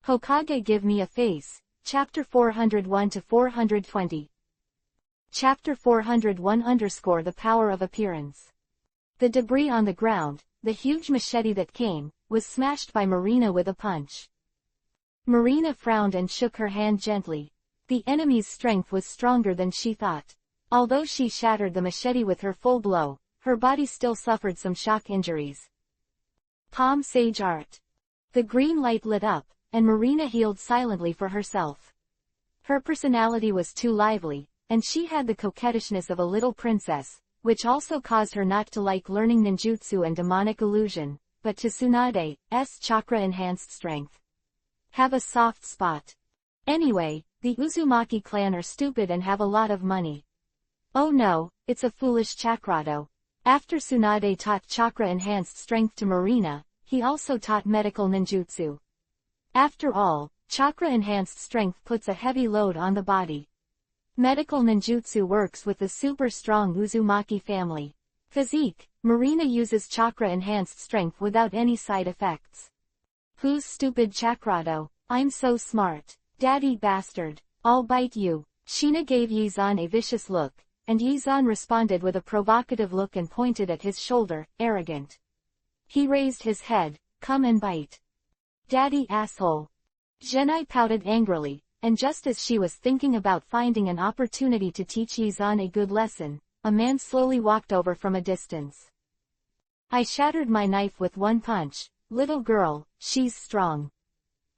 Hokage give me a face. Chapter 401 to 420. Chapter 401 _ The power of appearance. The debris on the ground, the huge machete that came, was smashed by Marina with a punch. Marina frowned and shook her hand gently. The enemy's strength was stronger than she thought. Although she shattered the machete with her full blow, her body still suffered some shock injuries. Palm Sage Art. The green light lit up, and Marina healed silently for herself. Her personality was too lively, and she had the coquettishness of a little princess, which also caused her not to like learning ninjutsu and demonic illusion, but to Tsunade's chakra-enhanced strength. Have a soft spot. Anyway, the Uzumaki clan are stupid and have a lot of money. Oh no, it's a foolish Chakrado. After Tsunade taught chakra-enhanced strength to Marina, he also taught medical ninjutsu. After all, chakra-enhanced strength puts a heavy load on the body. Medical ninjutsu works with the super-strong Uzumaki family. Physique, Marina uses chakra-enhanced strength without any side effects. Who's stupid Chakrado? I'm so smart. Daddy bastard. I'll bite you. Sheena gave Yizan a vicious look, and Yizan responded with a provocative look and pointed at his shoulder, arrogant. He raised his head. Come and bite. Daddy asshole. Genai pouted angrily, and just as she was thinking about finding an opportunity to teach Yizan a good lesson, a man slowly walked over from a distance. I shattered my knife with one punch. Little girl, she's strong.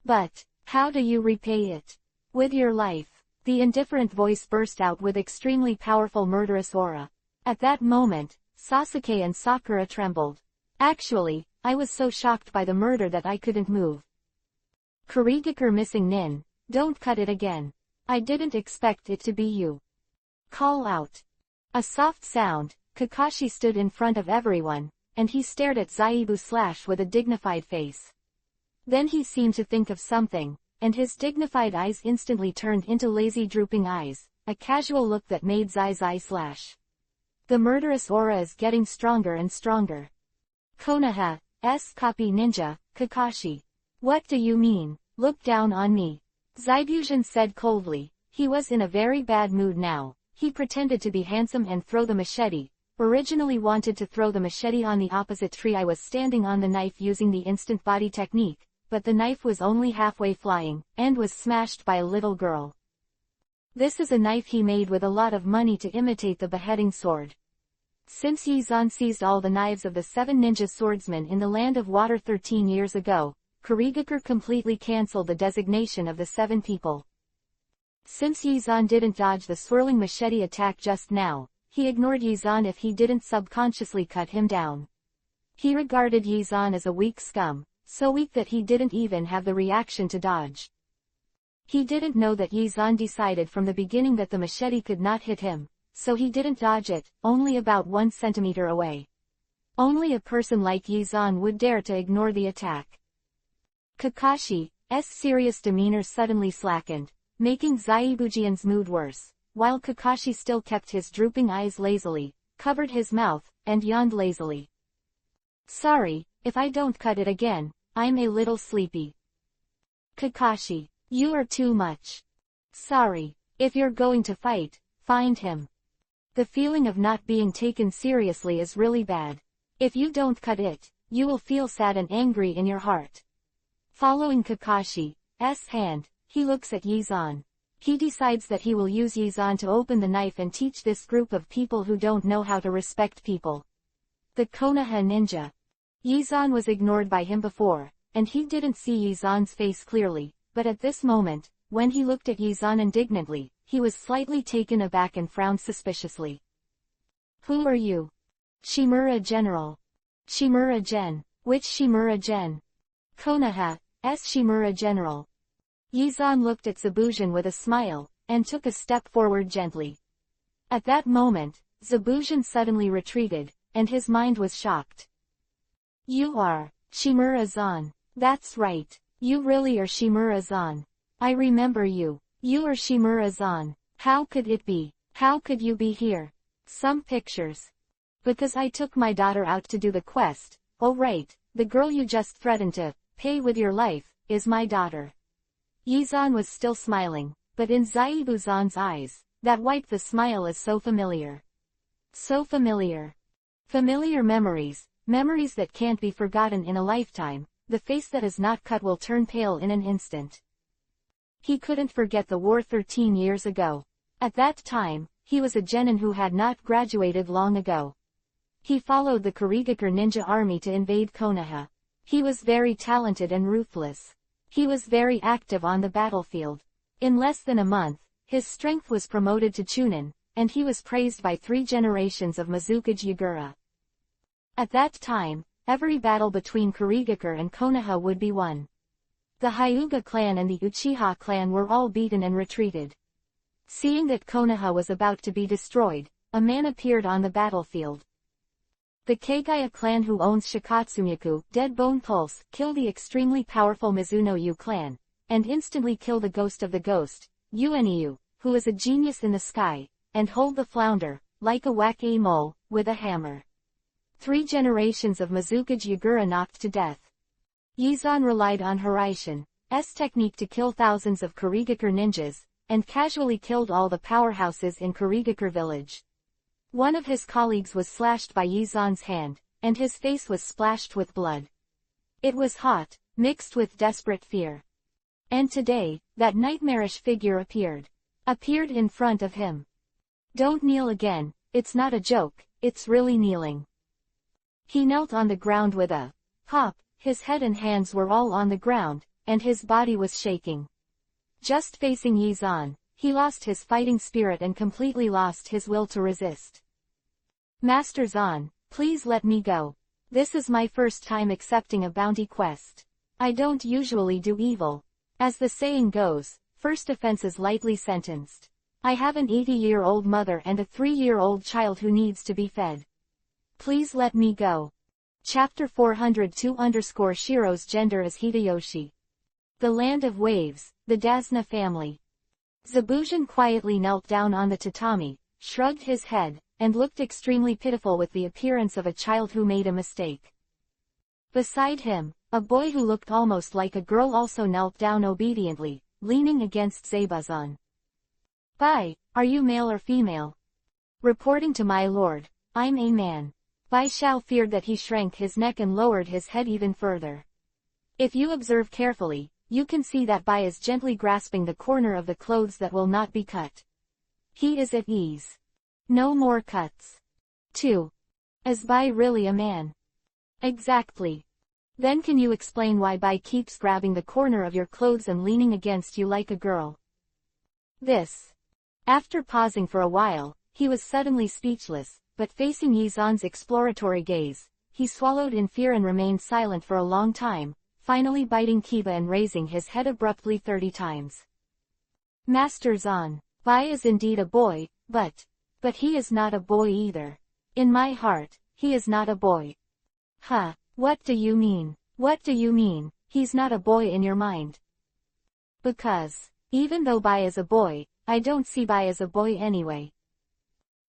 But, how do you repay it? With your life. The indifferent voice burst out with extremely powerful murderous aura. At that moment, Sasuke and Sakura trembled. Actually, I was so shocked by the murder that I couldn't move. Kurigakure missing Nin, don't cut it again. I didn't expect it to be you. Call out. A soft sound, Kakashi stood in front of everyone, and he stared at Zaibu with a dignified face. Then he seemed to think of something, and his dignified eyes instantly turned into lazy drooping eyes, a casual look that made Zai. The murderous aura is getting stronger and stronger. Konoha's copy ninja, Kakashi. What do you mean? Look down on me. Zaibujin said coldly. He was in a very bad mood now. He pretended to be handsome and throw the machete. Originally wanted to throw the machete on the opposite tree. I was standing on the knife using the instant body technique, but the knife was only halfway flying, and was smashed by a little girl. This is a knife he made with a lot of money to imitate the beheading sword. Since Yizan seized all the knives of the 7 ninja swordsmen in the Land of Water 13 years ago, Kurigakure completely cancelled the designation of the 7 people. Since Yizan didn't dodge the swirling machete attack just now, he ignored Yizan if he didn't subconsciously cut him down. He regarded Yizan as a weak scum, so weak that he didn't even have the reaction to dodge. He didn't know that Yizan decided from the beginning that the machete could not hit him, so he didn't dodge it, only about 1 centimeter away. Only a person like Yizan would dare to ignore the attack. Kakashi's serious demeanor suddenly slackened, making Zaibujin's mood worse, while Kakashi still kept his drooping eyes lazily, covered his mouth, and yawned lazily. Sorry, if I don't cut it again, I'm a little sleepy. Kakashi, you are too much. Sorry, if you're going to fight, find him. The feeling of not being taken seriously is really bad. If you don't cut it, you will feel sad and angry in your heart. Following Kakashi's hand, he looks at Yizan. He decides that he will use Yizan to open the knife and teach this group of people who don't know how to respect people. The Konoha ninja. Yizan was ignored by him before, and he didn't see Yizan's face clearly, but at this moment, when he looked at Yizan indignantly, he was slightly taken aback and frowned suspiciously. Who are you? Shimura General. Shimura Gen. Which Shimura Gen? Konoha's Shimura General. Yizan looked at Zabujin with a smile, and took a step forward gently. At that moment, Zabujin suddenly retreated, and his mind was shocked. You are Shimura-zan. That's right. You really are Shimura-zan. I remember you. You are Shimura-zan. How could it be? How could you be here? Some pictures. Because I took my daughter out to do the quest. Oh right, the girl you just threatened to pay with your life is my daughter. Yizan was still smiling, but in Zaibuzan's eyes, that wipe the smile is so familiar. So familiar. Familiar memories, memories that can't be forgotten in a lifetime. The face that is not cut will turn pale in an instant. He couldn't forget the war 13 years ago. At that time, he was a genin who had not graduated long ago. He followed the Kurigakure ninja army to invade Konoha. He was very talented and ruthless. He was very active on the battlefield. In less than a month, his strength was promoted to Chunin, and he was praised by 3 generations of Mizukage Yagura. At that time, every battle between Kurigakure and Konoha would be won. The Hyuga clan and the Uchiha clan were all beaten and retreated. Seeing that Konoha was about to be destroyed, a man appeared on the battlefield. The Kagaya clan who owns Shikatsumiyaku, Dead Bone Pulse, kill the extremely powerful Mizuno-yu clan, and instantly kill the ghost of the ghost, Ueniu, who is a genius in the sky, and hold the flounder, like a whack-a-mole, with a hammer. 3 generations of Mizukage Yagura knocked to death. Yizan relied on Hiraishin's technique to kill thousands of Kurigakure ninjas, and casually killed all the powerhouses in Kurigakure village. One of his colleagues was slashed by Yizan's hand, and his face was splashed with blood. It was hot, mixed with desperate fear. And today, that nightmarish figure appeared in front of him. Don't kneel again, it's not a joke, it's really kneeling. He knelt on the ground with a pop, his head and hands were all on the ground, and his body was shaking. Just facing Yizan, he lost his fighting spirit and completely lost his will to resist. Master Zan, please let me go. This is my first time accepting a bounty quest. I don't usually do evil. As the saying goes, first offense is lightly sentenced. I have an 80-year-old mother and a 3-year-old child who needs to be fed. Please let me go. Chapter 402 Shiro's gender is Hideyoshi. The Land of Waves, the Dasna family. Zabujan quietly knelt down on the tatami, shrugged his head, and looked extremely pitiful with the appearance of a child who made a mistake. Beside him, a boy who looked almost like a girl also knelt down obediently, leaning against Zaibuzan. Bai, are you male or female? Reporting to my lord, I'm a man. Bai Shao feared that he shrank his neck and lowered his head even further. If you observe carefully, you can see that Bai is gently grasping the corner of the clothes that will not be cut. He is at ease. No more cuts. 2. Is Bai really a man? Exactly. Then can you explain why Bai keeps grabbing the corner of your clothes and leaning against you like a girl? This. After pausing for a while, he was suddenly speechless, but facing Yizan's exploratory gaze, he swallowed in fear and remained silent for a long time, finally biting Kiba and raising his head abruptly 30 times. Master Zan, Bai is indeed a boy, but he is not a boy either. In my heart, he is not a boy. Huh, what do you mean? What do you mean, he's not a boy in your mind? Because, even though Bai is a boy, I don't see Bai as a boy anyway.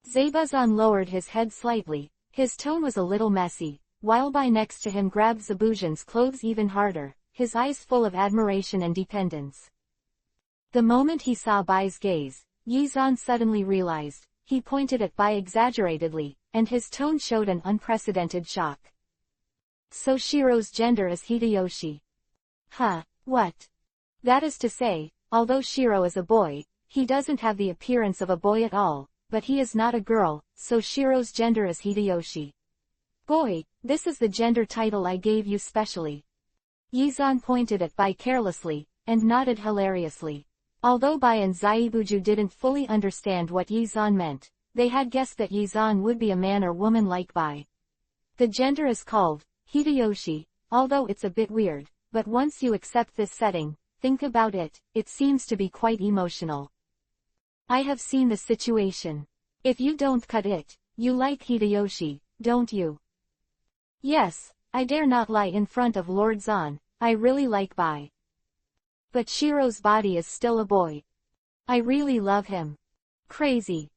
Zaibuzan lowered his head slightly, his tone was a little messy, while Bai next to him grabbed Zabujan's clothes even harder, his eyes full of admiration and dependence. The moment he saw Bai's gaze, Yizan suddenly realized, he pointed at Bai exaggeratedly, and his tone showed an unprecedented shock. So Shiro's gender is Hideyoshi. Huh, what? That is to say, although Shiro is a boy, he doesn't have the appearance of a boy at all, but he is not a girl, so Shiro's gender is Hideyoshi. Boy, this is the gender title I gave you specially. Yizan pointed at Bai carelessly, and nodded hilariously. Although Bai and Zaibuju didn't fully understand what Yizan meant, they had guessed that Yizan would be a man or woman like Bai. The gender is called Hideyoshi, although it's a bit weird, but once you accept this setting, think about it, it seems to be quite emotional. I have seen the situation. If you don't cut it, you like Hideyoshi, don't you? Yes, I dare not lie in front of Lord Zan, I really like Bai. But Shiro's body is still a boy. I really love him. Crazy.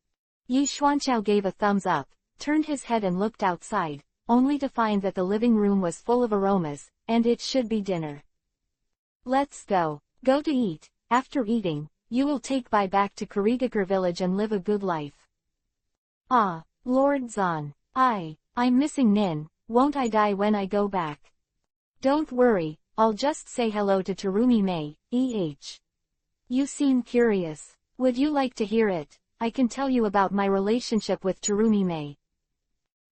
Yi Xuanchao gave a thumbs up, turned his head and looked outside, only to find that the living room was full of aromas, and it should be dinner. Let's go. Go to eat. After eating, you will take Bai back to Kurigakure village and live a good life. Ah, Lord Zan. I'm missing Nin, won't I die when I go back? Don't worry, I'll just say hello to Terumi Mei, You seem curious. Would you like to hear it? I can tell you about my relationship with Terumi Mei.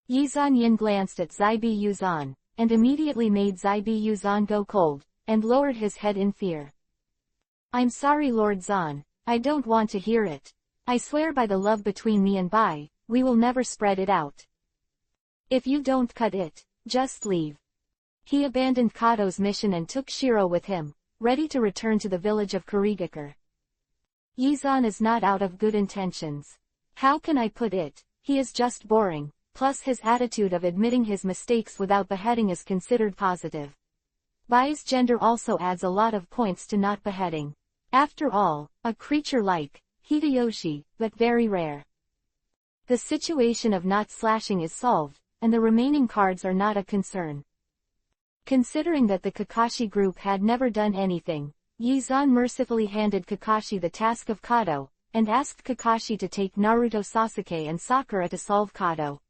Yizan Yin glanced at Zaibi Yuzan, and immediately made Zaibi Yuzan go cold, and lowered his head in fear. I'm sorry Lord Zan, I don't want to hear it. I swear by the love between me and Bai, we will never spread it out. If you don't cut it, just leave. He abandoned Kato's mission and took Shiro with him, ready to return to the village of Kurigakure. Yizan is not out of good intentions. How can I put it? He is just boring, plus his attitude of admitting his mistakes without beheading is considered positive. Bai's gender also adds a lot of points to not beheading. After all, a creature like Hideyoshi, but very rare. The situation of not slashing is solved, and the remaining cards are not a concern. Considering that the Kakashi group had never done anything, Yizan mercifully handed Kakashi the task of Kato, and asked Kakashi to take Naruto, Sasuke and Sakura to solve Kato.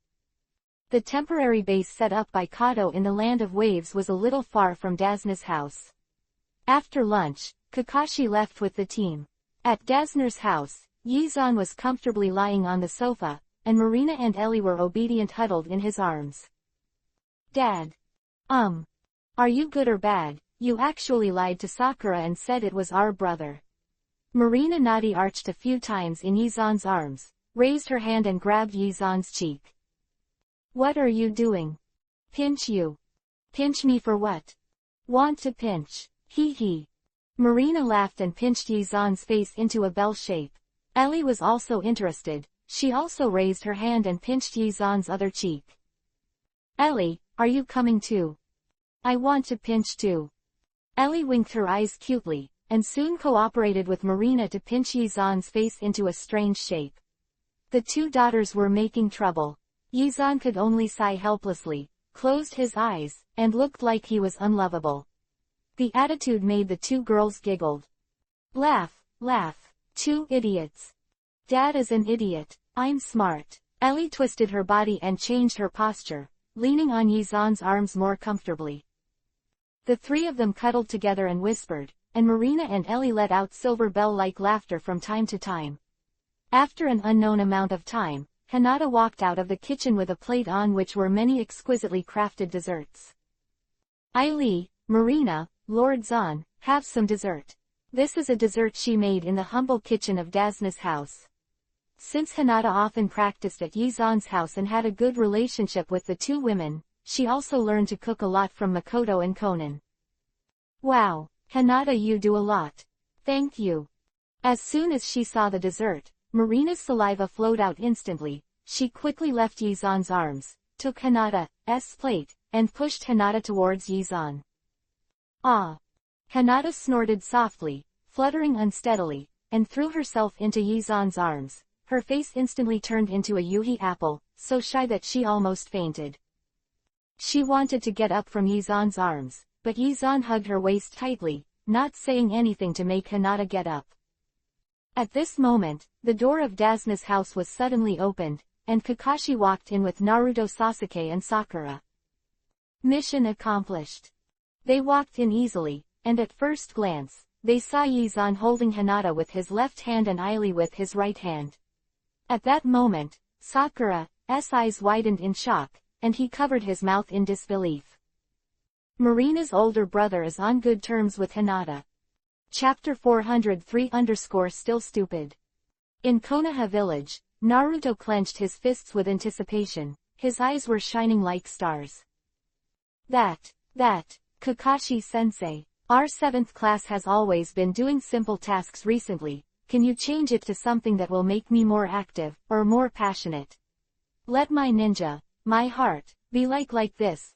The temporary base set up by Kato in the Land of Waves was a little far from Dasna's house. After lunch, Kakashi left with the team. At Dasner's house, Yizan was comfortably lying on the sofa, and Marina and Ellie were obedient huddled in his arms. Dad. Are you good or bad? You actually lied to Sakura and said it was our brother. Marina Nadi arched a few times in Yizan's arms, raised her hand and grabbed Yizan's cheek. What are you doing? Pinch you. Pinch me for what? Want to pinch. Hee. Marina laughed and pinched Yizan's face into a bell shape. Ellie was also interested. She also raised her hand and pinched Yizan's other cheek. Ellie, are you coming too? I want to pinch too. Ellie winked her eyes cutely, and soon cooperated with Marina to pinch Yizan's face into a strange shape. The two daughters were making trouble. Yizan could only sigh helplessly, closed his eyes, and looked like he was unlovable. The attitude made the two girls giggled. Laugh. Two idiots. Dad is an idiot, I'm smart. Ellie twisted her body and changed her posture, leaning on Yizan's arms more comfortably. The three of them cuddled together and whispered, and Marina and Ellie let out silver bell-like laughter from time to time. After an unknown amount of time, Hinata walked out of the kitchen with a plate on which were many exquisitely crafted desserts. Ailee, Marina, Lord Zan, have some dessert. This is a dessert she made in the humble kitchen of Dasna's house. Since Hinata often practiced at Yizan's house and had a good relationship with the two women, she also learned to cook a lot from Makoto and Conan. Wow, Hinata, you do a lot. Thank you. As soon as she saw the dessert, Marina's saliva flowed out instantly. She quickly left Yizan's arms, took Hinata's plate, and pushed Hinata towards Yizan. Ah! Hinata snorted softly, fluttering unsteadily, and threw herself into Yizan's arms. Her face instantly turned into a yuhi apple, so shy that she almost fainted. She wanted to get up from Yizan's arms, but Yizan hugged her waist tightly, not saying anything to make Hinata get up. At this moment, the door of Dasna's house was suddenly opened, and Kakashi walked in with Naruto, Sasuke and Sakura. Mission accomplished. They walked in easily, and at first glance, they saw Yizan holding Hinata with his left hand and Ailee with his right hand. At that moment, Sakura's eyes widened in shock, and he covered his mouth in disbelief. Marina's older brother is on good terms with Hinata. Chapter 403_Still Stupid. In Konoha village, Naruto clenched his fists with anticipation. His eyes were shining like stars. That, Kakashi-sensei. Our 7th class has always been doing simple tasks recently. Can you change it to something that will make me more active, or more passionate? Let my ninja, my heart, be like this.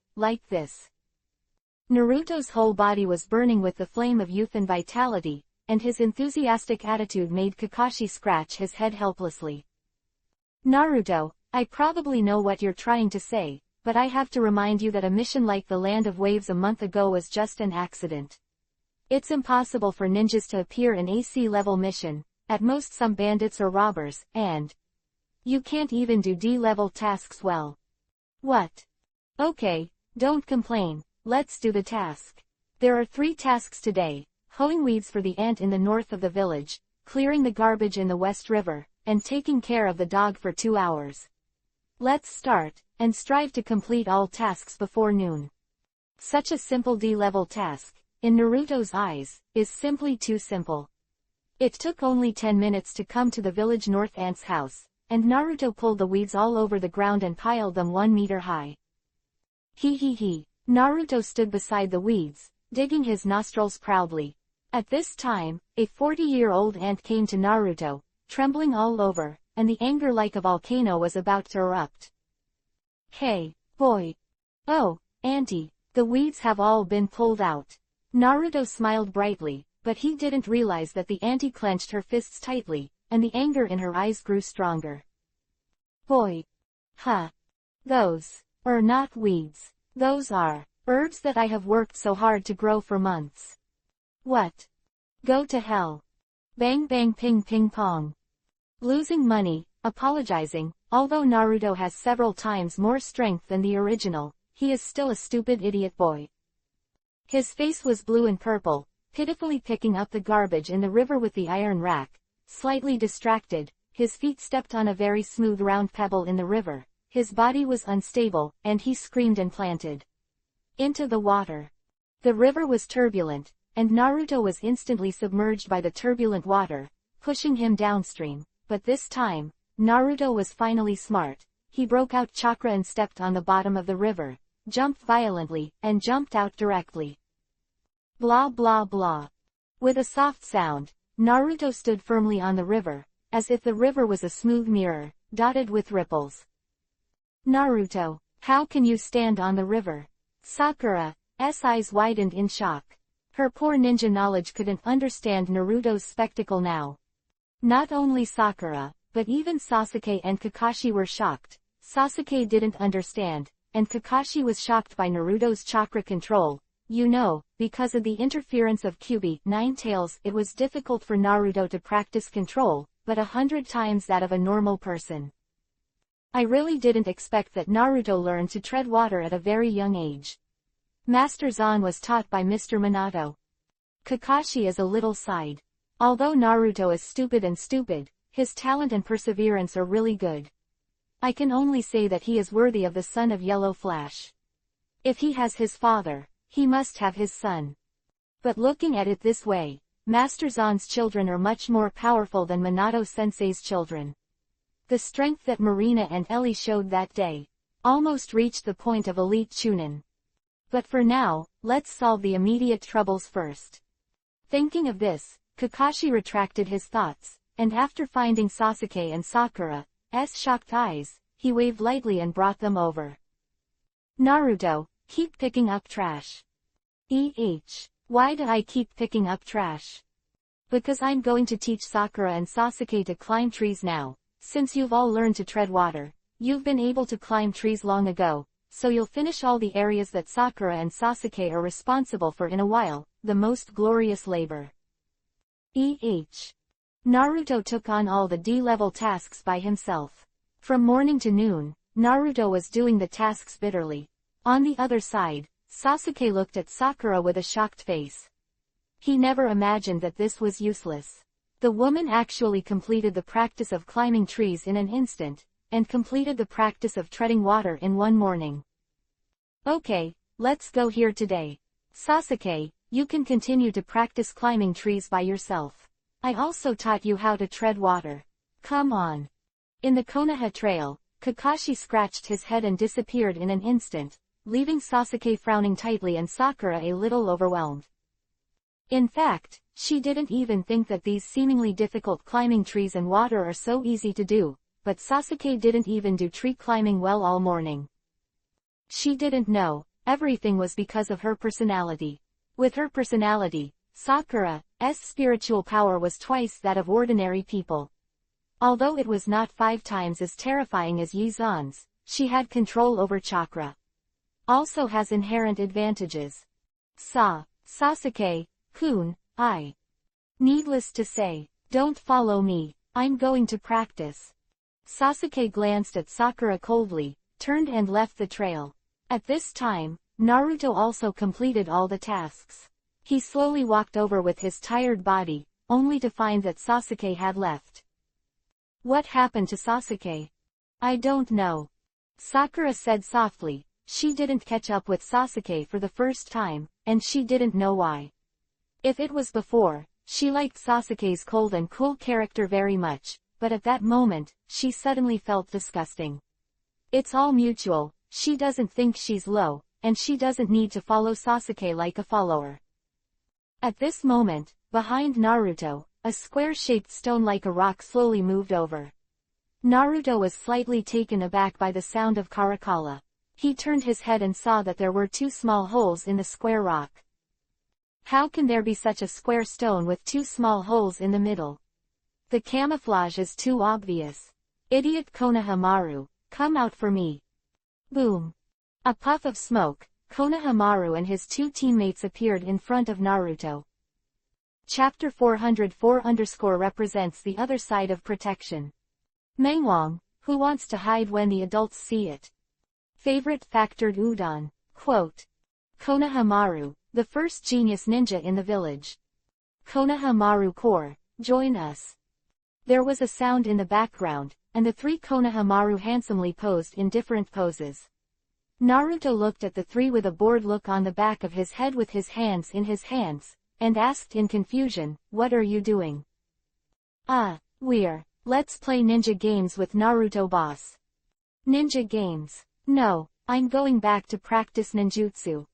Naruto's whole body was burning with the flame of youth and vitality, and his enthusiastic attitude made Kakashi scratch his head helplessly. Naruto, I probably know what you're trying to say, but I have to remind you that a mission like the Land of Waves a month ago was just an accident. It's impossible for ninjas to appear in AC level mission, at most some bandits or robbers, and you can't even do D level tasks well. What? Okay, don't complain, let's do the task. There are 3 tasks today: hoeing weeds for the ant in the north of the village, clearing the garbage in the West River, and taking care of the dog for 2 hours. Let's start, and strive to complete all tasks before noon. Such a simple D-level task, in Naruto's eyes, is simply too simple. It took only 10 minutes to come to the village North Ant's house, and Naruto pulled the weeds all over the ground and piled them 1 meter high. He. Naruto stood beside the weeds, digging his nostrils proudly. At this time, a 40-year-old ant came to Naruto, trembling all over, and the anger like a volcano was about to erupt. Hey, boy. Oh, auntie, the weeds have all been pulled out. Naruto smiled brightly, but he didn't realize that the auntie clenched her fists tightly, and the anger in her eyes grew stronger. Boy. Huh. Those are not weeds. Those are herbs that I have worked so hard to grow for months. What? Go to hell. Bang bang ping ping pong. Losing money, apologizing. Although Naruto has several times more strength than the original, he is still a stupid idiot boy. His face was blue and purple, pitifully picking up the garbage in the river with the iron rack. Slightly distracted, his feet stepped on a very smooth round pebble in the river. His body was unstable, and he screamed and planted into the water. The river was turbulent, and Naruto was instantly submerged by the turbulent water, pushing him downstream. But this time, Naruto was finally smart. He broke out chakra and stepped on the bottom of the river, jumped violently, and jumped out directly. Blah blah blah. With a soft sound, Naruto stood firmly on the river, as if the river was a smooth mirror, dotted with ripples. Naruto, how can you stand on the river? Sakura's eyes widened in shock. Her poor ninja knowledge couldn't understand Naruto's spectacle now. Not only Sakura, but even Sasuke and Kakashi were shocked. Sasuke didn't understand, and Kakashi was shocked by Naruto's chakra control. You know, because of the interference of Kyuubi, Ninetales, it was difficult for Naruto to practice control, but 100 times that of a normal person. I really didn't expect that Naruto learned to tread water at a very young age. Master Zan was taught by Mr. Minato. Kakashi is a little sighed. Although Naruto is stupid, his talent and perseverance are really good. I can only say that he is worthy of the son of Yellow Flash. If he has his father, he must have his son. But looking at it this way, Master Zan's children are much more powerful than Minato-sensei's children. The strength that Marina and Ellie showed that day almost reached the point of elite Chunin. But for now, let's solve the immediate troubles first. Thinking of this, Kakashi retracted his thoughts, and after finding Sasuke and Sakura's shocked eyes, he waved lightly and brought them over. Naruto, keep picking up trash. Why do I keep picking up trash? Because I'm going to teach Sakura and Sasuke to climb trees now. Since you've all learned to tread water, you've been able to climb trees long ago, so you'll finish all the areas that Sakura and Sasuke are responsible for in a while, the most glorious labor. Naruto took on all the D-level tasks by himself. From morning to noon, Naruto was doing the tasks bitterly. On the other side, Sasuke looked at Sakura with a shocked face. He never imagined that this was useless. The woman actually completed the practice of climbing trees in an instant, and completed the practice of treading water in 1 morning. Okay, let's go here today. Sasuke, you can continue to practice climbing trees by yourself. I also taught you how to tread water. Come on. In the Konoha Trail, Kakashi scratched his head and disappeared in an instant, leaving Sasuke frowning tightly and Sakura a little overwhelmed. In fact, she didn't even think that these seemingly difficult climbing trees and water are so easy to do, but Sasuke didn't even do tree climbing well all morning. She didn't know, everything was because of her personality. With her personality, Sakura's spiritual power was twice that of ordinary people. Although it was not 5 times as terrifying as Yizan's, she had control over chakra. Also has inherent advantages. Sasuke, Needless to say, don't follow me, I'm going to practice. Sasuke glanced at Sakura coldly, turned and left the trail. At this time, Naruto also completed all the tasks. He slowly walked over with his tired body, only to find that Sasuke had left. What happened to Sasuke? I don't know. Sakura said softly. She didn't catch up with Sasuke for the first time, and she didn't know why. If it was before, she liked Sasuke's cold and cool character very much, but at that moment, she suddenly felt disgusting. It's all mutual, she doesn't think she's low, and she doesn't need to follow Sasuke like a follower. At this moment, behind Naruto, a square-shaped stone like a rock slowly moved over. Naruto was slightly taken aback by the sound of Caracalla. He turned his head and saw that there were 2 small holes in the square rock. How can there be such a square stone with 2 small holes in the middle? The camouflage is too obvious. Idiot Konohamaru, come out for me. Boom. A puff of smoke, Konohamaru and his 2 teammates appeared in front of Naruto. Chapter 404 represents the other side of protection. Mengwang, who wants to hide when the adults see it. Favorite factored udon. Quote. Konohamaru, the first genius ninja in the village. Konohamaru Core, join us. There was a sound in the background, and the 3 Konohamaru handsomely posed in different poses. Naruto looked at the 3 with a bored look on the back of his head with his hands in his hands, and asked in confusion, what are you doing? Let's play ninja games with Naruto boss. Ninja games? No, I'm going back to practice ninjutsu.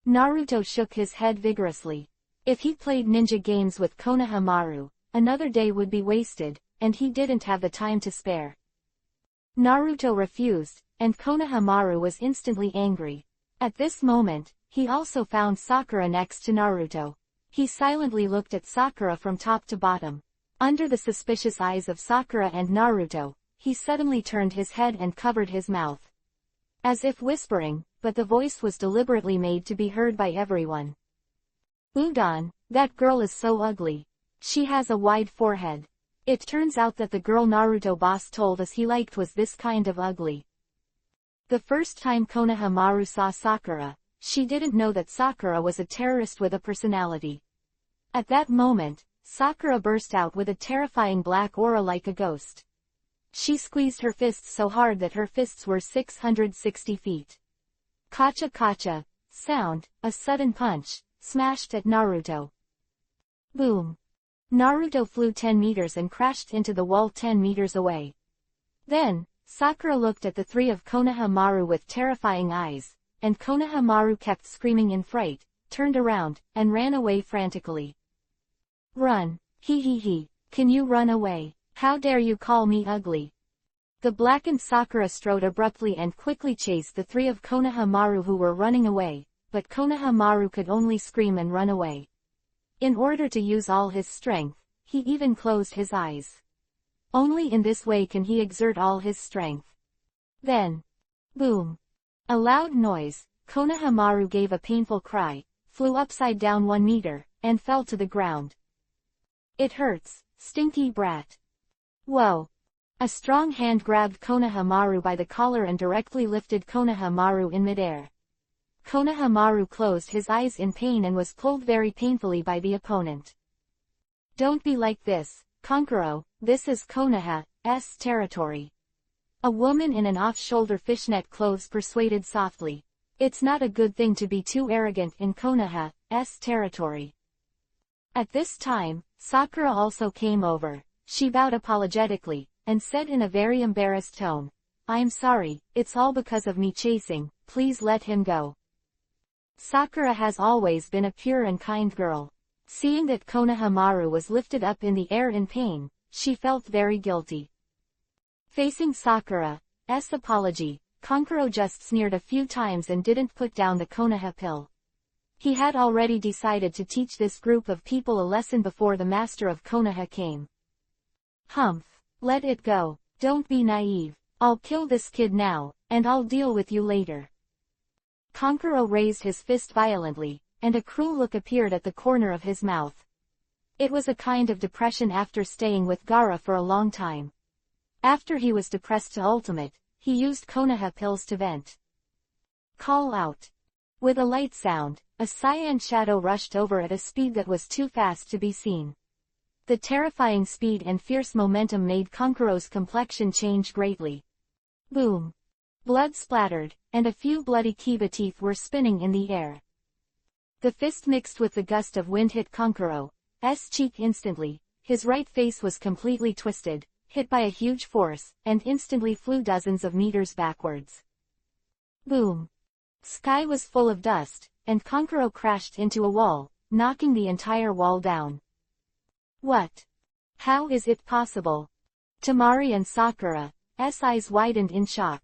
Naruto shook his head vigorously. If he played ninja games with Konohamaru, another day would be wasted, and he didn't have the time to spare. Naruto refused, and Konohamaru was instantly angry. At this moment, he also found Sakura next to Naruto. He silently looked at Sakura from top to bottom. Under the suspicious eyes of Sakura and Naruto, he suddenly turned his head and covered his mouth. As if whispering, but the voice was deliberately made to be heard by everyone. Udon, that girl is so ugly. She has a wide forehead. It turns out that the girl Naruto boss told us he liked was this kind of ugly. The first time Konohamaru saw Sakura, she didn't know that Sakura was a terrorist with a personality. At that moment, Sakura burst out with a terrifying black aura like a ghost. She squeezed her fists so hard that her fists were 660 feet. Kacha kacha, sound, a sudden punch, smashed at Naruto. Boom. Naruto flew 10 meters and crashed into the wall 10 meters away. Then, Sakura looked at the 3 of Konohamaru with terrifying eyes, and Konohamaru kept screaming in fright, turned around, and ran away frantically. Run, he, can you run away? How dare you call me ugly? The blackened Sakura strode abruptly and quickly chased the 3 of Konohamaru who were running away, but Konohamaru could only scream and run away. In order to use all his strength, he even closed his eyes. Only in this way can he exert all his strength. Then, boom. A loud noise, Konohamaru gave a painful cry, flew upside down 1 meter, and fell to the ground. It hurts, stinky brat. Whoa. A strong hand grabbed Konohamaru by the collar and directly lifted Konohamaru in midair. Konohamaru closed his eyes in pain and was pulled very painfully by the opponent. Don't be like this, Konkuro, this is Konoha's territory. A woman in an off-shoulder fishnet clothes persuaded softly. It's not a good thing to be too arrogant in Konoha's territory. At this time, Sakura also came over. She bowed apologetically, and said in a very embarrassed tone, I'm sorry, it's all because of me chasing, please let him go. Sakura has always been a pure and kind girl. Seeing that Konohamaru was lifted up in the air in pain, she felt very guilty. Facing Sakura's apology, Konkuro just sneered a few times and didn't put down the Konoha pill. He had already decided to teach this group of people a lesson before the master of Konoha came. Humph. Let it go, don't be naive. I'll kill this kid now, and I'll deal with you later. Konkuro raised his fist violently, and a cruel look appeared at the corner of his mouth. It was a kind of depression after staying with Gaara for a long time. After he was depressed to ultimate, he used Konoha pills to vent. Call out. With a light sound, a cyan shadow rushed over at a speed that was too fast to be seen. The terrifying speed and fierce momentum made Konkuro's complexion change greatly. Boom! Blood splattered, and a few bloody Kiba teeth were spinning in the air. The fist mixed with the gust of wind hit Konkuro's cheek instantly. His right face was completely twisted, hit by a huge force, and instantly flew dozens of meters backwards. Boom! Sky was full of dust, and Konkuro crashed into a wall, knocking the entire wall down. What? How is it possible? Temari and Sakura's eyes widened in shock.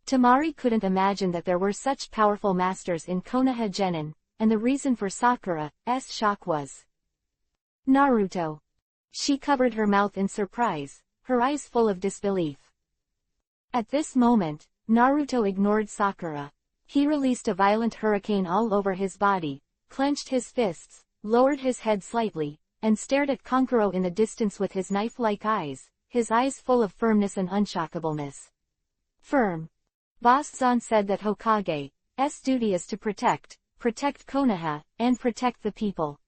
Temari couldn't imagine that there were such powerful masters in Konoha Genin, and the reason for Sakura's shock was Naruto. She covered her mouth in surprise, her eyes full of disbelief. At this moment, Naruto ignored Sakura. He released a violent hurricane all over his body, clenched his fists, lowered his head slightly, and stared at Konkuro in the distance with his knife-like eyes, his eyes full of firmness and unshockableness. Firm. Boss Zan said that Hokage's duty is to protect Konoha, and protect the people.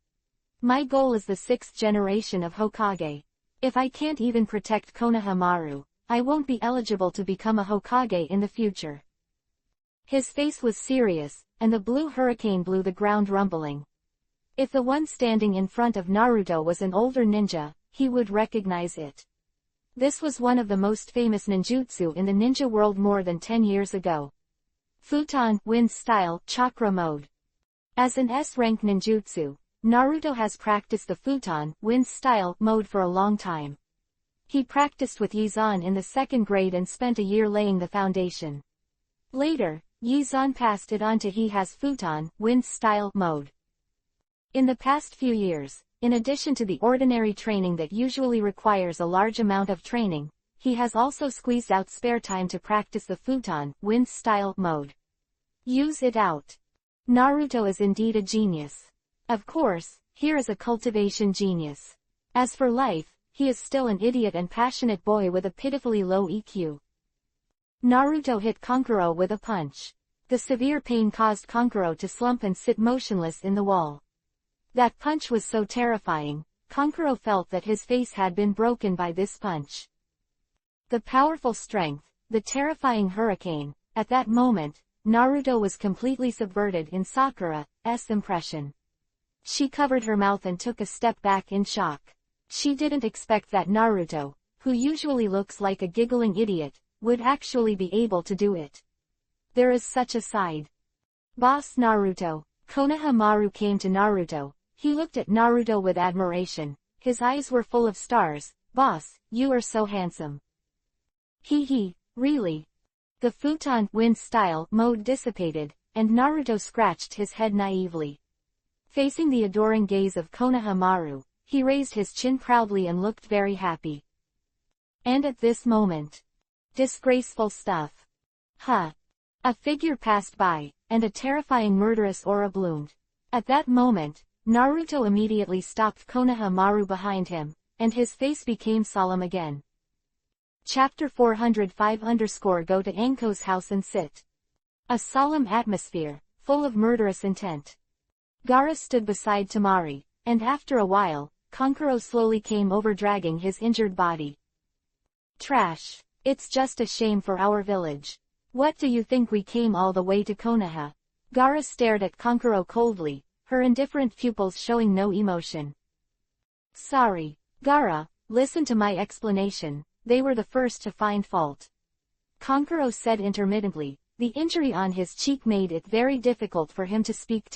My goal is the 6th generation of Hokage. If I can't even protect Konohamaru, I won't be eligible to become a Hokage in the future. His face was serious, and the blue hurricane blew the ground rumbling. If the one standing in front of Naruto was an older ninja, he would recognize it. This was one of the most famous ninjutsu in the ninja world more than 10 years ago. Futon Wind Style Chakra Mode. As an S-rank ninjutsu, Naruto has practiced the Futon Wind Style mode for a long time. He practiced with Yizan in the 2nd grade and spent a year laying the foundation. Later, Yizan passed it on to he has Futon Wind Style mode. In the past few years, in addition to the ordinary training that usually requires a large amount of training, he has also squeezed out spare time to practice the Futon Wind Style mode. Use it out. Naruto is indeed a genius. Of course, here is a cultivation genius. As for life, he is still an idiot and passionate boy with a pitifully low EQ. Naruto hit Konkuro with a punch. The severe pain caused Konkuro to slump and sit motionless in the wall. That punch was so terrifying, Konkuro felt that his face had been broken by this punch. The powerful strength, the terrifying hurricane, at that moment, Naruto was completely subverted in Sakura's impression. She covered her mouth and took a step back in shock. She didn't expect that Naruto, who usually looks like a giggling idiot, would actually be able to do it. There is such a side. Boss Naruto. Konohamaru came to Naruto. He looked at Naruto with admiration. His eyes were full of stars. Boss, you are so handsome. Hee, really? The Futon Wind Style mode dissipated, and Naruto scratched his head naively. Facing the adoring gaze of Konohamaru, he raised his chin proudly and looked very happy. And at this moment, disgraceful stuff. Huh. A figure passed by, and a terrifying murderous aura bloomed. At that moment, Naruto immediately stopped Konohamaru behind him, and his face became solemn again. Chapter 405 Go to Anko's house and sit. A solemn atmosphere, full of murderous intent. Gaara stood beside Temari, and after a while, Konkuro slowly came over dragging his injured body. Trash. It's just a shame for our village. What do you think we came all the way to Konoha? Gaara stared at Konkuro coldly, her indifferent pupils showing no emotion. Sorry, Gaara, listen to my explanation, they were the first to find fault. Konkuro said intermittently, the injury on his cheek made it very difficult for him to speak.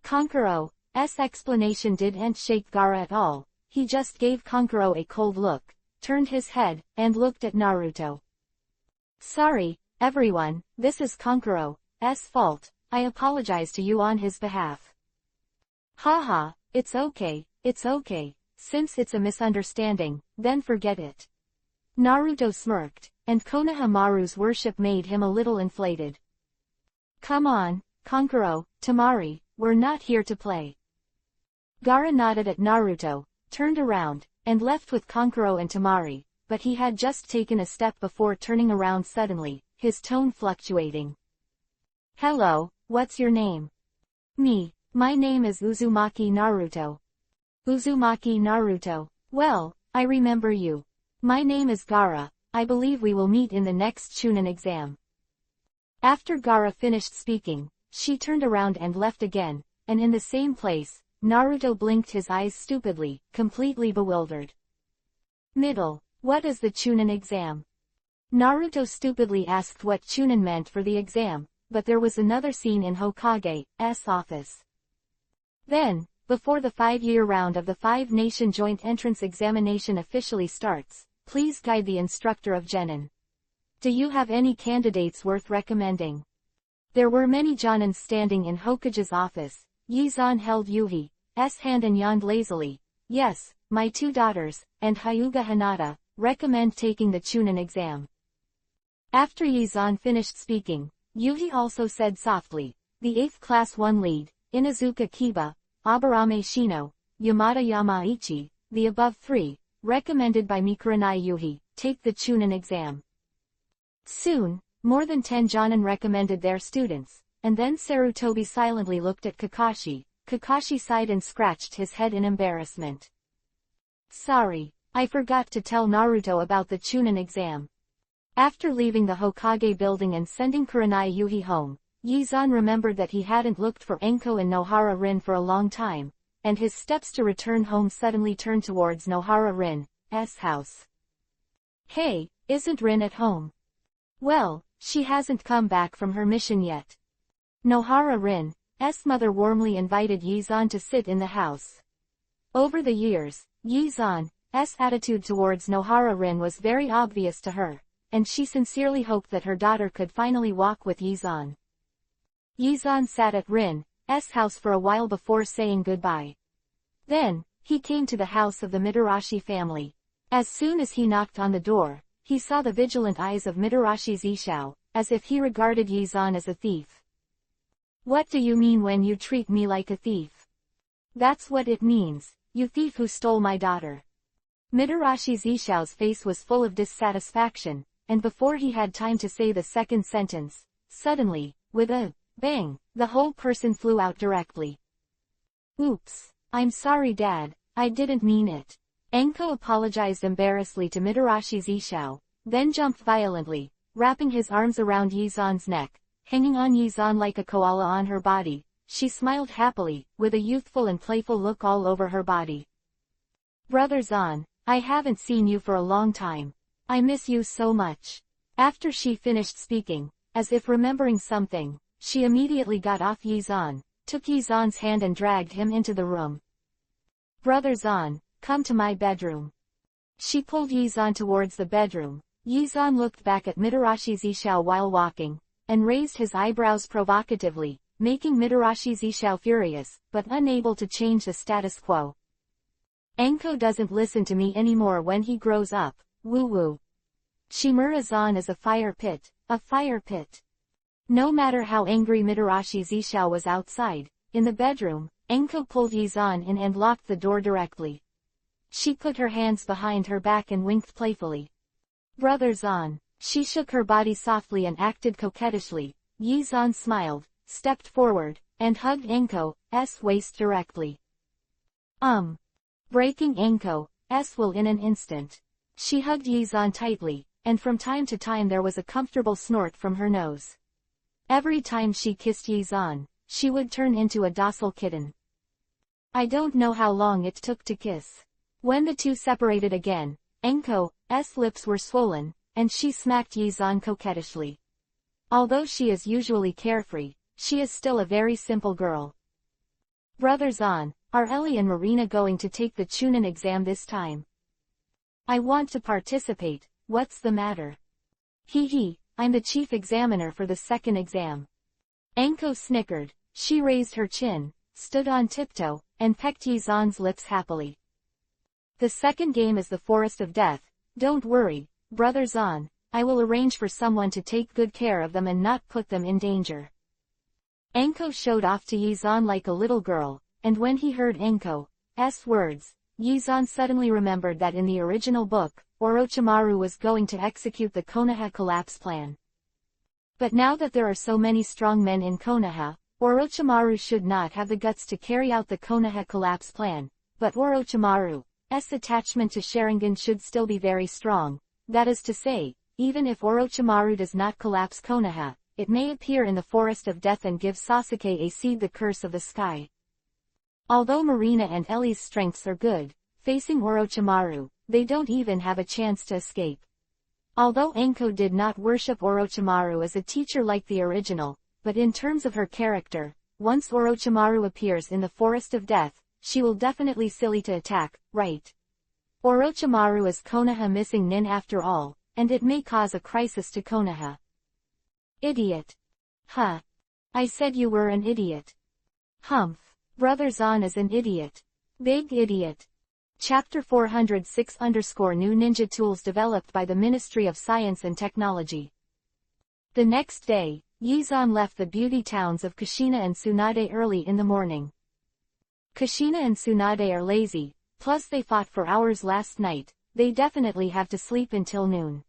Konkuro's explanation didn't shake Gaara at all, he just gave Konkuro a cold look, turned his head, and looked at Naruto. Sorry, everyone, this is Konkuro's fault, I apologize to you on his behalf. Haha, it's okay, since it's a misunderstanding, then forget it. Naruto smirked, and Konohamaru's worship made him a little inflated. Come on, Konkuro, Temari, we're not here to play. Gaara nodded at Naruto, turned around, and left with Kankuro and Temari, but he had just taken a step before turning around suddenly, his tone fluctuating. Hello, what's your name? Me, my name is Uzumaki Naruto. Uzumaki Naruto. Well, I remember you. My name is Gaara, I believe we will meet in the next Chunin exam. After Gaara finished speaking, she turned around and left again, and in the same place, Naruto blinked his eyes stupidly, completely bewildered. Middle, what is the Chunin exam? Naruto stupidly asked what Chunin meant for the exam, but there was another scene in Hokage's office. Then, before the 5-year round of the 5-nation joint entrance examination officially starts, please guide the instructor of Genin. Do you have any candidates worth recommending? There were many Jonins standing in Hokage's office. Yizan held Yuhi's hand and yawned lazily. Yes, my 2 daughters, and Hyuga Hinata, recommend taking the Chunin exam. After Yizan finished speaking, Yuhi also said softly, the 8th Class 1 lead, Inazuka Kiba, Aburame Shino, Yamada Yamaichi, the above 3, recommended by Mikuranai Yuhi, take the Chunin exam. Soon, more than 10 Jonin recommended their students, and then Sarutobi silently looked at Kakashi. Kakashi sighed and scratched his head in embarrassment. Sorry, I forgot to tell Naruto about the Chunin exam. After leaving the Hokage building and sending Kurenai Yuhi home, Yizan remembered that he hadn't looked for Enko and Nohara Rin for a long time, and his steps to return home suddenly turned towards Nohara Rin's house. Hey, isn't Rin at home? Well, she hasn't come back from her mission yet. Nohara Rin's mother warmly invited Yizan to sit in the house. Over the years, Yizan's attitude towards Nohara Rin was very obvious to her, and she sincerely hoped that her daughter could finally walk with Yizan. Yizan sat at Rin's house for a while before saying goodbye. Then, he came to the house of the Mitarashi family. As soon as he knocked on the door, he saw the vigilant eyes of Mitarashi Zishao, as if he regarded Yizan as a thief. What do you mean when you treat me like a thief? That's what it means, you thief who stole my daughter. Mitarashi Zishao's face was full of dissatisfaction, and before he had time to say the second sentence, suddenly, with a bang, the whole person flew out directly. Oops, I'm sorry Dad, I didn't mean it. Enko apologized embarrassedly to Mitarashi Zishao, then jumped violently, wrapping his arms around Yizan's neck, hanging on Yizan like a koala on her body. She smiled happily, with a youthful and playful look all over her body. Brother Zan, I haven't seen you for a long time. I miss you so much. After she finished speaking, as if remembering something, she immediately got off Yizan, took Yizan's hand and dragged him into the room. Brother Zan, come to my bedroom. She pulled Yizan towards the bedroom. Yizan looked back at Mitarashi Zishao while walking, and raised his eyebrows provocatively, making Mitarashi Zishao furious, but unable to change the status quo. Enko doesn't listen to me anymore when he grows up, woo-woo. Shimura-zan is a fire pit, a fire pit. No matter how angry Mitarashi Zishao was outside, in the bedroom, Enko pulled Yizan in and locked the door directly. She put her hands behind her back and winked playfully. Brother Zan. She shook her body softly and acted coquettishly. Yizan smiled, stepped forward, and hugged Enko's waist directly. Breaking Enko's will in an instant. She hugged Yizan tightly, and from time to time there was a comfortable snort from her nose. Every time she kissed Yizan, she would turn into a docile kitten. I don't know how long it took to kiss. When the two separated again, Enko's lips were swollen, and she smacked Yizan coquettishly. Although she is usually carefree, she is still a very simple girl. Brother Zan, are Ellie and Marina going to take the Chunin exam this time? I want to participate, what's the matter? Hee, I'm the chief examiner for the second exam. Enko snickered, she raised her chin, stood on tiptoe, and pecked Yizan's lips happily. The second game is the Forest of Death. Don't worry, Brother Zan, I will arrange for someone to take good care of them and not put them in danger. Enko showed off to Yizan like a little girl, and when he heard Enko's words, Yizan suddenly remembered that in the original book, Orochimaru was going to execute the Konoha collapse plan. But now that there are so many strong men in Konoha, Orochimaru should not have the guts to carry out the Konoha collapse plan, but Orochimaru's attachment to Sharingan should still be very strong. That is to say, even if Orochimaru does not collapse Konoha, it may appear in the Forest of Death and give Sasuke a seed, the Curse of the Sky. Although Marina and Ellie's strengths are good, facing Orochimaru, they don't even have a chance to escape. Although Enko did not worship Orochimaru as a teacher like the original, but in terms of her character, once Orochimaru appears in the Forest of Death, she will definitely silly to attack, right? Orochimaru is Konoha missing nin after all, and it may cause a crisis to Konoha. Idiot. Huh. I said you were an idiot. Humph. Brother Zan is an idiot. Big idiot. Chapter 406_New Ninja Tools developed by the Ministry of Science and Technology. The next day, Yizan left the beauty towns of Kushina and Tsunade early in the morning. Kushina and Tsunade are lazy, plus they fought for hours last night, they definitely have to sleep until noon.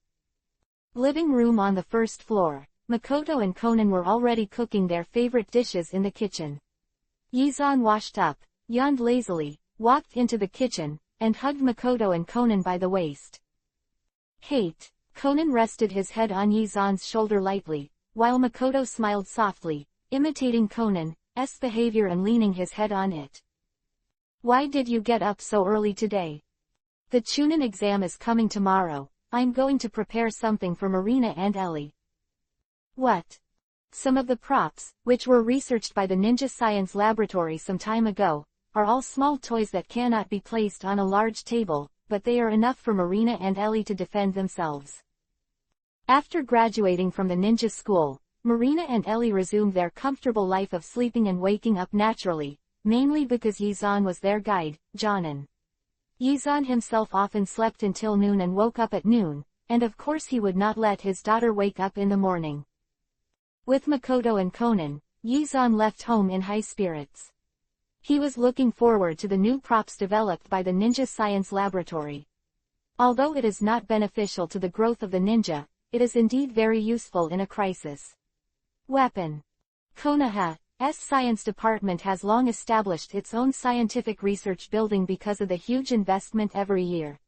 Living room on the first floor, Makoto and Conan were already cooking their favorite dishes in the kitchen. Yizan washed up, yawned lazily, walked into the kitchen, and hugged Makoto and Conan by the waist. Hate. Conan rested his head on Yizan's shoulder lightly, while Makoto smiled softly, imitating Conan's behavior and leaning his head on it. Why did you get up so early today? The Chunin exam is coming tomorrow. I'm going to prepare something for Marina and Ellie. What? Some of the props, which were researched by the Ninja Science Laboratory some time ago, are all small toys that cannot be placed on a large table, but they are enough for Marina and Ellie to defend themselves. After graduating from the ninja school, Marina and Ellie resumed their comfortable life of sleeping and waking up naturally, mainly because Yizan was their guide, Jonin. Yizan himself often slept until noon and woke up at noon, and of course he would not let his daughter wake up in the morning. With Makoto and Conan, Yizan left home in high spirits. He was looking forward to the new props developed by the Ninja Science Laboratory. Although it is not beneficial to the growth of the ninja, it is indeed very useful in a crisis. Weapon. Konoha's science department has long established its own scientific research building because of the huge investment every year.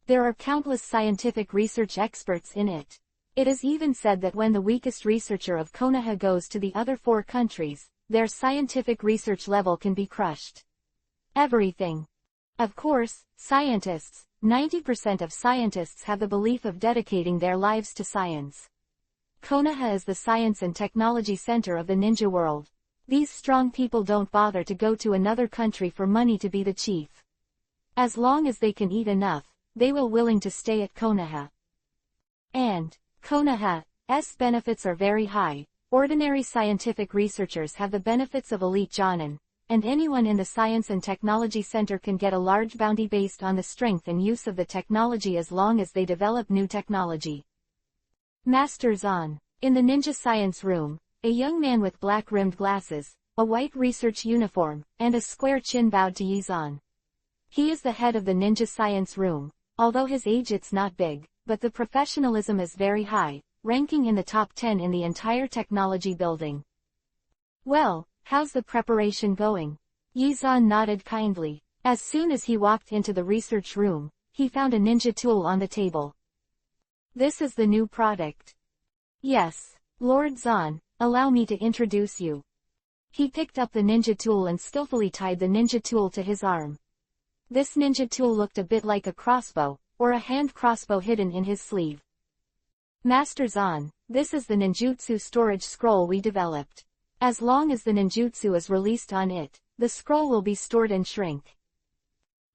There are countless scientific research experts in it. It is even said that when the weakest researcher of Konoha goes to the other 4 countries, their scientific research level can be crushed. Everything. Of course, scientists, 90% of scientists have the belief of dedicating their lives to science. Konoha is the science and technology center of the ninja world. These strong people don't bother to go to another country for money to be the chief. As long as they can eat enough, they will willing to stay at Konoha. And Konoha's benefits are very high. Ordinary scientific researchers have the benefits of elite Jonin, and anyone in the Science and Technology Center can get a large bounty based on the strength and use of the technology as long as they develop new technology. Master Zan. In the Ninja Science Room, a young man with black-rimmed glasses, a white research uniform, and a square chin bowed to Yizan. He is the head of the Ninja Science Room, although his age it's not big, but the professionalism is very high, ranking in the top 10 in the entire technology building. Well, how's the preparation going? Yizan nodded kindly. As soon as he walked into the research room, he found a ninja tool on the table. This is the new product. Yes, Lord Zan, allow me to introduce you. He picked up the ninja tool and skillfully tied the ninja tool to his arm. This ninja tool looked a bit like a crossbow, or a hand crossbow hidden in his sleeve. Master Zan, this is the ninjutsu storage scroll we developed. As long as the ninjutsu is released on it, the scroll will be stored and shrink.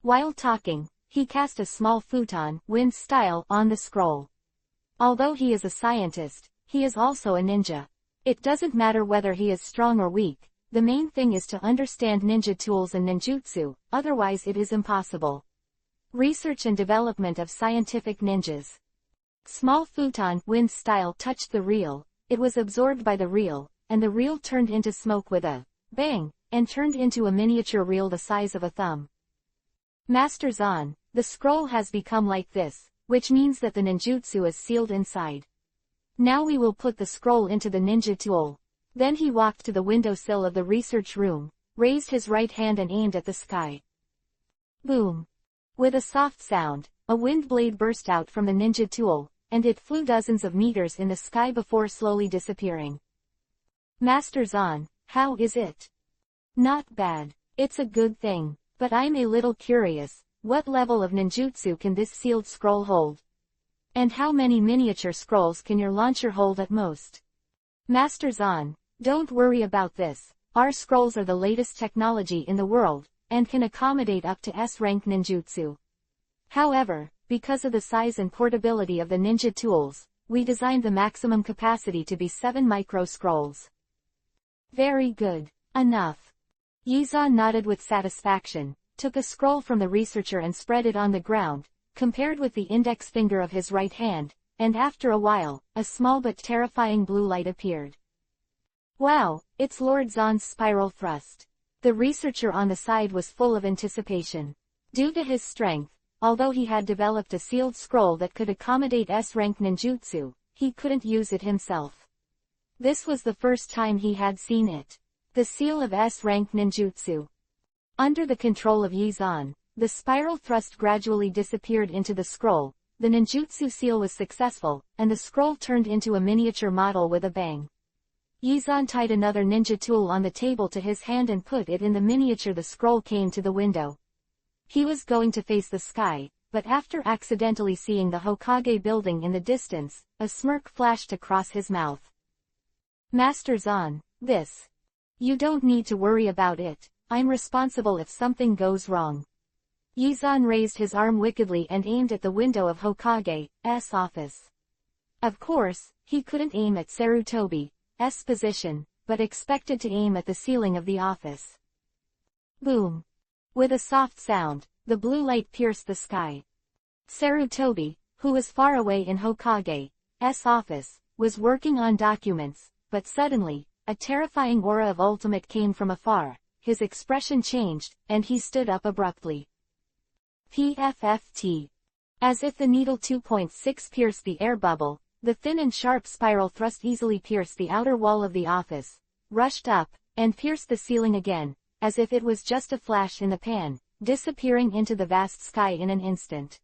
While talking, he cast a small futon, wind style, on the scroll. Although he is a scientist, he is also a ninja. It doesn't matter whether he is strong or weak, the main thing is to understand ninja tools and ninjutsu, otherwise it is impossible. Research and development of scientific ninjas. Small futon, wind style touched the reel, it was absorbed by the reel, and the reel turned into smoke with a bang, and turned into a miniature reel the size of a thumb. Master Zan, the scroll has become like this, which means that the ninjutsu is sealed inside. Now we will put the scroll into the ninja tool. Then he walked to the windowsill of the research room, raised his right hand and aimed at the sky. Boom! With a soft sound, a wind blade burst out from the ninja tool, and it flew dozens of meters in the sky before slowly disappearing. Master Zan, how is it? Not bad. It's a good thing, but I'm a little curious, what level of ninjutsu can this sealed scroll hold? And how many miniature scrolls can your launcher hold at most? Master Zan, don't worry about this, our scrolls are the latest technology in the world, and can accommodate up to S-rank ninjutsu. However, because of the size and portability of the ninja tools, we designed the maximum capacity to be 7 micro scrolls. Very good. Enough. Yizan nodded with satisfaction, took a scroll from the researcher and spread it on the ground, compared with the index finger of his right hand, and after a while, a small but terrifying blue light appeared. Wow, it's Lord Zan's spiral thrust. The researcher on the side was full of anticipation. Due to his strength, although he had developed a sealed scroll that could accommodate S-rank ninjutsu, he couldn't use it himself. This was the first time he had seen it. The seal of S-rank ninjutsu. Under the control of Yizan, the spiral thrust gradually disappeared into the scroll, the ninjutsu seal was successful, and the scroll turned into a miniature model with a bang. Yizan tied another ninja tool on the table to his hand and put it in the miniature. The scroll came to the window. He was going to face the sky, but after accidentally seeing the Hokage building in the distance, a smirk flashed across his mouth. Master Zan, this. You don't need to worry about it, I'm responsible if something goes wrong. Yizan raised his arm wickedly and aimed at the window of Hokage's office. Of course, he couldn't aim at Sarutobi's position, but expected to aim at the ceiling of the office. Boom! With a soft sound, the blue light pierced the sky. Sarutobi, who was far away in Hokage's office, was working on documents, but suddenly, a terrifying aura of ultimate came from afar, his expression changed, and he stood up abruptly. PFFT. As if the needle 2.6 pierced the air bubble, the thin and sharp spiral thrust easily pierced the outer wall of the office, rushed up, and pierced the ceiling again, as if it was just a flash in the pan, disappearing into the vast sky in an instant.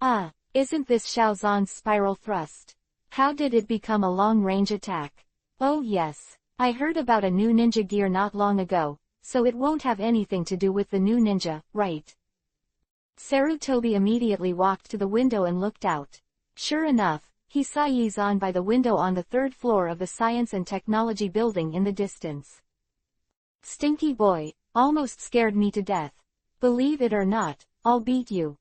Ah, isn't this Xiao Zan's spiral thrust? How did it become a long-range attack? Oh yes, I heard about a new ninja gear not long ago, so it won't have anything to do with the new ninja, right? Sarutobi immediately walked to the window and looked out. Sure enough, he saw Yizan by the window on the 3rd floor of the Science and Technology building in the distance. Stinky boy, almost scared me to death. Believe it or not, I'll beat you.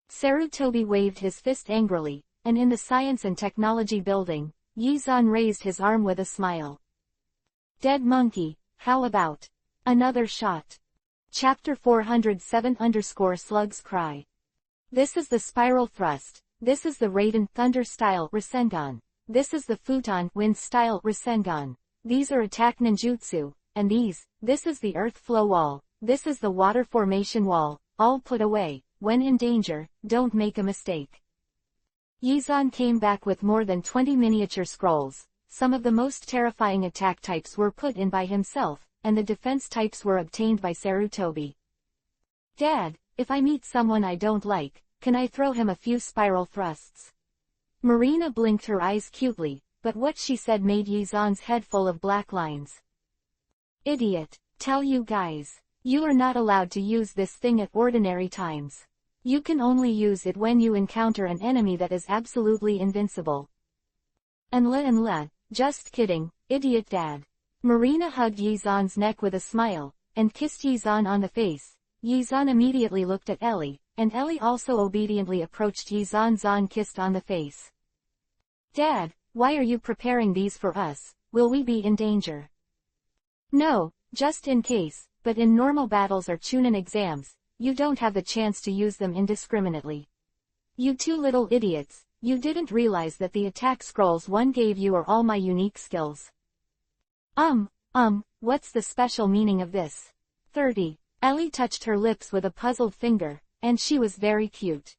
Sarutobi waved his fist angrily, and in the Science and Technology building, Yizan raised his arm with a smile. Dead monkey, how about another shot? Chapter 407 _ Cry. This is the spiral thrust, this is the Raiden Thunder style Rasengan, this is the Futon Wind style Rasengan, these are attack ninjutsu, and this is the earth flow wall, this is the water formation wall, all put away. When in danger, don't make a mistake. Yizan came back with more than 20 miniature scrolls. Some of the most terrifying attack types were put in by himself, and the defense types were obtained by Sarutobi. Dad, if I meet someone I don't like, can I throw him a few spiral thrusts? Marina blinked her eyes cutely, but what she said made Yizan's head full of black lines. Idiot, tell you guys. You are not allowed to use this thing at ordinary times. You can only use it when you encounter an enemy that is absolutely invincible. And just kidding, idiot dad. Marina hugged Yizan's neck with a smile, and kissed Yizan on the face. Yizan immediately looked at Ellie, and Ellie also obediently approached Yizan. Zan kissed on the face. Dad, why are you preparing these for us? Will we be in danger? No, just in case. But in normal battles or Chunin exams, you don't have the chance to use them indiscriminately. You two little idiots, you didn't realize that the attack scrolls one gave you are all my unique skills. What's the special meaning of this? 30. Ellie touched her lips with a puzzled finger, and she was very cute.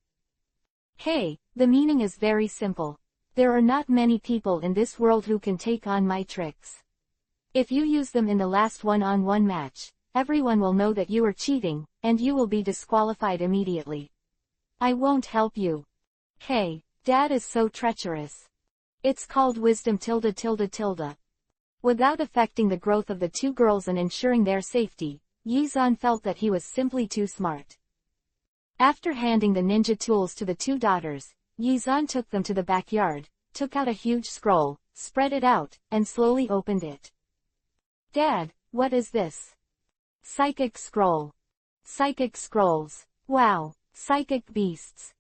Hey, the meaning is very simple. There are not many people in this world who can take on my tricks. If you use them in the last one-on-one match, everyone will know that you are cheating, and you will be disqualified immediately. I won't help you. Hey, Dad is so treacherous. It's called wisdom tilde tilde tilde. Without affecting the growth of the two girls and ensuring their safety, Yizan felt that he was simply too smart. After handing the ninja tools to the two daughters, Yizan took them to the backyard, took out a huge scroll, spread it out, and slowly opened it. Dad, what is this? Psychic scroll. Psychic scrolls. Wow, psychic beasts.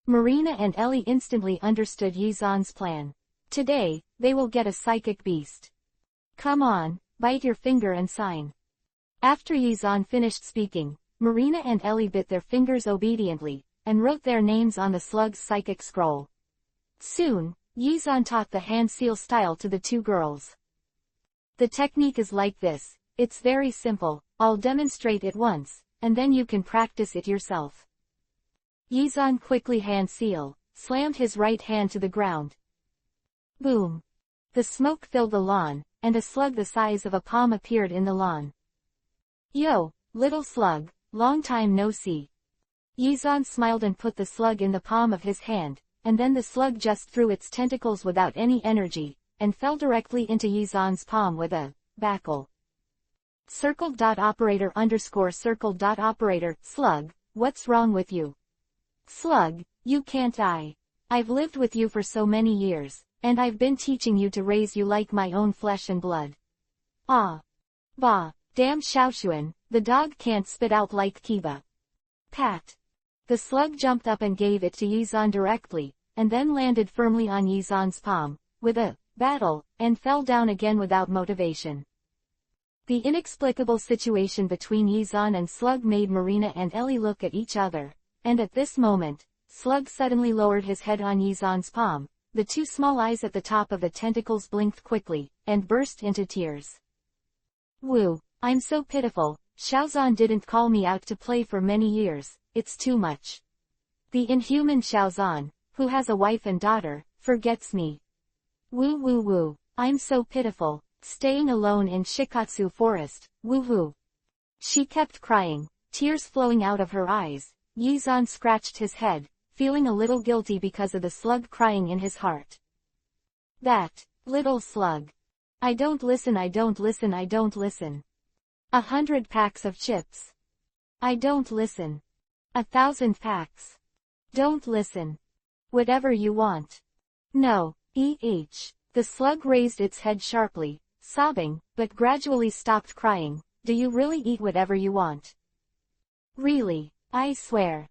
Marina and Ellie instantly understood Yizan's plan. Today, they will get a psychic beast. Come on, bite your finger and sign. After Yizan finished speaking, Marina and Ellie bit their fingers obediently, and wrote their names on the slug's psychic scroll. Soon, Yizan taught the hand seal style to the two girls. The technique is like this, it's very simple, I'll demonstrate it once, and then you can practice it yourself. Yizan quickly hand seal, slammed his right hand to the ground. Boom! The smoke filled the lawn, and a slug the size of a palm appeared in the lawn. Yo, little slug, long time no see. Yizan smiled and put the slug in the palm of his hand, and then the slug just threw its tentacles without any energy, and fell directly into Yizan's palm with a backle. Circle.operator_circle.operator, slug, what's wrong with you? Slug, you can't die. I've lived with you for so many years, and I've been teaching you to raise you like my own flesh and blood. Ah. Bah, damn Xiaoshuan, the dog can't spit out like Kiba. Pat. The slug jumped up and gave it to Yizan directly, and then landed firmly on Yizan's palm, with a battle, and fell down again without motivation. The inexplicable situation between Yizan and Slug made Marina and Ellie look at each other, and at this moment, Slug suddenly lowered his head on Yizan's palm, the two small eyes at the top of the tentacles blinked quickly, and burst into tears. Woo, I'm so pitiful, Xiaozan didn't call me out to play for many years, it's too much. The inhuman Xiaozan, who has a wife and daughter, forgets me. Woo woo woo, I'm so pitiful. Staying alone in Shikatsu Forest, woohoo. She kept crying, tears flowing out of her eyes. Yizan scratched his head, feeling a little guilty because of the slug crying in his heart. That little slug. I don't listen, I don't listen, I don't listen. 100 packs of chips. I don't listen. 1,000 packs. Don't listen. Whatever you want. No, The slug raised its head sharply, sobbing, but gradually stopped crying. Do you really eat whatever you want? Really, I swear.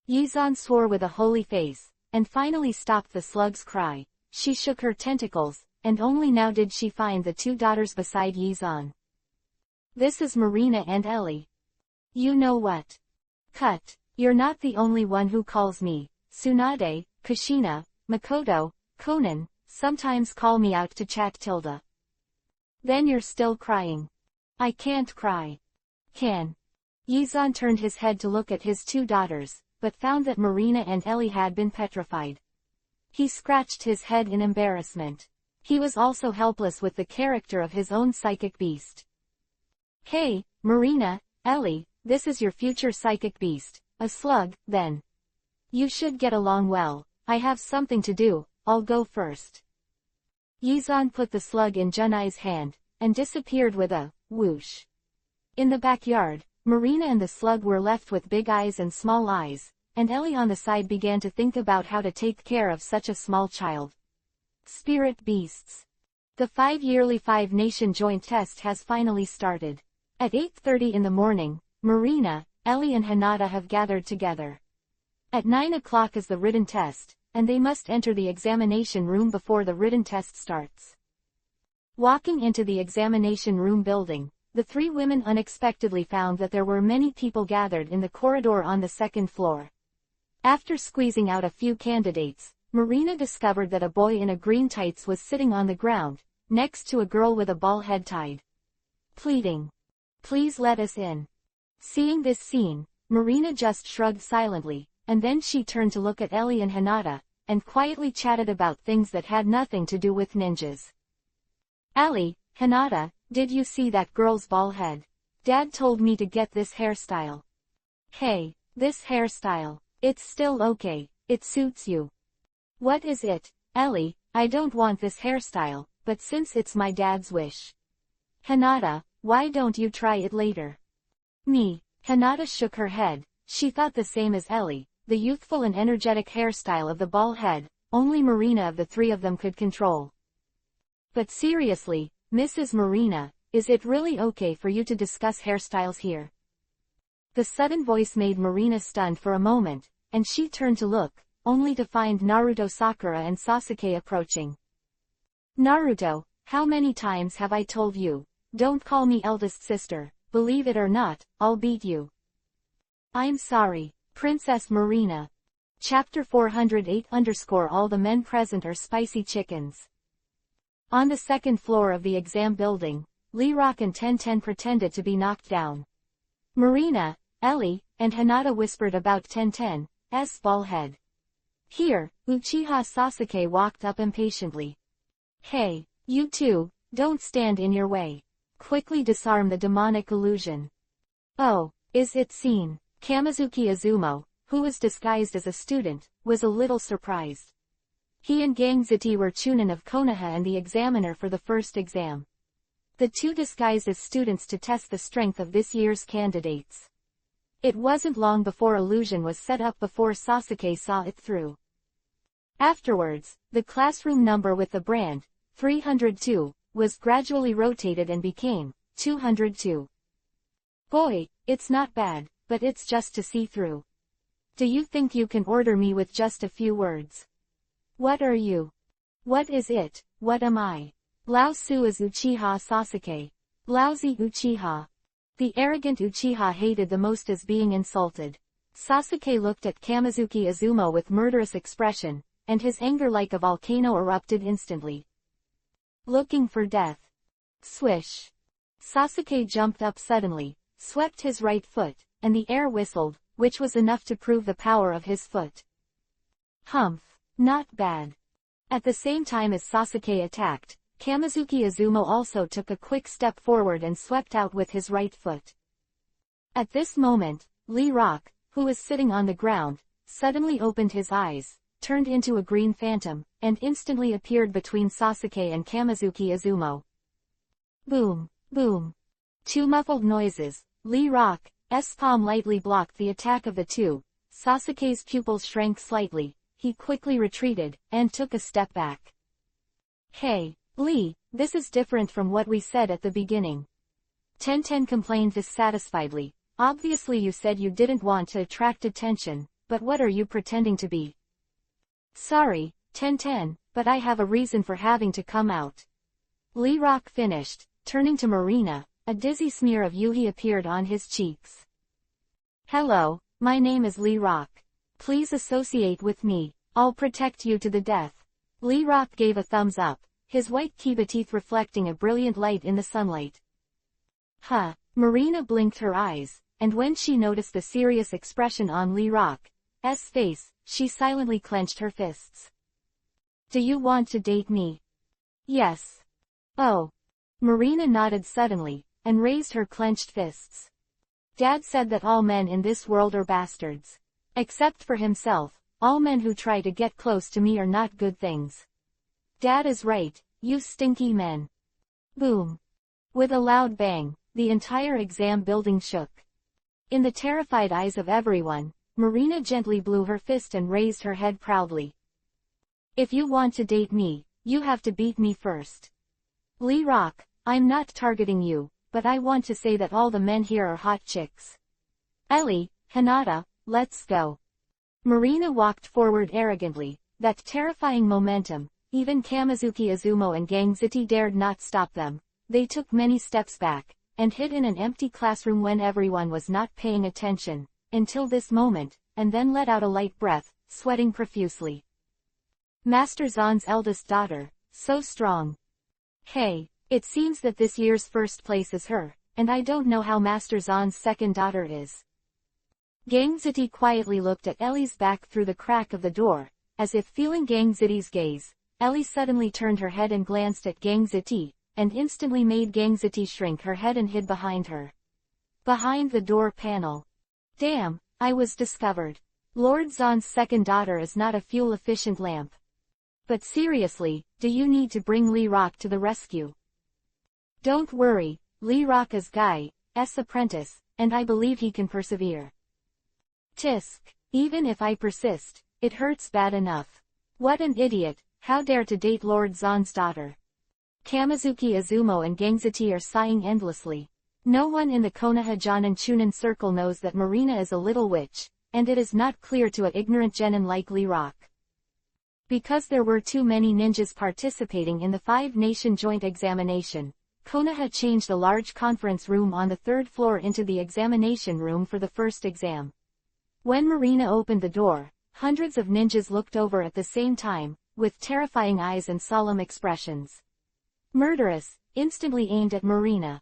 Yizan swore with a holy face, and finally stopped the slug's cry. She shook her tentacles, and only now did she find the two daughters beside Yizan. This is Marina and Ellie. You know what? Cut. You're not the only one who calls me Tsunade, Kushina, Makoto, Conan, sometimes call me out to chat tilde. Then you're still crying. I can't cry. Can. Yizan turned his head to look at his two daughters, but found that Marina and Ellie had been petrified. He scratched his head in embarrassment. He was also helpless with the character of his own psychic beast. Hey, Marina, Ellie, this is your future psychic beast, a slug, then. You should get along well. I have something to do, I'll go first. Yizan put the slug in Junai's hand, and disappeared with a whoosh. In the backyard, Marina and the slug were left with big eyes and small eyes, and Ellie on the side began to think about how to take care of such a small child. Spirit beasts. The 5-yearly 5-nation joint test has finally started. At 8:30 in the morning, Marina, Ellie and Hinata have gathered together. At 9 o'clock is the written test, and they must enter the examination room before the written test starts. Walking into the examination room building, the three women unexpectedly found that there were many people gathered in the corridor on the second floor. After squeezing out a few candidates, Marina discovered that a boy in a green tights was sitting on the ground, next to a girl with a ball head tied. Pleading. Please let us in. Seeing this scene, Marina just shrugged silently, and then she turned to look at Ellie and Hinata, and quietly chatted about things that had nothing to do with ninjas. Ellie, Hinata, did you see that girl's ball head? Dad told me to get this hairstyle. Hey, this hairstyle. It's still okay, it suits you. What is it, Ellie? I don't want this hairstyle, but since it's my dad's wish. Hinata, why don't you try it later? Me. Hinata shook her head. She thought the same as Ellie, the youthful and energetic hairstyle of the ball head, only Marina of the three of them could control. But seriously, Mrs. Marina, is it really okay for you to discuss hairstyles here? The sudden voice made Marina stunned for a moment, and she turned to look, only to find Naruto, Sakura and Sasuke approaching. Naruto, how many times have I told you? Don't call me eldest sister, believe it or not, I'll beat you. I'm sorry, Princess Marina. Chapter 408 _ all the men present are spicy chickens. On the second floor of the exam building, Lee Rock and Ten pretended to be knocked down. Marina, Ellie, and Hinata whispered about Ten's ball head. Here, Uchiha Sasuke walked up impatiently. Hey, you two, don't stand in your way. Quickly disarm the demonic illusion. Oh, is it seen? Kamizuki Izumo, who was disguised as a student, was a little surprised. He and Gangziti were Chunin of Konoha and the examiner for the first exam. The two disguised as students to test the strength of this year's candidates. It wasn't long before illusion was set up before Sasuke saw it through. Afterwards, the classroom number with the brand, 302, was gradually rotated and became 202. Boy, it's not bad, but it's just to see through. Do you think you can order me with just a few words? What are you? What is it? What am I? Lao Su is Uchiha Sasuke. Lousy Uchiha. The arrogant Uchiha hated the most as being insulted. Sasuke looked at Kamizuki Izumo with murderous expression, and his anger like a volcano erupted instantly. Looking for death. Swish. Sasuke jumped up suddenly, swept his right foot, and the air whistled, which was enough to prove the power of his foot. Humph. Not bad. At the same time as Sasuke attacked, Kamizuki Izumo also took a quick step forward and swept out with his right foot. At this moment, Lee Rock, who was sitting on the ground, suddenly opened his eyes, turned into a green phantom, and instantly appeared between Sasuke and Kamizuki Izumo. Boom, boom. Two muffled noises. Lee Rock's palm lightly blocked the attack of the two. Sasuke's pupils shrank slightly. He quickly retreated, and took a step back. Hey, Lee, this is different from what we said at the beginning. Ten complained dissatisfiedly. Obviously you said you didn't want to attract attention, but what are you pretending to be? Sorry, Ten, but I have a reason for having to come out. Lee Rock finished, turning to Marina, a dizzy smear of yuhi appeared on his cheeks. Hello, my name is Lee Rock. Please associate with me, I'll protect you to the death. Lee Rock gave a thumbs up, his white kiba teeth reflecting a brilliant light in the sunlight. Huh, Marina blinked her eyes, and when she noticed the serious expression on Lee Rock's face, she silently clenched her fists. Do you want to date me? Yes. Oh. Marina nodded suddenly, and raised her clenched fists. Dad said that all men in this world are bastards. Except for himself, all men who try to get close to me are not good things. Dad is right, you stinky men. Boom. With a loud bang, the entire exam building shook. In the terrified eyes of everyone, Marina gently blew her fist and raised her head proudly. If you want to date me, you have to beat me first. Lee Rock, I'm not targeting you, but I want to say that all the men here are hot chicks. Ellie, Hinata, let's go. Marina walked forward arrogantly, that terrifying momentum, even Kamizuki Izumo and Gangziti dared not stop them. They took many steps back, and hid in an empty classroom when everyone was not paying attention, until this moment, and then let out a light breath, sweating profusely. Master Zan's eldest daughter, so strong. Hey, it seems that this year's first place is her, and I don't know how Master Zan's second daughter is. Gangziti quietly looked at Ellie's back through the crack of the door, as if feeling Gangziti's gaze. Ellie suddenly turned her head and glanced at Gangziti, and instantly made Gangziti shrink her head and hid behind her. Behind the door panel. Damn, I was discovered. Lord Zan's second daughter is not a fuel-efficient lamp. But seriously, do you need to bring Lee Rock to the rescue? Don't worry, Lee Rock is Guy's apprentice, and I believe he can persevere. Tisk, even if I persist, it hurts bad enough. What an idiot, how dare to date Lord Zan's daughter. Kamizuki Izumo and Gangziti are sighing endlessly. No one in the Konoha Jonin Chunin circle knows that Marina is a little witch, and it is not clear to an ignorant genin like Lee Rock. Because there were too many ninjas participating in the five-nation joint examination, Konoha changed a large conference room on the third floor into the examination room for the first exam. When Marina opened the door, hundreds of ninjas looked over at the same time, with terrifying eyes and solemn expressions. Murderous, instantly aimed at Marina.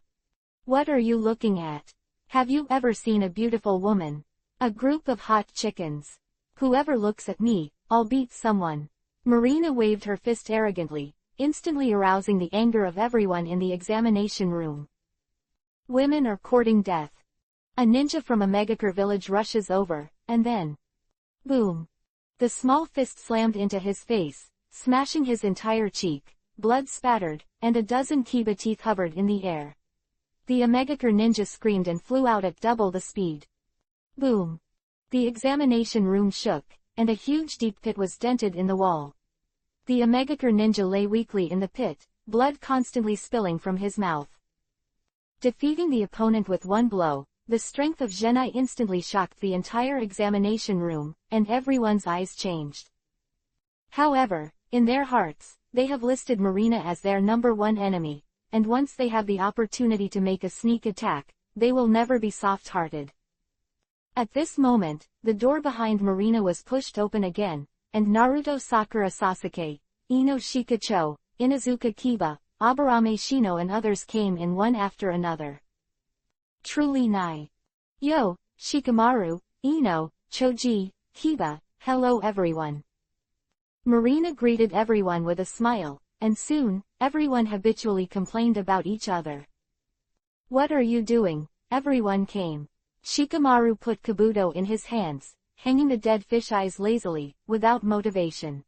What are you looking at? Have you ever seen a beautiful woman? A group of hot chickens. Whoever looks at me, I'll beat someone. Marina waved her fist arrogantly, instantly arousing the anger of everyone in the examination room. Women are courting death. A ninja from a Megakure village rushes over, and then... boom! The small fist slammed into his face, smashing his entire cheek, blood spattered, and a dozen Kiba teeth hovered in the air. The Megakure ninja screamed and flew out at double the speed. Boom! The examination room shook, and a huge deep pit was dented in the wall. The Megakure ninja lay weakly in the pit, blood constantly spilling from his mouth. Defeating the opponent with one blow, the strength of Genai instantly shocked the entire examination room, and everyone's eyes changed. However, in their hearts, they have listed Marina as their #1 enemy, and once they have the opportunity to make a sneak attack, they will never be soft-hearted. At this moment, the door behind Marina was pushed open again, and Naruto Sakura Sasuke, Ino Shikacho, Inazuka Kiba, Aburame Shino and others came in one after another. Truly nice. Yo, Shikamaru, Ino, Choji, Kiba, hello everyone. Marina greeted everyone with a smile, and soon, everyone habitually complained about each other. What are you doing? Everyone came. Shikamaru put Kabuto in his hands, hanging the dead fish eyes lazily, without motivation.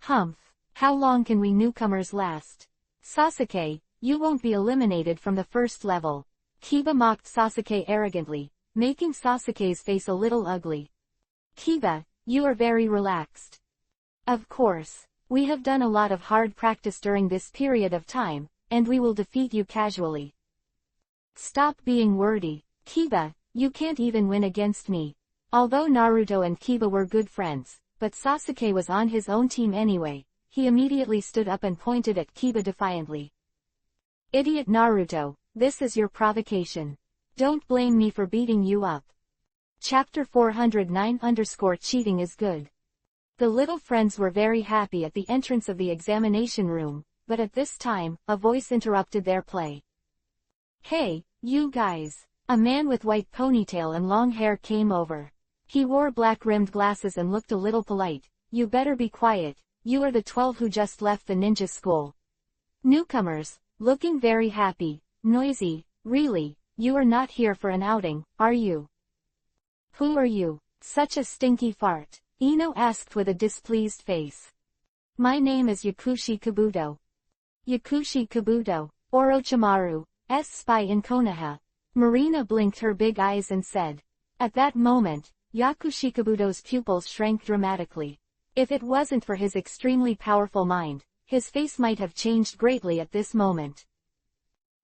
Humph, how long can we newcomers last? Sasuke, you won't be eliminated from the first level. Kiba mocked Sasuke arrogantly, making Sasuke's face a little ugly. Kiba, you are very relaxed. Of course, we have done a lot of hard practice during this period of time, and we will defeat you casually. Stop being wordy, Kiba, you can't even win against me. Although Naruto and Kiba were good friends, but Sasuke was on his own team anyway, he immediately stood up and pointed at Kiba defiantly. Idiot Naruto, this is your provocation. Don't blame me for beating you up. Chapter 409_cheating is good. The little friends were very happy at the entrance of the examination room, but at this time, a voice interrupted their play. Hey, you guys. A man with white ponytail and long hair came over. He wore black-rimmed glasses and looked a little polite. You better be quiet, you are the 12 who just left the ninja school. Newcomers, looking very happy, noisy, really, you are not here for an outing, are you? Who are you? Such a stinky fart, Ino asked with a displeased face. My name is Yakushi Kabuto. Yakushi Kabuto, Orochimaru's spy in Konoha. Marina blinked her big eyes and said. At that moment, Yakushi Kabuto's pupils shrank dramatically. If it wasn't for his extremely powerful mind, his face might have changed greatly at this moment.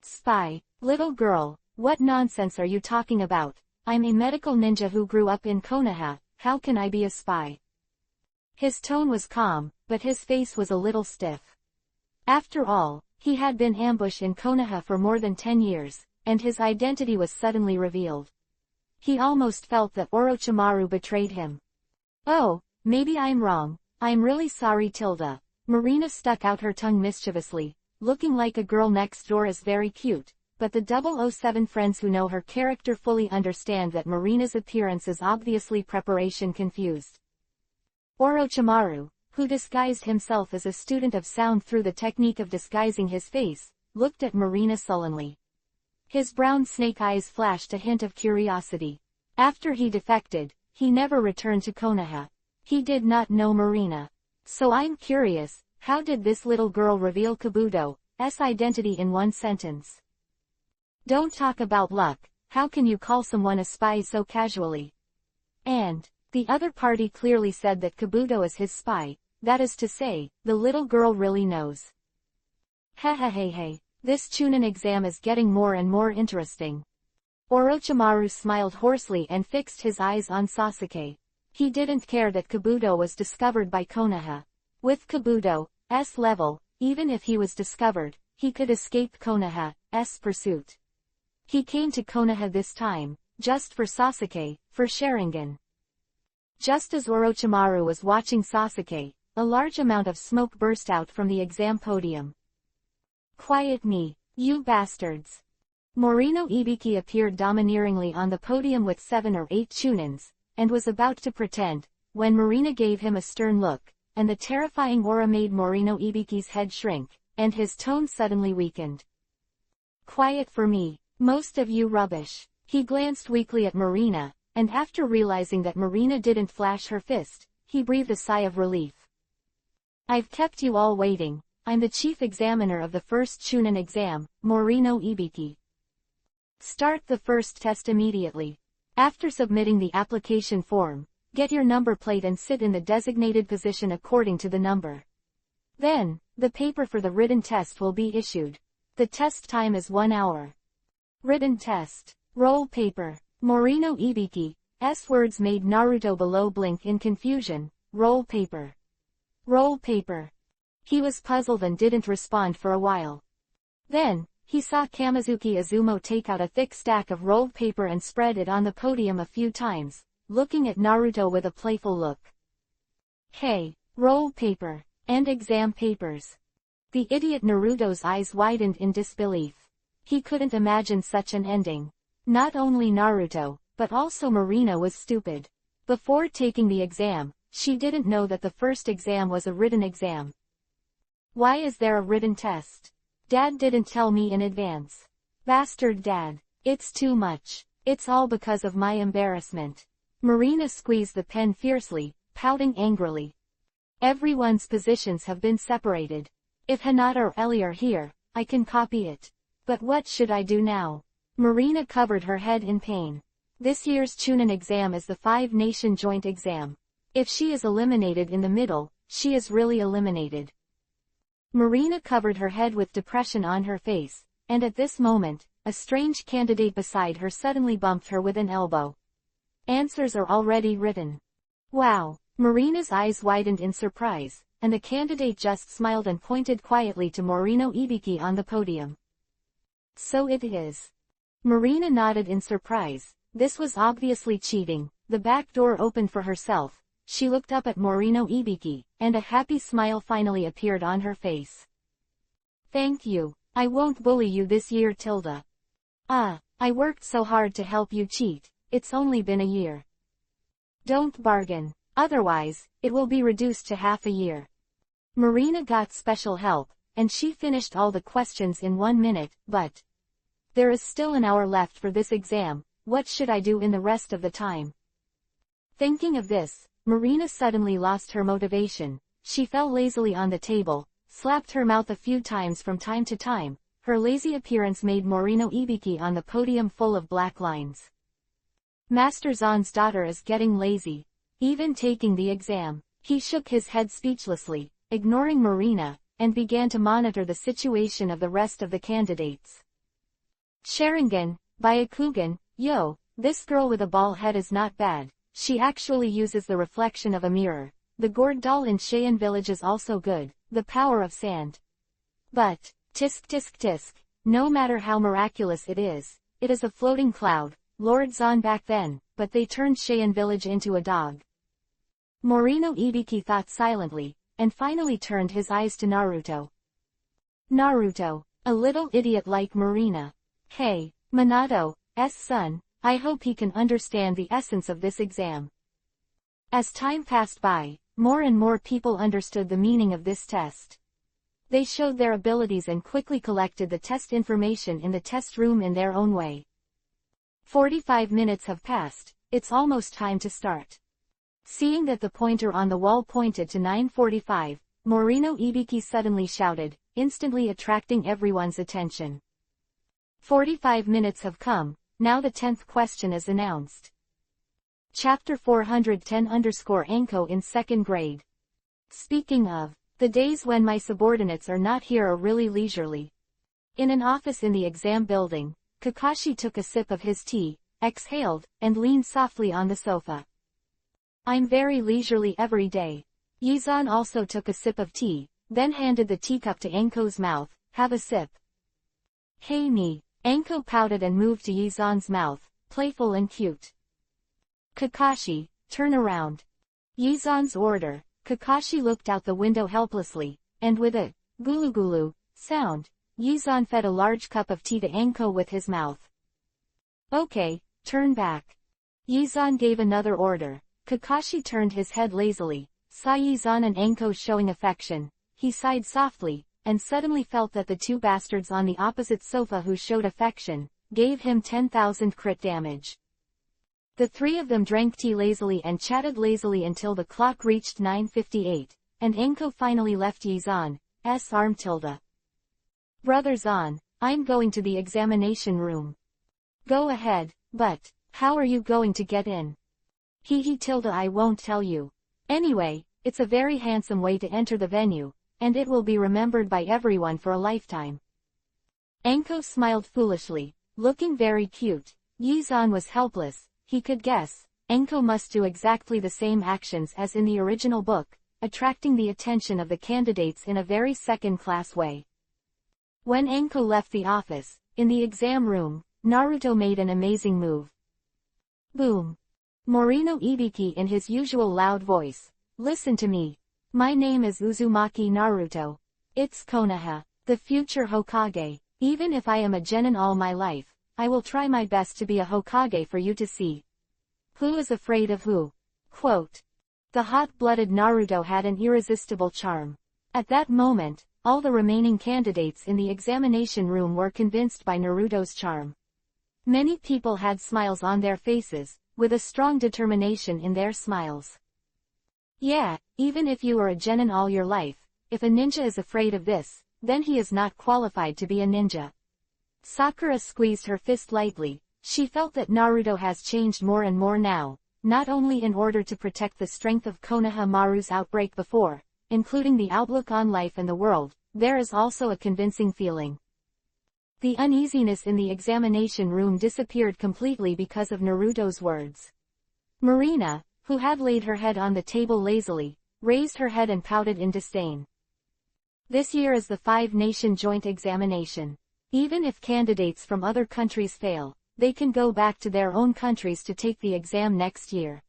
Spy, little girl, what nonsense are you talking about? I'm a medical ninja who grew up in Konoha, how can I be a spy? His tone was calm, but his face was a little stiff. After all, he had been ambushed in Konoha for more than 10 years. And his identity was suddenly revealed. He almost felt that Orochimaru betrayed him. Oh, maybe I'm wrong, I'm really sorry Tilda. Marina stuck out her tongue mischievously, looking like a girl next door is very cute, but the 007 friends who know her character fully understand that Marina's appearance is obviously preparation confused. Orochimaru, who disguised himself as a student of sound through the technique of disguising his face, looked at Marina sullenly. His brown snake eyes flashed a hint of curiosity. After he defected, he never returned to Konoha. He did not know Marina. So I'm curious, how did this little girl reveal Kabuto's identity in one sentence? Don't talk about luck, how can you call someone a spy so casually? And the other party clearly said that Kabuto is his spy, that is to say, the little girl really knows. Hey, this Chunin exam is getting more and more interesting. Orochimaru smiled hoarsely and fixed his eyes on Sasuke. He didn't care that Kabuto was discovered by Konoha. With Kabuto's level, even if he was discovered, he could escape Konoha's pursuit. He came to Konoha this time, just for Sasuke, for Sharingan. Just as Orochimaru was watching Sasuke, a large amount of smoke burst out from the exam podium. Quiet me, you bastards. Morino Ibiki appeared domineeringly on the podium with 7 or 8 Chunins, and was about to pretend, when Marina gave him a stern look, and the terrifying aura made Morino Ibiki's head shrink, and his tone suddenly weakened. Quiet for me, most of you rubbish. He glanced weakly at Marina, and after realizing that Marina didn't flash her fist, he breathed a sigh of relief. I've kept you all waiting. I'm the chief examiner of the first Chunin exam, Morino Ibiki. Start the first test immediately. After submitting the application form, get your number plate and sit in the designated position according to the number. Then, the paper for the written test will be issued. The test time is 1 hour. Written test. Roll paper. Morino Ibiki's words made Naruto below blink in confusion. Roll paper. Roll paper. He was puzzled and didn't respond for a while. Then, he saw Kamizuki Izumo take out a thick stack of rolled paper and spread it on the podium a few times, looking at Naruto with a playful look. Hey, roll paper, and exam papers. The idiot Naruto's eyes widened in disbelief. He couldn't imagine such an ending. Not only Naruto, but also Marina was stupid. Before taking the exam, she didn't know that the first exam was a written exam. Why is there a written test? Dad didn't tell me in advance. Bastard Dad. It's too much. It's all because of my embarrassment. Marina squeezed the pen fiercely, pouting angrily. Everyone's positions have been separated. If Hinata or Ellie are here, I can copy it. But what should I do now? Marina covered her head in pain. This year's Chunin exam is the 5-nation joint exam. If she is eliminated in the middle, she is really eliminated. Marina covered her head with depression on her face, and at this moment, a strange candidate beside her suddenly bumped her with an elbow. Answers are already written. Wow! Marina's eyes widened in surprise, and the candidate just smiled and pointed quietly to Morino Ibiki on the podium. So it is. Marina nodded in surprise. This was obviously cheating. The back door opened for herself. She looked up at Morino Ibiki, and a happy smile finally appeared on her face. Thank you. I won't bully you this year, Tilda. I worked so hard to help you cheat. It's only been a year. Don't bargain. Otherwise, it will be reduced to half a year. Marina got special help, and she finished all the questions in 1 minute, but there is still an hour left for this exam. What should I do in the rest of the time? Thinking of this, Marina suddenly lost her motivation. She fell lazily on the table, slapped her mouth a few times from time to time. Her lazy appearance made Morino Ibiki on the podium full of black lines. Master Zan's daughter is getting lazy. Even taking the exam. He shook his head speechlessly, ignoring Marina, and began to monitor the situation of the rest of the candidates. Sharingan, Byakugan, yo, this girl with a ball head is not bad. She actually uses the reflection of a mirror. The gourd doll in Cheyenne Village is also good, the power of sand. But, tisk tisk tisk, no matter how miraculous it is a floating cloud. Lord Zan back then, but they turned Cheyenne Village into a dog. Morino Ibiki thought silently, and finally turned his eyes to Naruto. Naruto, a little idiot like Marina. Hey, Minato's son, I hope he can understand the essence of this exam. As time passed by, more and more people understood the meaning of this test. They showed their abilities and quickly collected the test information in the test room in their own way. 45 minutes have passed, it's almost time to start. Seeing that the pointer on the wall pointed to 9:45, Morino Ibiki suddenly shouted, instantly attracting everyone's attention. 45 minutes have come, now the 10th question is announced. Chapter 410_Anko in 2nd grade. Speaking of, the days when my subordinates are not here are really leisurely. In an office in the exam building, Kakashi took a sip of his tea, exhaled, and leaned softly on the sofa. I'm very leisurely every day. Yizan also took a sip of tea, then handed the teacup to Anko's mouth. Have a sip. Hey me. Anko pouted and moved to Yizan's mouth, playful and cute. Kakashi, turn around. Yizan's order. Kakashi looked out the window helplessly, and with a gulu-gulu sound, Yizan fed a large cup of tea to Anko with his mouth. Okay, turn back. Yizan gave another order. Kakashi turned his head lazily, saw Yizan and Anko showing affection. He sighed softly, and suddenly felt that the two bastards on the opposite sofa who showed affection, gave him 10,000 crit damage. The three of them drank tea lazily and chatted lazily until the clock reached 9:58, and Anko finally left Yizan's arm. Brother Zan, I'm going to the examination room. Go ahead, but, how are you going to get in? I won't tell you. Anyway, it's a very handsome way to enter the venue, and it will be remembered by everyone for a lifetime. Anko smiled foolishly, looking very cute. Yizan was helpless. He could guess, Anko must do exactly the same actions as in the original book, attracting the attention of the candidates in a very second-class way. When Anko left the office, in the exam room, Naruto made an amazing move. Boom. Morino Ibiki in his usual loud voice. Listen to me. My name is Uzumaki Naruto. It's Konoha, the future Hokage. Even if I am a genin all my life, I will try my best to be a Hokage for you to see. Who is afraid of who? Quote. The hot-blooded Naruto had an irresistible charm. At that moment, all the remaining candidates in the examination room were convinced by Naruto's charm. Many people had smiles on their faces, with a strong determination in their smiles. Yeah, even if you are a genin all your life, if a ninja is afraid of this, then he is not qualified to be a ninja. Sakura squeezed her fist lightly. She felt that Naruto has changed more and more now, not only in order to protect the strength of Konoha Maru's outbreak before, including the outlook on life and the world, there is also a convincing feeling. The uneasiness in the examination room disappeared completely because of Naruto's words. Marina, who had laid her head on the table lazily, raised her head and pouted in disdain. This year is the five-nation joint examination. Even if candidates from other countries fail, they can go back to their own countries to take the exam next year.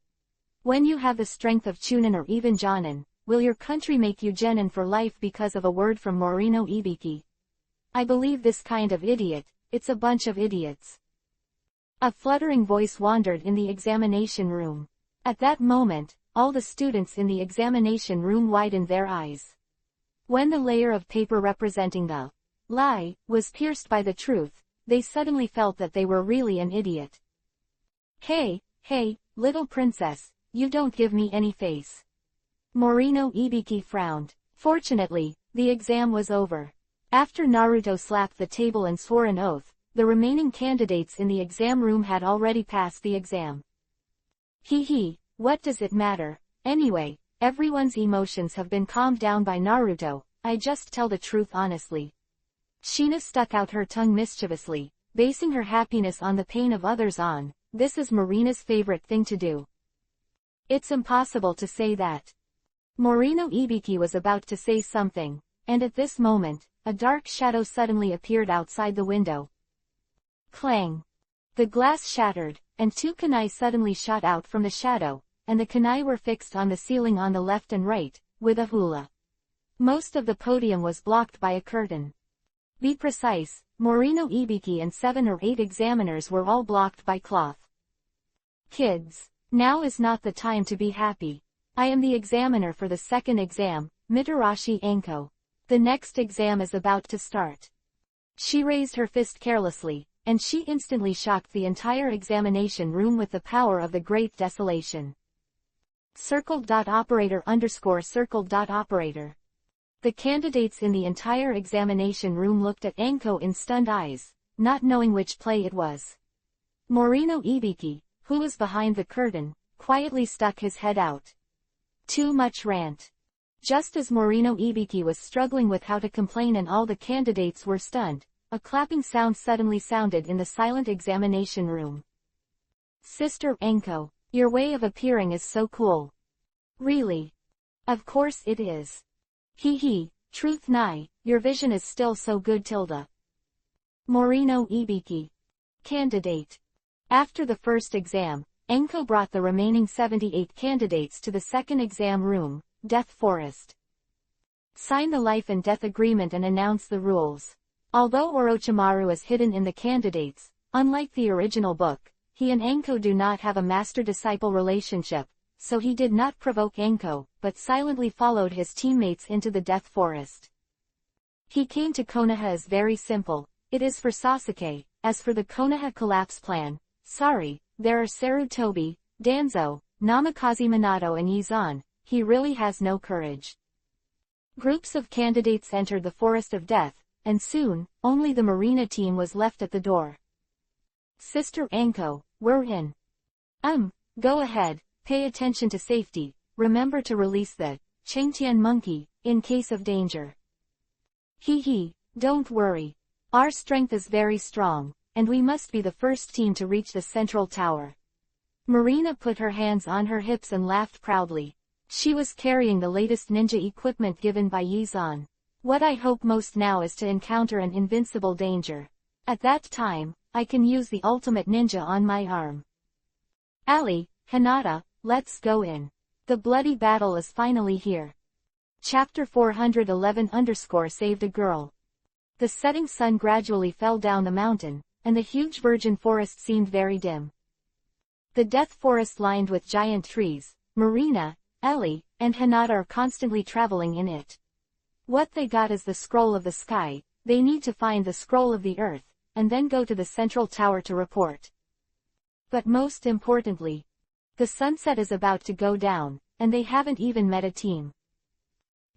When you have the strength of Chunin or even Jonin, will your country make you genin for life because of a word from Morino Ibiki? I believe this kind of idiot, it's a bunch of idiots. A fluttering voice wandered in the examination room. At that moment, all the students in the examination room widened their eyes. When the layer of paper representing the lie was pierced by the truth, they suddenly felt that they were really an idiot. Hey, little princess, you don't give me any face. Morino Ibiki frowned. Fortunately, the exam was over. After Naruto slapped the table and swore an oath, the remaining candidates in the exam room had already passed the exam. What does it matter? Anyway, everyone's emotions have been calmed down by Naruto. I just tell the truth honestly. Sheena stuck out her tongue mischievously, basing her happiness on the pain of others on. This is Marina's favorite thing to do. It's impossible to say that. Morino Ibiki was about to say something, and at this moment, a dark shadow suddenly appeared outside the window. Clang! The glass shattered, and two kunai suddenly shot out from the shadow, and the kunai were fixed on the ceiling on the left and right, with a hula. Most of the podium was blocked by a curtain. Be precise, Morino Ibiki and 7 or 8 examiners were all blocked by cloth. Kids, now is not the time to be happy. I am the examiner for the second exam, Mitarashi Anko. The next exam is about to start. She raised her fist carelessly, and she instantly shocked the entire examination room with the power of the Great Desolation. Circled.operator_circled.operator. The candidates in the entire examination room looked at Anko in stunned eyes, not knowing which play it was. Morino Ibiki, who was behind the curtain, quietly stuck his head out. Too much rant. Just as Morino Ibiki was struggling with how to complain and all the candidates were stunned, a clapping sound suddenly sounded in the silent examination room. Sister Anko, your way of appearing is so cool. Really? Of course it is. Hee, truth nigh, your vision is still so good tilde. Morino Ibiki. Candidate. After the first exam, Anko brought the remaining 78 candidates to the second exam room, Death Forest. Sign the life and death agreement and announce the rules. Although Orochimaru is hidden in the candidates, unlike the original book, he and Anko do not have a master-disciple relationship, so he did not provoke Anko, but silently followed his teammates into the Death Forest. He came to Konoha is very simple, it is for Sasuke. As for the Konoha collapse plan, sorry, there are Sarutobi, Danzo, Namikaze Minato and Yizan, he really has no courage. Groups of candidates entered the Forest of Death, and soon, only the Marina team was left at the door. Sister Anko, we're in. Go ahead, pay attention to safety, remember to release the Changtian monkey, in case of danger. Hee, don't worry. Our strength is very strong, and we must be the first team to reach the central tower. Marina put her hands on her hips and laughed proudly. She was carrying the latest ninja equipment given by Yizan. What I hope most now is to encounter an invincible danger. At that time, I can use the ultimate ninja on my arm. Ali, Hinata, let's go in. The bloody battle is finally here. Chapter 411_saved a girl. The setting sun gradually fell down the mountain, and the huge virgin forest seemed very dim. The death forest lined with giant trees, Marina, Ellie, and Hinata are constantly traveling in it. What they got is the scroll of the sky, they need to find the scroll of the earth, and then go to the central tower to report. But most importantly, the sunset is about to go down, and they haven't even met a team.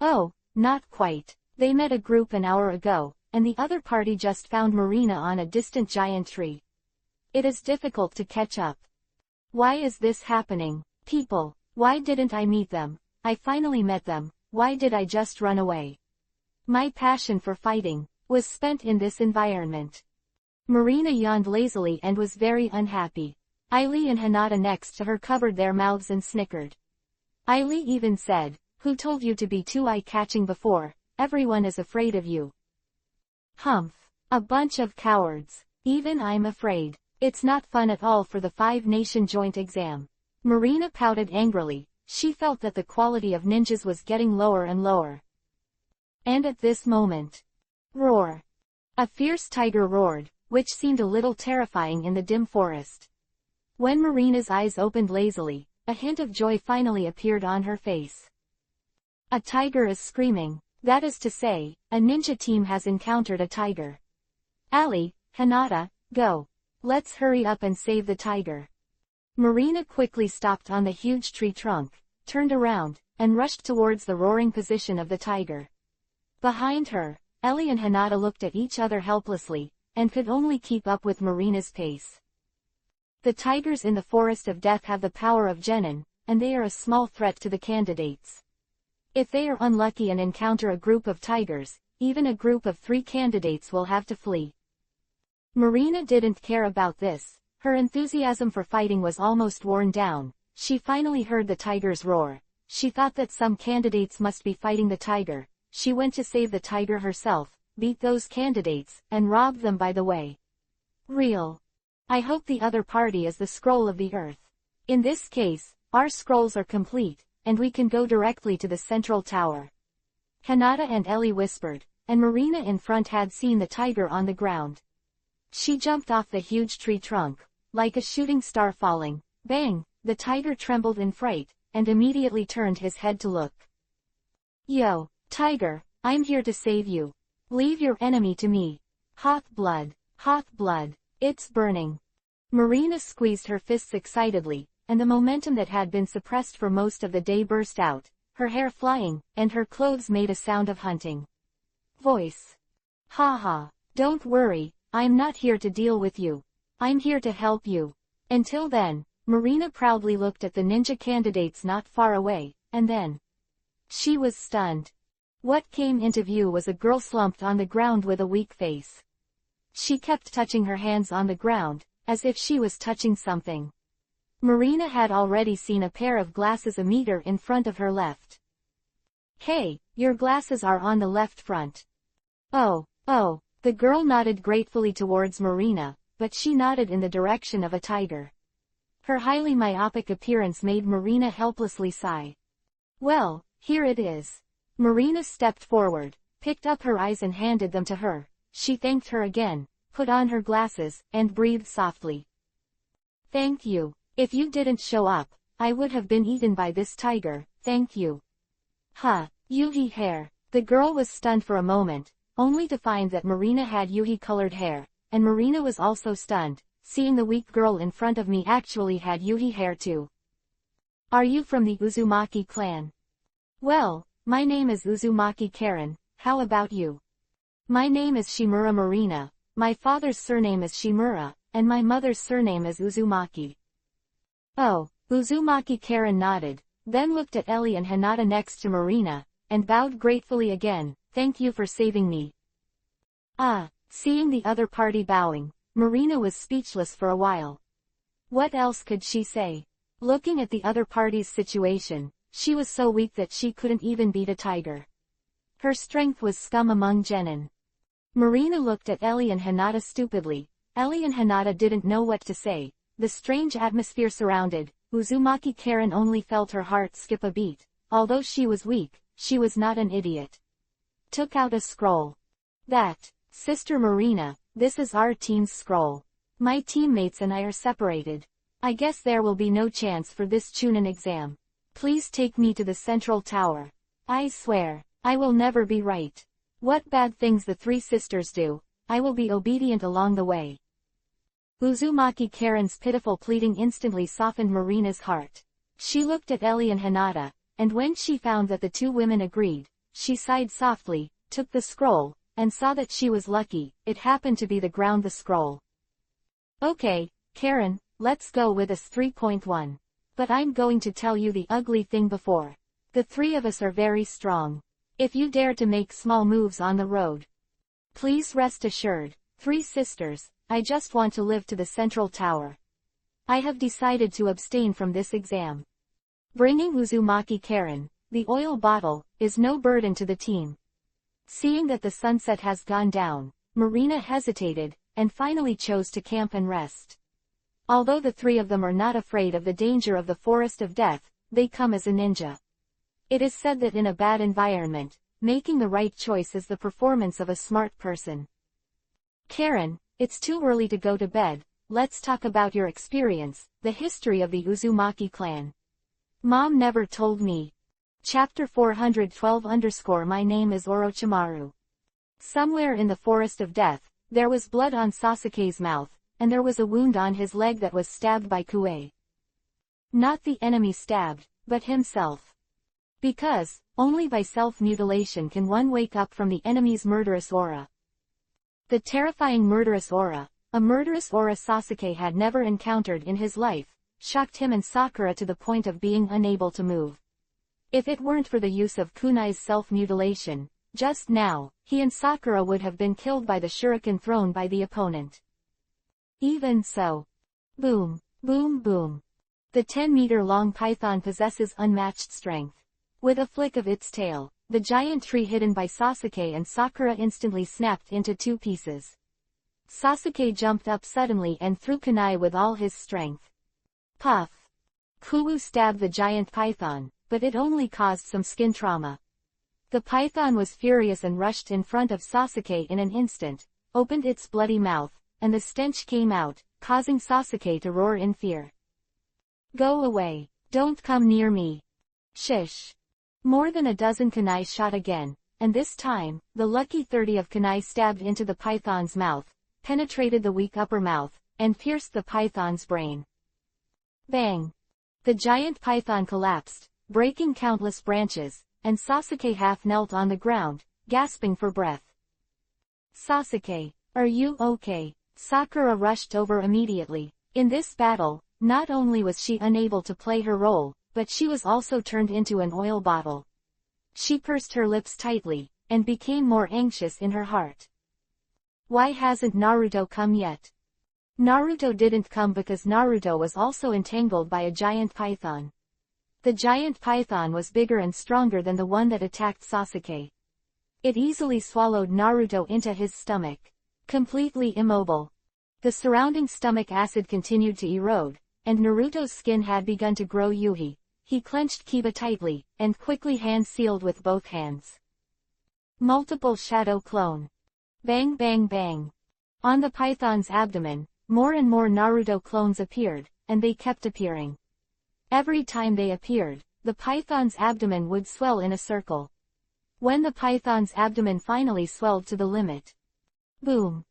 Oh, not quite. They met a group an hour ago, and the other party just found Marina on a distant giant tree. It is difficult to catch up. Why is this happening? People, why didn't I meet them? I finally met them, why did I just run away? My passion for fighting was spent in this environment. Marina yawned lazily and was very unhappy. Aili and Hinata next to her covered their mouths and snickered. Aili even said, who told you to be too eye-catching before? Everyone is afraid of you. Humph. A bunch of cowards. Even I'm afraid. It's not fun at all for the 5-nation joint exam. Marina pouted angrily. She felt that the quality of ninjas was getting lower and lower. And at this moment, roar. A fierce tiger roared, which seemed a little terrifying in the dim forest. When Marina's eyes opened lazily, a hint of joy finally appeared on her face. A tiger is screaming. That is to say, a ninja team has encountered a tiger. Ali, Hinata, go. Let's hurry up and save the tiger. Marina quickly stopped on the huge tree trunk, turned around, and rushed towards the roaring position of the tiger. Behind her, Ellie and Hinata looked at each other helplessly, and could only keep up with Marina's pace. The tigers in the Forest of Death have the power of genin, and they are a small threat to the candidates. If they are unlucky and encounter a group of tigers, even a group of 3 candidates will have to flee. Marina didn't care about this. Her enthusiasm for fighting was almost worn down. She finally heard the tigers roar. She thought that some candidates must be fighting the tiger. She went to save the tiger herself, beat those candidates, and robbed them by the way. Real. I hope the other party is the scroll of the earth. In this case, our scrolls are complete, and we can go directly to the central tower. Hinata and Ellie whispered, and Marina in front had seen the tiger on the ground. She jumped off the huge tree trunk, like a shooting star falling. Bang! The tiger trembled in fright, and immediately turned his head to look. Yo, tiger, I'm here to save you. Leave your enemy to me. Hot blood, it's burning. Marina squeezed her fists excitedly, and the momentum that had been suppressed for most of the day burst out, her hair flying, and her clothes made a sound of hunting. Voice. Ha ha, don't worry, I'm not here to deal with you. I'm here to help you. Until then, Marina proudly looked at the ninja candidates not far away, and then she was stunned. What came into view was a girl slumped on the ground with a weak face. She kept touching her hands on the ground, as if she was touching something. Marina had already seen a pair of glasses a meter in front of her left. Hey, your glasses are on the left front. Oh, the girl nodded gratefully towards Marina, but she nodded in the direction of a tiger. Her highly myopic appearance made Marina helplessly sigh. Well, here it is. Marina stepped forward, picked up her eyes and handed them to her. She thanked her again, put on her glasses, and breathed softly. Thank you. If you didn't show up, I would have been eaten by this tiger, thank you. Huh, yuhi hair. The girl was stunned for a moment, only to find that Marina had yuhi-colored hair, and Marina was also stunned, seeing the weak girl in front of me actually had yuhi hair too. Are you from the Uzumaki clan? Well, my name is Uzumaki Karen, how about you? My name is Shimura Marina, my father's surname is Shimura, and my mother's surname is Uzumaki. Oh, Uzumaki Karen nodded, then looked at Ellie and Hinata next to Marina, and bowed gratefully again, thank you for saving me. Seeing the other party bowing, Marina was speechless for a while. What else could she say? Looking at the other party's situation, she was so weak that she couldn't even beat a tiger. Her strength was scum among genin. Marina looked at Ellie and Hinata stupidly. Ellie and Hinata didn't know what to say. The strange atmosphere surrounded. Uzumaki Karen only felt her heart skip a beat. Although she was weak, she was not an idiot. Took out a scroll. That, Sister Marina, this is our team's scroll. My teammates and I are separated. I guess there will be no chance for this Chunin exam. Please take me to the central tower. I swear, I will never be right. What bad things the three sisters do, I will be obedient along the way. Uzumaki Karen's pitiful pleading instantly softened Marina's heart. She looked at Ellie and Hinata, and when she found that the two women agreed, she sighed softly, took the scroll, and saw that she was lucky. It happened to be the ground the scroll. Okay, Karen, let's go with us 3.1. But I'm going to tell you the ugly thing before. The three of us are very strong. If you dare to make small moves on the road, please rest assured, three sisters, I just want to live to the central tower. I have decided to abstain from this exam. Bringing Uzumaki Karen, the oil bottle, is no burden to the team. Seeing that the sunset has gone down, Marina hesitated, and finally chose to camp and rest. Although the three of them are not afraid of the danger of the forest of death, they come as a ninja. It is said that in a bad environment, making the right choice is the performance of a smart person. Karen, it's too early to go to bed, let's talk about your experience, the history of the Uzumaki clan. Mom never told me. Chapter 412 _ My name is Orochimaru. Somewhere in the forest of death, there was blood on Sasuke's mouth, and there was a wound on his leg that was stabbed by Kuei. Not the enemy stabbed, but himself. Because, only by self-mutilation can one wake up from the enemy's murderous aura. The terrifying murderous aura, a murderous aura Sasuke had never encountered in his life, shocked him and Sakura to the point of being unable to move. If it weren't for the use of kunai's self-mutilation, just now, he and Sakura would have been killed by the shuriken thrown by the opponent. Even so. Boom, boom, boom. The 10-meter-long python possesses unmatched strength. With a flick of its tail, the giant tree hidden by Sasuke and Sakura instantly snapped into two pieces. Sasuke jumped up suddenly and threw kunai with all his strength. Puff. Kuwu stabbed the giant python, but it only caused some skin trauma. The python was furious and rushed in front of Sasuke in an instant, opened its bloody mouth, and the stench came out, causing Sasuke to roar in fear. Go away. Don't come near me. Shish. More than a dozen kunai shot again, and this time, the lucky 30 of kunai stabbed into the python's mouth, penetrated the weak upper mouth, and pierced the python's brain. Bang! The giant python collapsed, breaking countless branches, and Sasuke half knelt on the ground, gasping for breath. Sasuke, are you okay? Sakura rushed over immediately. In this battle, not only was she unable to play her role, but she was also turned into an oil bottle. She pursed her lips tightly, and became more anxious in her heart. Why hasn't Naruto come yet? Naruto didn't come because Naruto was also entangled by a giant python. The giant python was bigger and stronger than the one that attacked Sasuke. It easily swallowed Naruto into his stomach. Completely immobile. The surrounding stomach acid continued to erode, and Naruto's skin had begun to grow yuhi. He clenched Kiba tightly, and quickly hand-sealed with both hands. Multiple shadow clone. Bang bang bang. On the python's abdomen, more and more Naruto clones appeared, and they kept appearing. Every time they appeared, the python's abdomen would swell in a circle. When the python's abdomen finally swelled to the limit. Boom.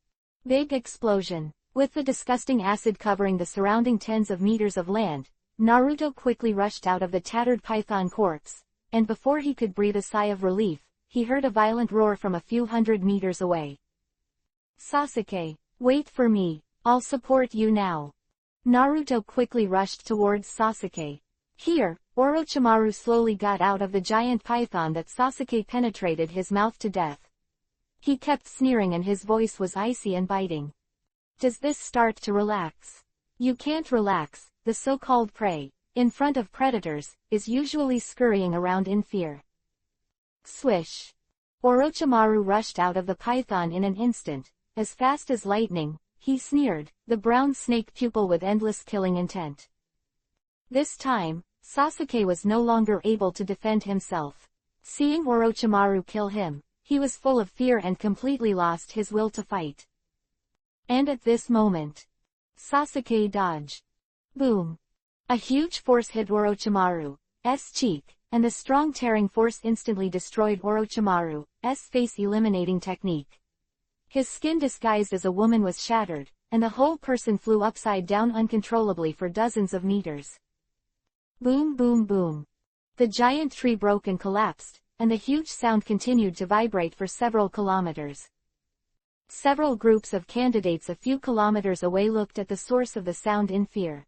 Big explosion. With the disgusting acid covering the surrounding tens of meters of land, Naruto quickly rushed out of the tattered python corpse, and before he could breathe a sigh of relief, he heard a violent roar from a few hundred meters away. Sasuke, wait for me, I'll support you now. Naruto quickly rushed towards Sasuke. Here, Orochimaru slowly got out of the giant python that Sasuke penetrated his mouth to death. He kept sneering and his voice was icy and biting. Does this start to relax? You can't relax. The so-called prey, in front of predators, is usually scurrying around in fear. Swish. Orochimaru rushed out of the python in an instant. As fast as lightning, he sneered, the brown snake pupil with endless killing intent. This time, Sasuke was no longer able to defend himself. Seeing Orochimaru kill him, he was full of fear and completely lost his will to fight. And at this moment, Sasuke dodged. Boom. A huge force hit Orochimaru's cheek, and the strong tearing force instantly destroyed Orochimaru's face eliminating technique. His skin disguised as a woman was shattered, and the whole person flew upside down uncontrollably for dozens of meters. Boom boom boom. The giant tree broke and collapsed, and the huge sound continued to vibrate for several kilometers. Several groups of candidates a few kilometers away looked at the source of the sound in fear.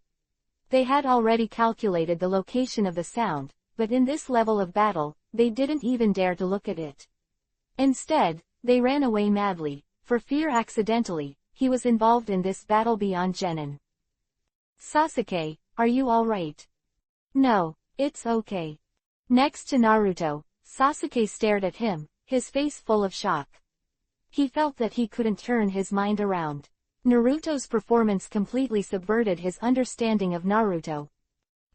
They had already calculated the location of the sound, but in this level of battle, they didn't even dare to look at it. Instead, they ran away madly, for fear accidentally, he was involved in this battle beyond Genin. Sasuke, are you alright? No, it's okay. Next to Naruto, Sasuke stared at him, his face full of shock. He felt that he couldn't turn his mind around. Naruto's performance completely subverted his understanding of Naruto.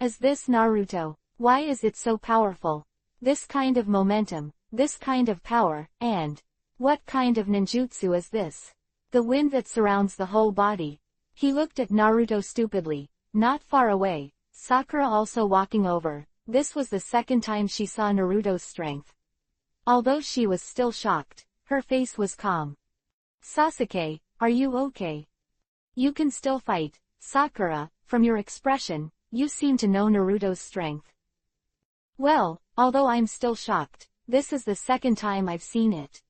Is this Naruto? Why is it so powerful? This kind of momentum, this kind of power, and what kind of ninjutsu is this? The wind that surrounds the whole body. He looked at Naruto stupidly. Not far away, Sakura also walking over. This was the second time she saw Naruto's strength. Although she was still shocked, her face was calm. Sasuke, are you okay? You can still fight, Sakura. From your expression, you seem to know Naruto's strength. Well, although I'm still shocked, this is the second time I've seen it.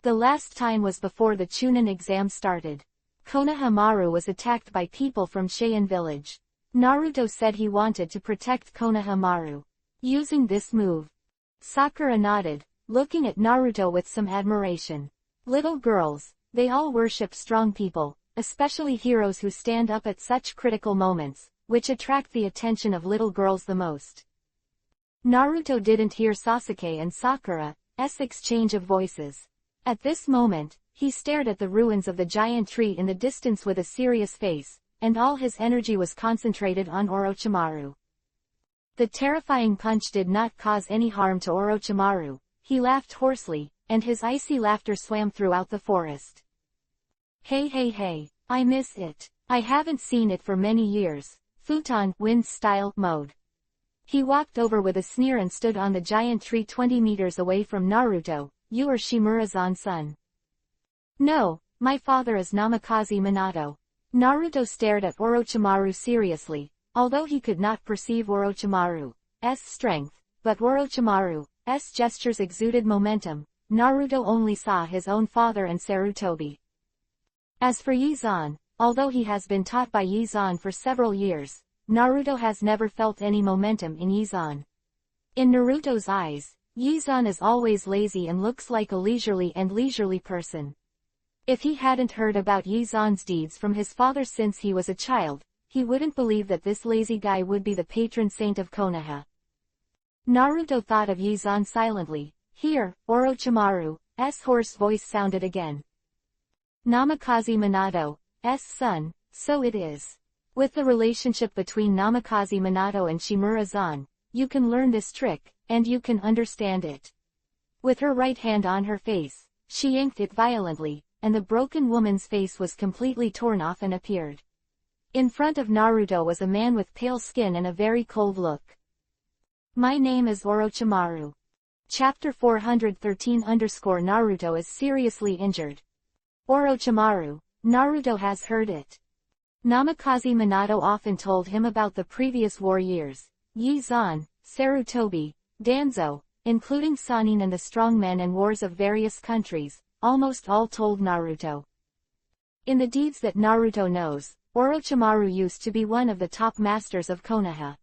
The last time was before the Chunin exam started. Konohamaru was attacked by people from Cheyenne village. Naruto said he wanted to protect Konohamaru. Using this move. Sakura nodded, looking at Naruto with some admiration. Little girls, they all worship strong people, especially heroes who stand up at such critical moments, which attract the attention of little girls the most. Naruto didn't hear Sasuke and Sakura's exchange of voices. At this moment, he stared at the ruins of the giant tree in the distance with a serious face, and all his energy was concentrated on Orochimaru. The terrifying punch did not cause any harm to Orochimaru. he laughed hoarsely, and his icy laughter swam throughout the forest. Hey hey hey, I miss it. I haven't seen it for many years. Futon wind style mode. He walked over with a sneer and stood on the giant tree 20 meters away from Naruto. You are Shimura-zan's son. No, my father is Namikaze Minato. Naruto stared at Orochimaru seriously, although he could not perceive Orochimaru's strength, but Orochimaru's gestures exuded momentum. Naruto only saw his own father and Sarutobi. As for Yi-zan, although he has been taught by Yi-zan for several years, Naruto has never felt any momentum in Yi-zan. In Naruto's eyes, Yi-zan is always lazy and looks like a leisurely person. If he hadn't heard about Yi-zan's deeds from his father since he was a child, he wouldn't believe that this lazy guy would be the patron saint of Konoha. Naruto thought of Yi-zan silently. Here, Orochimaru's hoarse voice sounded again. Namikaze Minato's son, so it is. With the relationship between Namikaze Minato and Shimura-zan, you can learn this trick, and you can understand it. With her right hand on her face, she yanked it violently, and the broken woman's face was completely torn off and appeared. In front of Naruto was a man with pale skin and a very cold look. My name is Orochimaru. Chapter 413_Naruto is seriously injured. Orochimaru, Naruto has heard it. Namikaze Minato often told him about the previous war years. Yi-zan, Sarutobi, Danzo, including Sannin and the strongmen and wars of various countries, almost all told Naruto. In the deeds that Naruto knows, Orochimaru used to be one of the top masters of Konoha.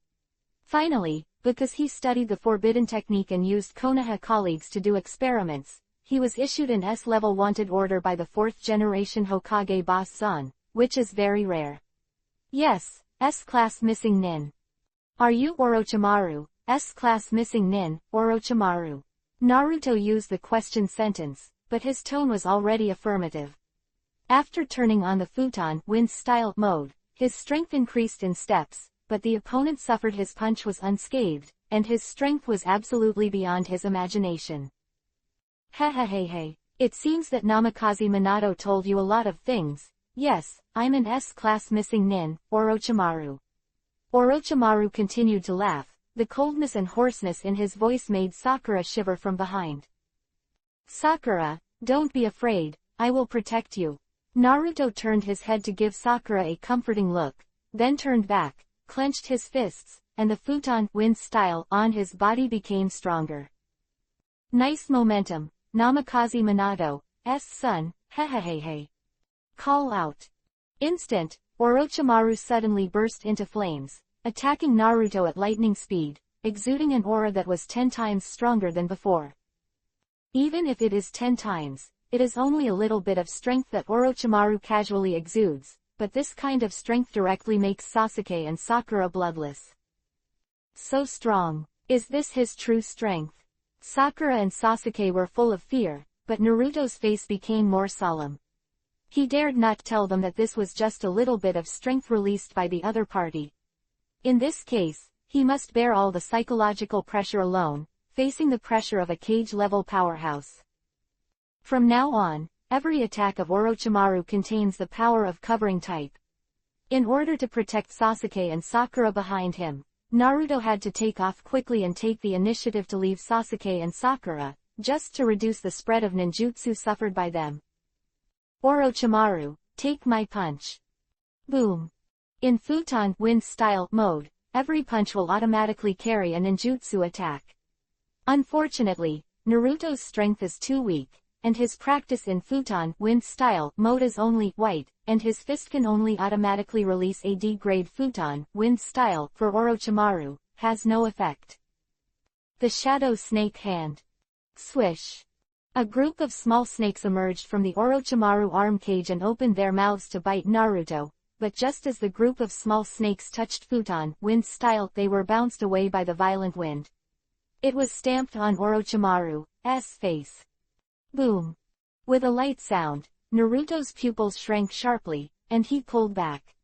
Finally, because he studied the forbidden technique and used Konoha colleagues to do experiments, he was issued an S-level wanted order by the 4th generation Hokage boss Zan, which is very rare. Yes, S-class missing nin. Are you Orochimaru, S-class missing nin, Orochimaru? Naruto used the question sentence, but his tone was already affirmative. After turning on the futon wind style mode, his strength increased in steps, but the opponent suffered. His punch was unscathed, and his strength was absolutely beyond his imagination. Hey, it seems that Namikaze Minato told you a lot of things. Yes, I'm an S-class missing nin, Orochimaru. Orochimaru continued to laugh. The coldness and hoarseness in his voice made Sakura shiver from behind. Sakura, don't be afraid, I will protect you. Naruto turned his head to give Sakura a comforting look, then turned back, clenched his fists, and the futon wind style on his body became stronger. Nice momentum, Namikaze Minato's son, hey. Call out. Instant, Orochimaru suddenly burst into flames, attacking Naruto at lightning speed, exuding an aura that was 10 times stronger than before. Even if it is 10 times, it is only a little bit of strength that Orochimaru casually exudes, but this kind of strength directly makes Sasuke and Sakura bloodless. So strong. Is this his true strength? Sakura and Sasuke were full of fear, but Naruto's face became more solemn. He dared not tell them that this was just a little bit of strength released by the other party. In this case, he must bear all the psychological pressure alone, facing the pressure of a cage-level powerhouse. From now on, every attack of Orochimaru contains the power of covering type. In order to protect Sasuke and Sakura behind him, Naruto had to take off quickly and take the initiative to leave Sasuke and Sakura, just to reduce the spread of ninjutsu suffered by them. Orochimaru, take my punch. Boom. In futon wind style mode, every punch will automatically carry a ninjutsu attack. Unfortunately, Naruto's strength is too weak, and his practice in futon wind style mode is only white, and his fist can only automatically release a D-grade futon wind style for Orochimaru, has no effect. The Shadow Snake Hand. Swish. A group of small snakes emerged from the Orochimaru arm cage and opened their mouths to bite Naruto, but just as the group of small snakes touched futon wind style, they were bounced away by the violent wind. It was stamped on Orochimaru's face. Boom. With a light sound, Naruto's pupils shrank sharply, and he pulled back.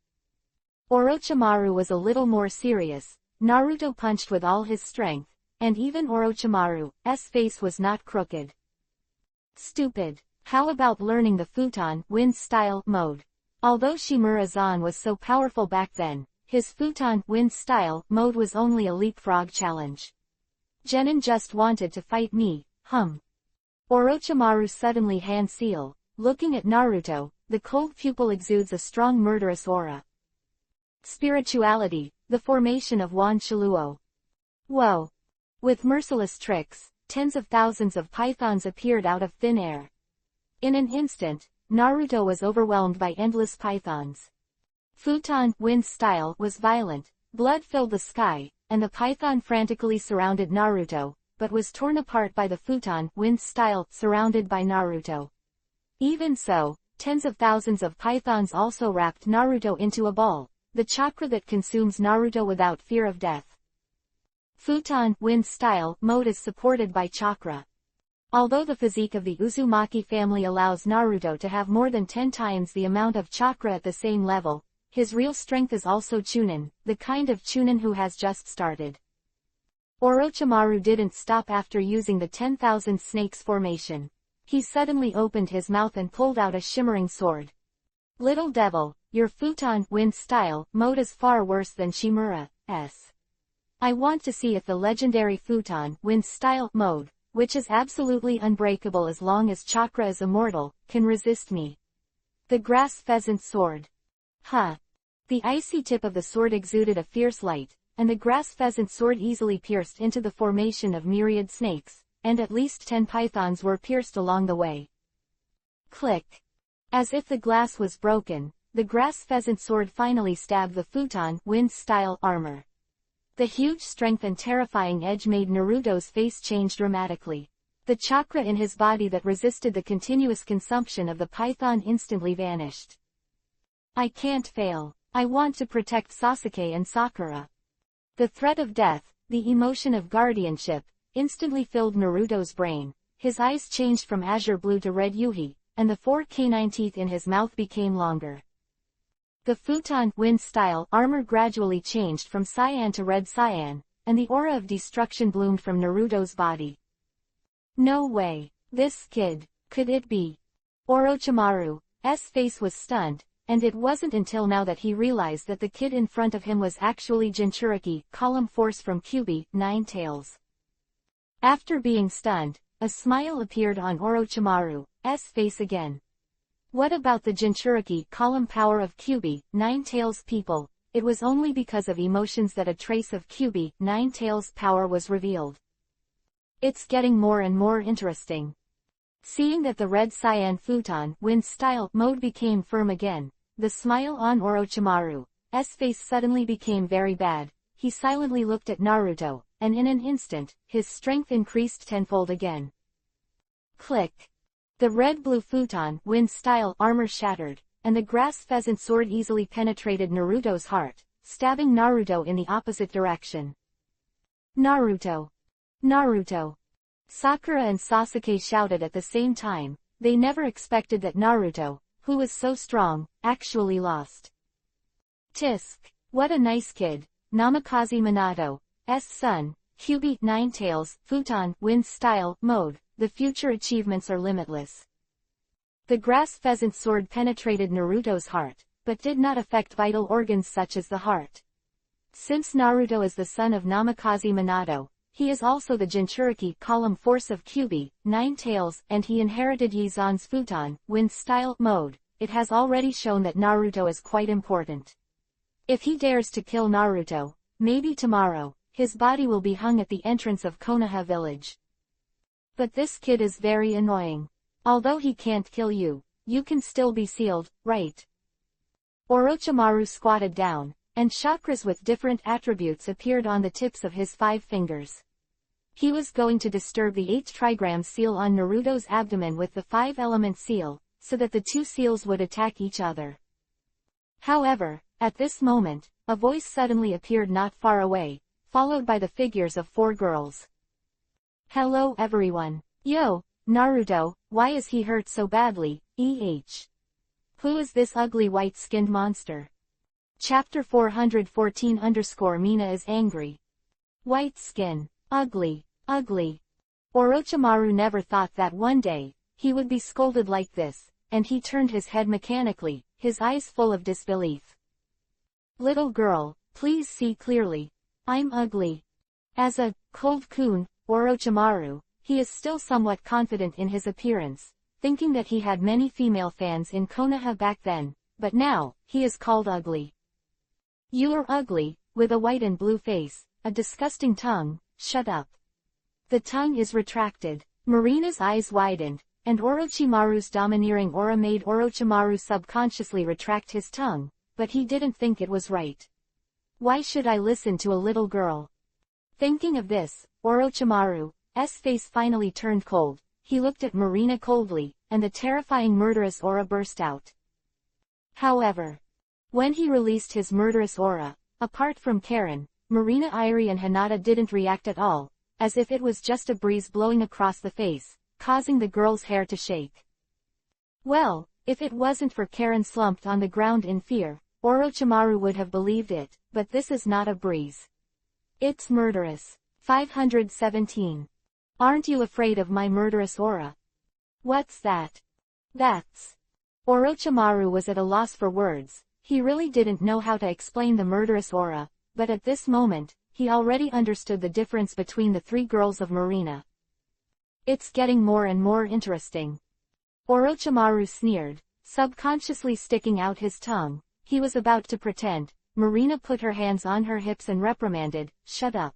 Orochimaru was a little more serious. Naruto punched with all his strength, and even Orochimaru's face was not crooked. Stupid. How about learning the futon wind style mode? Although Shimura-zan was so powerful back then, his futon wind style mode was only a leapfrog challenge. Genin just wanted to fight me, Orochimaru suddenly hand seal. Looking at Naruto, the cold pupil exudes a strong murderous aura. Spirituality, the formation of Wan Shiluo. Whoa! With merciless tricks, tens of thousands of pythons appeared out of thin air. In an instant, Naruto was overwhelmed by endless pythons. Futon wind style was violent, blood filled the sky, and the python frantically surrounded Naruto, but was torn apart by the futon wind style surrounded by Naruto. Even so, tens of thousands of pythons also wrapped Naruto into a ball, the chakra that consumes Naruto without fear of death. Futon wind style mode is supported by chakra. Although the physique of the Uzumaki family allows Naruto to have more than 10 times the amount of chakra at the same level, his real strength is also Chunin, the kind of Chunin who has just started. Orochimaru didn't stop after using the 10,000 snakes formation. He suddenly opened his mouth and pulled out a shimmering sword. Little devil, your futon wind style mode is far worse than Shimura's. I want to see if the legendary futon wind style mode, which is absolutely unbreakable as long as chakra is immortal, can resist me. The grass pheasant sword. The icy tip of the sword exuded a fierce light, and the grass pheasant sword easily pierced into the formation of myriad snakes, and at least 10 pythons were pierced along the way. Click. As if the glass was broken, the grass pheasant sword finally stabbed the futon wind style armor. The huge strength and terrifying edge made Naruto's face change dramatically. The chakra in his body that resisted the continuous consumption of the python instantly vanished. I can't fail. I want to protect Sasuke and Sakura. The threat of death, the emotion of guardianship, instantly filled Naruto's brain. His eyes changed from azure blue to red yuhi, and the 4 canine teeth in his mouth became longer. The futon wind style armor gradually changed from cyan to red cyan, and the aura of destruction bloomed from Naruto's body. No way. This kid. Could it be? Orochimaru's face was stunned, and it wasn't until now that he realized that the kid in front of him was actually Jinchuriki, column force from Kyuubi, 9 Tails. After being stunned, a smile appeared on Orochimaru's face again. What about the Jinchuriki column power of Kyuubi, 9 Tails people? It was only because of emotions that a trace of Kyuubi, 9 Tails power was revealed. It's getting more and more interesting. Seeing that the red cyan futon wind style mode became firm again, the smile on Orochimaru's face suddenly became very bad. He silently looked at Naruto, and in an instant, his strength increased tenfold again. Click. The red-blue futon wind style armor shattered, and the grass pheasant sword easily penetrated Naruto's heart, stabbing Naruto in the opposite direction. Naruto! Naruto! Sakura and Sasuke shouted at the same time. They never expected that Naruto, who was so strong, actually lost. Tisk! What a nice kid! Namikaze Minato's son, Kyuubi, 9 Tails, futon wind style mode. The future achievements are limitless. The grass pheasant sword penetrated Naruto's heart, but did not affect vital organs such as the heart. Since Naruto is the son of Namikaze Minato, he is also the Jinchuriki column force of Kyuubi, 9 Tails, and he inherited Yizan's futon wind style mode. It has already shown that Naruto is quite important. If he dares to kill Naruto, maybe tomorrow, his body will be hung at the entrance of Konoha village. But this kid is very annoying. Although he can't kill you, you can still be sealed, right? Orochimaru squatted down, and chakras with different attributes appeared on the tips of his 5 fingers. He was going to disturb the 8 trigram seal on Naruto's abdomen with the 5-element seal, so that the 2 seals would attack each other. However, at this moment, a voice suddenly appeared not far away, followed by the figures of 4 girls. Hello everyone. Yo, Naruto, why is he hurt so badly, Who is this ugly white-skinned monster? Chapter 414 _ Mina is angry. White skin. Ugly, ugly. Orochimaru never thought that one day, he would be scolded like this, and he turned his head mechanically, his eyes full of disbelief. Little girl, please see clearly. I'm ugly. As a cold-kun, Orochimaru, he is still somewhat confident in his appearance, thinking that he had many female fans in Konoha back then, but now, he is called ugly. You are ugly, with a white and blue face, a disgusting tongue, shut up. The tongue is retracted. Marina's eyes widened, and Orochimaru's domineering aura made Orochimaru subconsciously retract his tongue, but he didn't think it was right. Why should I listen to a little girl? Thinking of this, Orochimaru's face finally turned cold. He looked at Marina coldly, and the terrifying murderous aura burst out. However, when he released his murderous aura, apart from Karen, Marina, Irie and Hinata didn't react at all, as if it was just a breeze blowing across the face, causing the girl's hair to shake. Well, if it wasn't for Karen slumped on the ground in fear, Orochimaru would have believed it, but this is not a breeze. It's murderous. 517. Aren't you afraid of my murderous aura? What's that? That's... Orochimaru was at a loss for words. He really didn't know how to explain the murderous aura, but at this moment, he already understood the difference between the three girls of Marina. It's getting more and more interesting. Orochimaru sneered, subconsciously sticking out his tongue. He was about to pretend. Marina put her hands on her hips and reprimanded, shut up.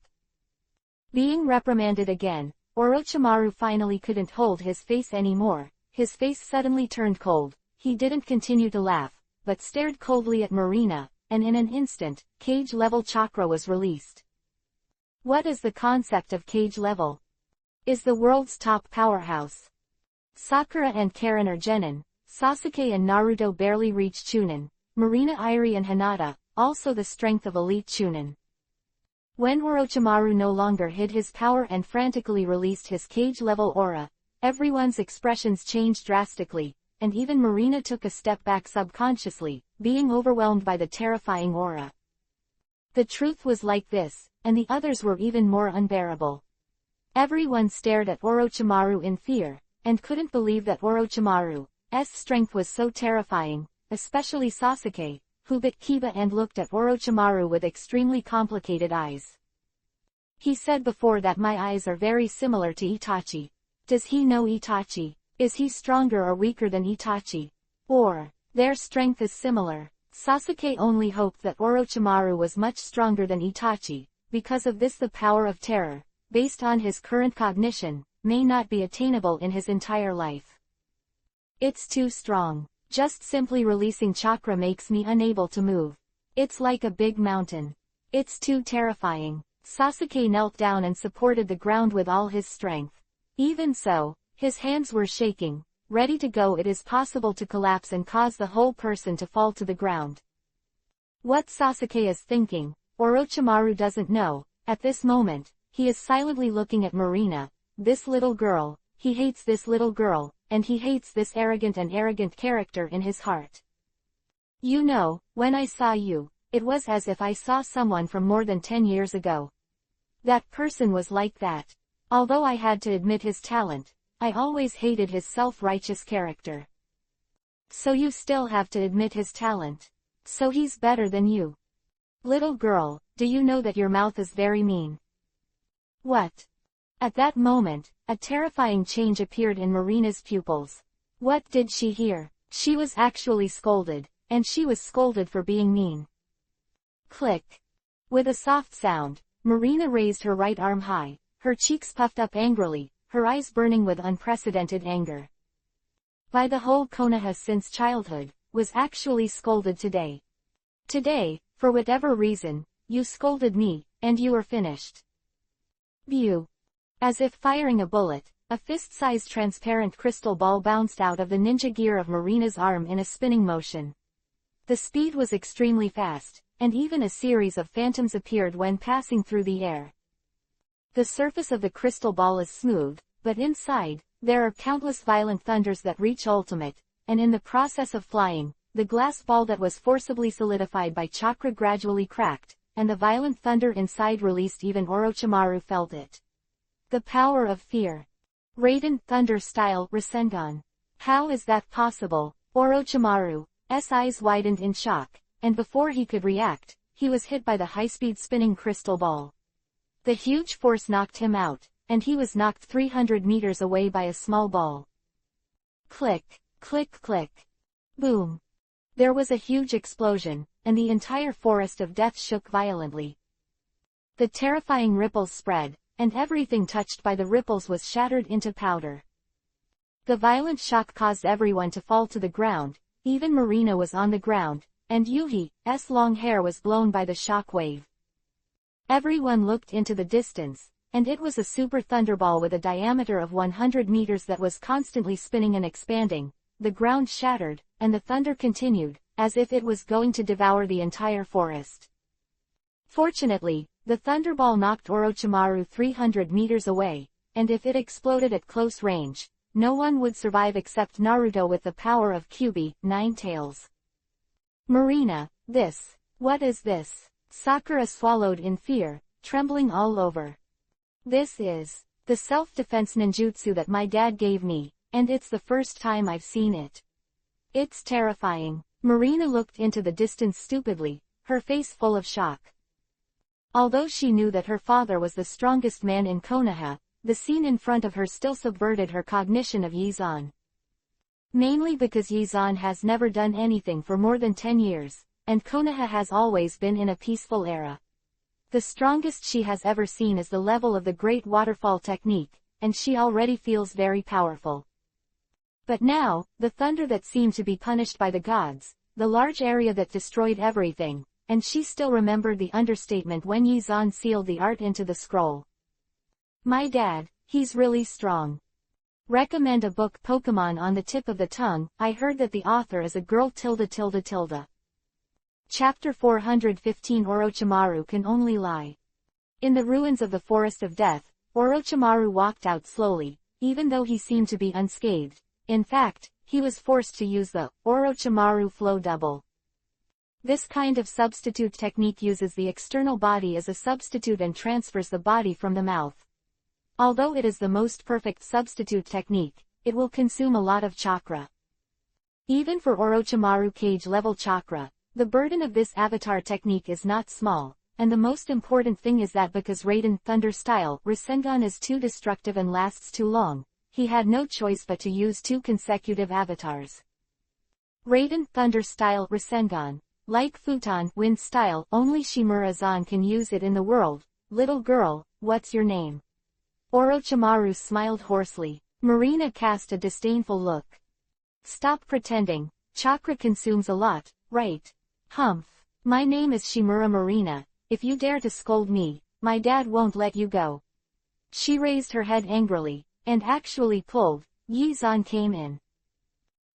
Being reprimanded again, Orochimaru finally couldn't hold his face anymore. His face suddenly turned cold. He didn't continue to laugh, but stared coldly at Marina, and in an instant, cage-level chakra was released. What is the concept of cage-level? Is the world's top powerhouse. Sakura and Karen are Genin, Sasuke and Naruto barely reach Chunin, Marina, Irie and Hinata, also the strength of elite Chunin. When Orochimaru no longer hid his power and frantically released his cage-level aura, everyone's expressions changed drastically, and even Marina took a step back subconsciously, being overwhelmed by the terrifying aura. The truth was like this, and the others were even more unbearable. Everyone stared at Orochimaru in fear, and couldn't believe that Orochimaru's strength was so terrifying, especially Sasuke, who bit Kiba and looked at Orochimaru with extremely complicated eyes. He said before that my eyes are very similar to Itachi. Does he know Itachi? Is he stronger or weaker than Itachi? Or, their strength is similar. Sasuke only hoped that Orochimaru was much stronger than Itachi, because of this the power of terror, based on his current cognition, may not be attainable in his entire life. It's too strong. Just simply releasing chakra makes me unable to move. It's like a big mountain. It's too terrifying. Sasuke knelt down and supported the ground with all his strength. Even so, his hands were shaking, ready to go. It is possible to collapse and cause the whole person to fall to the ground. What Sasuke is thinking, Orochimaru doesn't know. At this moment, he is silently looking at Marina, this little girl. He hates this little girl, and he hates this arrogant character in his heart. You know, when I saw you, it was as if I saw someone from more than 10 years ago. That person was like that. Although I had to admit his talent, I always hated his self-righteous character. So you still have to admit his talent. So he's better than you. Little girl, do you know that your mouth is very mean? What? At that moment, a terrifying change appeared in Marina's pupils. What did she hear? She was actually scolded, and she was scolded for being mean. Click. With a soft sound, Marina raised her right arm high, her cheeks puffed up angrily, her eyes burning with unprecedented anger. By the whole Konoha since childhood, was actually scolded today. Today, for whatever reason, you scolded me, and you are finished. View. As if firing a bullet, a fist-sized transparent crystal ball bounced out of the ninja gear of Marina's arm in a spinning motion. The speed was extremely fast, and even a series of phantoms appeared when passing through the air. The surface of the crystal ball is smooth, but inside, there are countless violent thunders that reach ultimate, and in the process of flying, the glass ball that was forcibly solidified by chakra gradually cracked, and the violent thunder inside released. Even Orochimaru felt it. The power of fear. Raiden Thunder Style Rasengan. How is that possible? Orochimaru's eyes widened in shock, and before he could react, he was hit by the high-speed spinning crystal ball. The huge force knocked him out, and he was knocked 300 meters away by a small ball. Click, click, click. Boom. There was a huge explosion, and the entire forest of death shook violently. The terrifying ripples spread, and everything touched by the ripples was shattered into powder. The violent shock caused everyone to fall to the ground, even Marina was on the ground, and Yuhi's long hair was blown by the shock wave. Everyone looked into the distance, and it was a super thunderball with a diameter of 100 meters that was constantly spinning and expanding. The ground shattered, and the thunder continued, as if it was going to devour the entire forest. Fortunately, the thunderball knocked Orochimaru 300 meters away, and if it exploded at close range, no one would survive except Naruto with the power of Kyuubi, 9 tails. Marina, what is this? Sakura swallowed in fear, trembling all over. This is the self-defense ninjutsu that my dad gave me, and it's the first time I've seen it. It's terrifying. Marina looked into the distance stupidly, her face full of shock. Although she knew that her father was the strongest man in Konoha, the scene in front of her still subverted her cognition of Yizan. Mainly because Yizan has never done anything for more than 10 years, and Konoha has always been in a peaceful era. The strongest she has ever seen is the level of the Great Waterfall technique, and she already feels very powerful. But now, the thunder that seemed to be punished by the gods, the large area that destroyed everything, and she still remembered the understatement when Yizan sealed the art into the scroll. My dad, he's really strong. Recommend a book Pokemon on the tip of the tongue. I heard that the author is a girl _. Chapter 415 Orochimaru Can Only Lie. In the ruins of the Forest of Death, Orochimaru walked out slowly, even though he seemed to be unscathed. In fact, he was forced to use the Orochimaru Flow Double. This kind of substitute technique uses the external body as a substitute and transfers the body from the mouth. Although it is the most perfect substitute technique, it will consume a lot of chakra. Even for Orochimaru cage level chakra, the burden of this avatar technique is not small, and the most important thing is that because Raiden Thunder Style Rasengan is too destructive and lasts too long, he had no choice but to use 2 consecutive avatars. Raiden Thunder Style Rasengan. Like Futon Wind Style, only Shimura-zan can use it in the world. Little girl, what's your name? Orochimaru smiled hoarsely. Marina cast a disdainful look. Stop pretending. Chakra consumes a lot, right? Humph. My name is Shimura Marina. If you dare to scold me, my dad won't let you go. She raised her head angrily, and actually pulled. Yizan came in.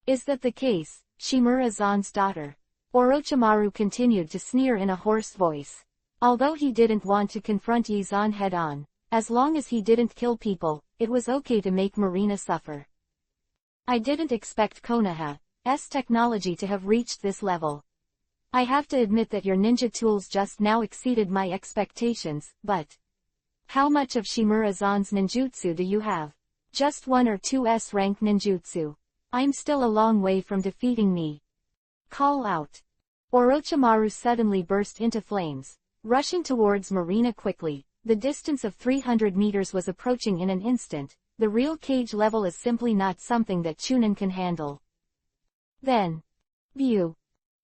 Is that the case, Shimura-zan's daughter? Orochimaru continued to sneer in a hoarse voice. Although he didn't want to confront Yizan head-on, as long as he didn't kill people, it was okay to make Marina suffer. I didn't expect Konoha's technology to have reached this level. I have to admit that your ninja tools just now exceeded my expectations, but how much of Shimura-zan's ninjutsu do you have? Just 1 or 2 S-rank ninjutsu. I'm still a long way from defeating me. Call out. Orochimaru suddenly burst into flames, rushing towards Marina quickly. The distance of 300 meters was approaching in an instant. The real cage level is simply not something that Chunin can handle. Then, View.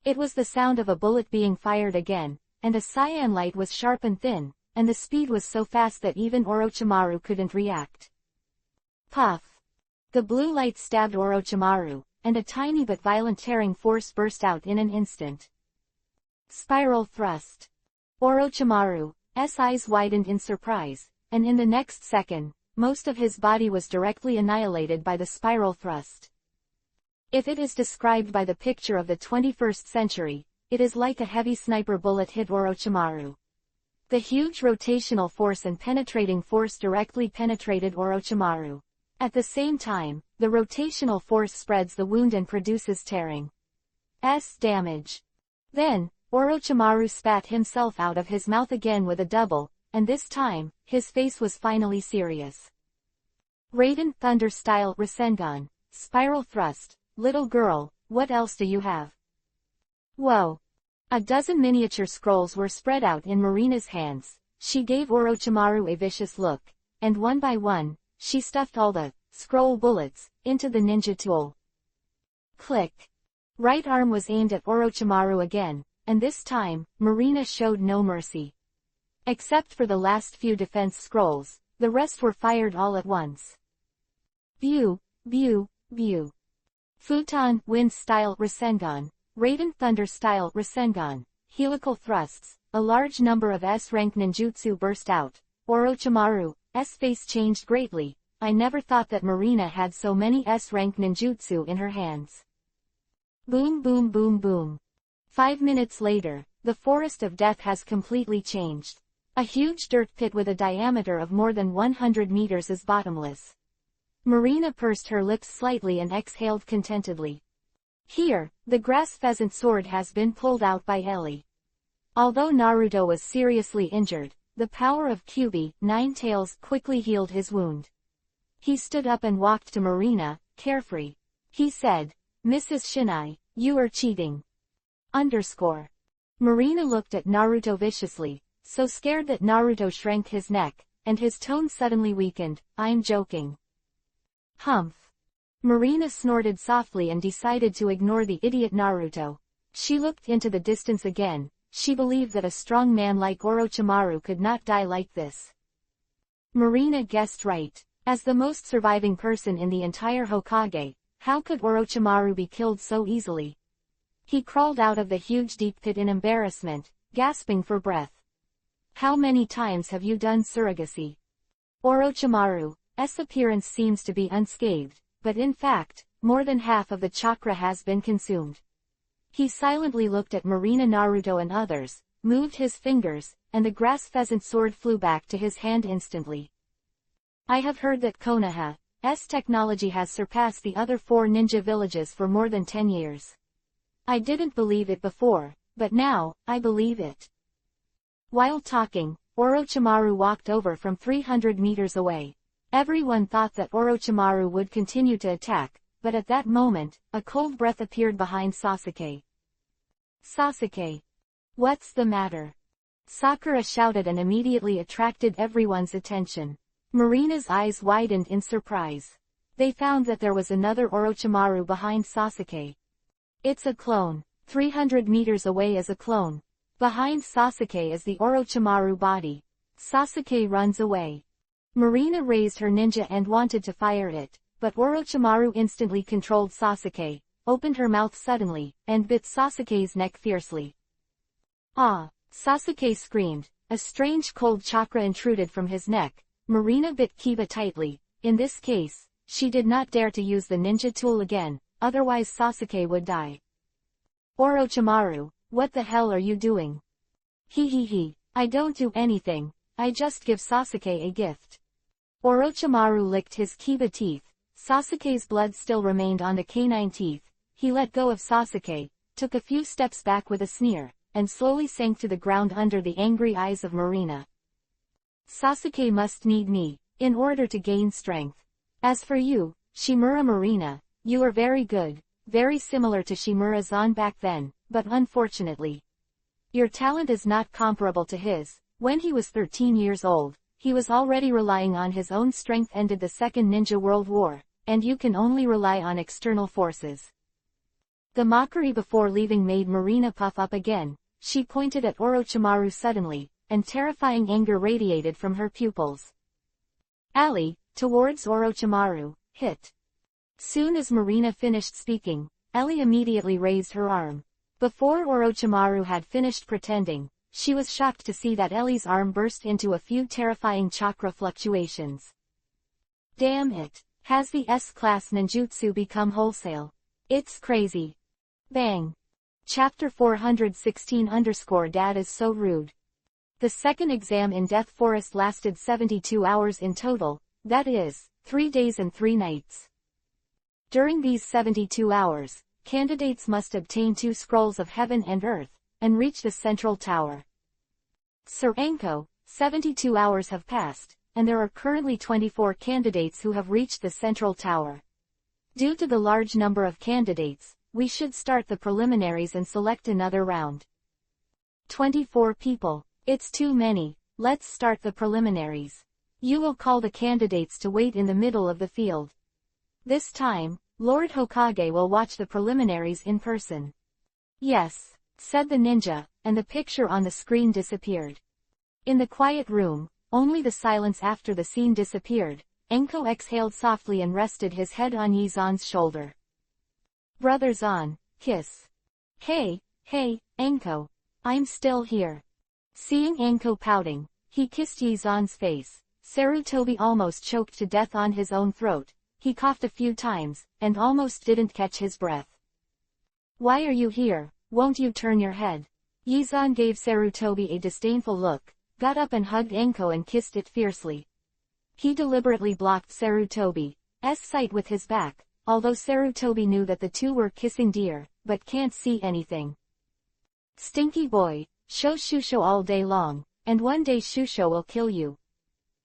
It was the sound of a bullet being fired again, and a cyan light was sharp and thin, and the speed was so fast that even Orochimaru couldn't react. Puff. The blue light stabbed Orochimaru, and a tiny but violent tearing force burst out in an instant. Spiral thrust. Orochimaru's eyes widened in surprise, and in the next second, most of his body was directly annihilated by the spiral thrust. If it is described by the picture of the 21st century, it is like a heavy sniper bullet hit Orochimaru. The huge rotational force and penetrating force directly penetrated Orochimaru. At the same time, the rotational force spreads the wound and produces tearing damage. Then, Orochimaru spat himself out of his mouth again with a double and this time, his face was finally serious. Raiden Thunder Style Rasengan, Spiral Thrust, little girl, what else do you have? Whoa! A dozen miniature scrolls were spread out in Marina's hands. She gave Orochimaru a vicious look, and one by one, she stuffed all the scroll bullets into the ninja tool. Click. Right arm was aimed at Orochimaru again, and this time, Marina showed no mercy. Except for the last few defense scrolls, the rest were fired all at once. Bew, bew, bew. Futon Wind Style Rasengan, Raiden Thunder Style Rasengan, helical thrusts, a large number of S-rank ninjutsu burst out. Orochimaru's face changed greatly. I never thought that Marina had so many S-rank ninjutsu in her hands. Boom boom boom boom. 5 minutes later, the forest of death has completely changed. A huge dirt pit with a diameter of more than 100 meters is bottomless. Marina pursed her lips slightly and exhaled contentedly. Here, the grass pheasant sword has been pulled out by Ellie. Although Naruto was seriously injured, the power of Kyuubi, Nine Tails, quickly healed his wound. He stood up and walked to Marina, carefree. He said, "Mrs. Shinai, you are cheating." Marina looked at Naruto viciously, so scared that Naruto shrank his neck, and his tone suddenly weakened. "I'm joking." Humph. Marina snorted softly and decided to ignore the idiot Naruto. She looked into the distance again. She believed that a strong man like Orochimaru could not die like this. Marina guessed right. As the most surviving person in the entire Hokage, how could Orochimaru be killed so easily? He crawled out of the huge deep pit in embarrassment, gasping for breath. "How many times have you done surrogacy?" Orochimaru's appearance seems to be unscathed, but in fact, more than half of the chakra has been consumed. He silently looked at Marina, Naruto and others, moved his fingers, and the grass pheasant sword flew back to his hand instantly. "I have heard that Konoha's technology has surpassed the other 4 ninja villages for more than 10 years. I didn't believe it before, but now, I believe it." While talking, Orochimaru walked over from 300 meters away. Everyone thought that Orochimaru would continue to attack, but at that moment, a cold breath appeared behind Sasuke. "Sasuke! What's the matter?" Sakura shouted and immediately attracted everyone's attention. Marina's eyes widened in surprise. They found that there was another Orochimaru behind Sasuke. "It's a clone. 300 meters away is a clone. Behind Sasuke is the Orochimaru body." Sasuke runs away. Marina raised her ninja and wanted to fire it, but Orochimaru instantly controlled Sasuke, opened her mouth suddenly, and bit Sasuke's neck fiercely. "Ah!" Sasuke screamed. A strange cold chakra intruded from his neck. Marina bit Kiba tightly. In this case, she did not dare to use the ninja tool again, otherwise Sasuke would die. "Orochimaru, what the hell are you doing?" He. "I don't do anything, I just give Sasuke a gift." Orochimaru licked his Kiba teeth. Sasuke's blood still remained on the canine teeth. He let go of Sasuke, took a few steps back with a sneer, and slowly sank to the ground under the angry eyes of Marina. "Sasuke must need me, in order to gain strength. As for you, Shimura Marina, you are very good, very similar to Shimura-san back then, but unfortunately, your talent is not comparable to his. When he was 13 years old, he was already relying on his own strength, ended the Second Ninja World War, and you can only rely on external forces." The mockery before leaving made Marina puff up again. She pointed at Orochimaru suddenly, and terrifying anger radiated from her pupils. "Ali!" towards Orochimaru, hit. Soon as Marina finished speaking, Ellie immediately raised her arm. Before Orochimaru had finished pretending, she was shocked to see that Ellie's arm burst into a few terrifying chakra fluctuations. "Damn it! Has the S-class ninjutsu become wholesale? It's crazy." Bang! Chapter 416_Dad is so rude. The second exam in Death Forest lasted 72 hours in total, that is, 3 days and 3 nights. During these 72 hours, candidates must obtain 2 scrolls of heaven and earth, and reach the central tower. Sir Anko, 72 hours have passed, and there are currently 24 candidates who have reached the central tower. Due to the large number of candidates, we should start the preliminaries and select another round. 24 people. It's too many. Let's start the preliminaries. You will call the candidates to wait in the middle of the field. This time, Lord Hokage will watch the preliminaries in person. Yes, said the ninja, and the picture on the screen disappeared. In the quiet room, only the silence after the scene disappeared. Enko exhaled softly and rested his head on Yizan's shoulder. Brother Zan, kiss. Hey, Enko. I'm still here. Seeing Enko pouting, he kissed Yizan's face. Sarutobi almost choked to death on his own throat. He coughed a few times, and almost didn't catch his breath. Why are you here? Won't you turn your head? Yizan gave Sarutobi a disdainful look, got up and hugged Enko and kissed it fiercely. He deliberately blocked Sarutobi's sight with his back, although Sarutobi knew that the two were kissing dear, but can't see anything. Stinky boy, show Shusho all day long, and one day Shusho will kill you.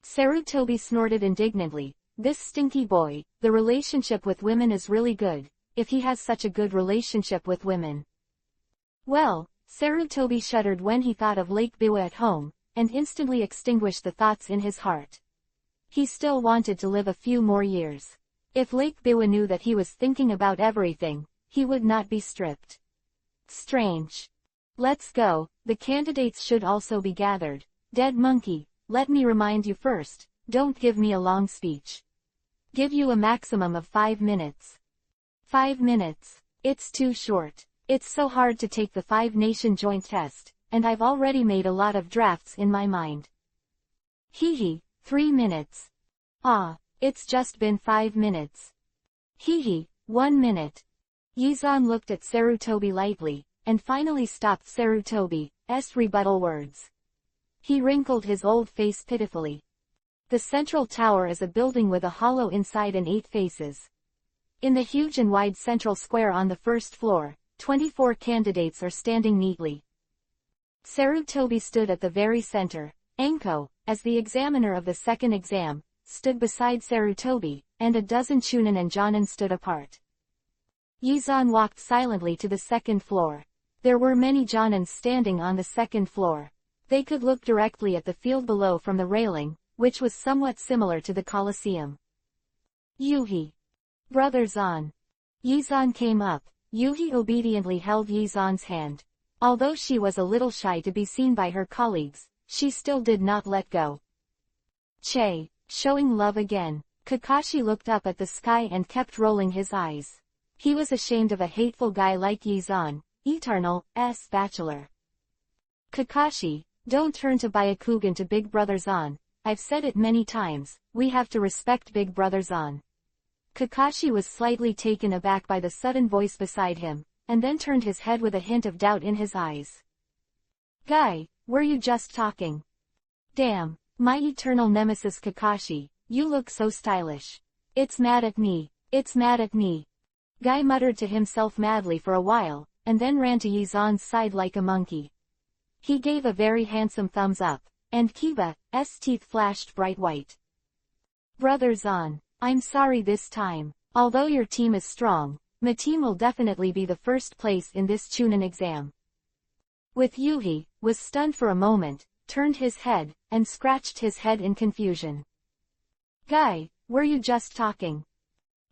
Sarutobi snorted indignantly. This stinky boy, the relationship with women is really good, if he has such a good relationship with women. Well, Sarutobi shuddered when he thought of Lake Biwa at home, and instantly extinguished the thoughts in his heart. He still wanted to live a few more years. If Lake Biwa knew that he was thinking about everything, he would not be stripped. Strange. Let's go, the candidates should also be gathered. Dead monkey, let me remind you first, don't give me a long speech. Give you a maximum of 5 minutes. 5 minutes. It's too short. It's so hard to take the 5-nation joint test, and I've already made a lot of drafts in my mind. Hee 3 minutes. Ah, it's just been 5 minutes. Hee 1 minute. Yizan looked at Sarutobi lightly, and finally stopped Sarutobi's rebuttal words. He wrinkled his old face pitifully. The central tower is a building with a hollow inside and 8 faces. In the huge and wide central square on the first floor, 24 candidates are standing neatly. Sarutobi stood at the very center. Enko, as the examiner of the second exam, stood beside Sarutobi, and a dozen Chunin and Jonin stood apart. Yizan walked silently to the second floor. There were many Jonins standing on the second floor. They could look directly at the field below from the railing, which was somewhat similar to the Colosseum. Yuhi. Brother Zan. Yizan came up. Yuhi obediently held Yizan's hand. Although she was a little shy to be seen by her colleagues, she still did not let go. Che, showing love again. Kakashi looked up at the sky and kept rolling his eyes. He was ashamed of a hateful guy like Yizan, Eternal's bachelor. Kakashi, don't turn to Byakugan to Big Brother Zan. I've said it many times, we have to respect Big Brother Zan. Kakashi was slightly taken aback by the sudden voice beside him, and then turned his head with a hint of doubt in his eyes. Guy, were you just talking? Damn, my eternal nemesis Kakashi, you look so stylish. It's mad at me. Guy muttered to himself madly for a while, and then ran to Yizan's side like a monkey. He gave a very handsome thumbs up, and Kiba's teeth flashed bright white. Brother Zan, I'm sorry this time. Although your team is strong, my team will definitely be the first place in this Chunin exam. With Yuhi, was stunned for a moment, turned his head, and scratched his head in confusion. Guy, were you just talking?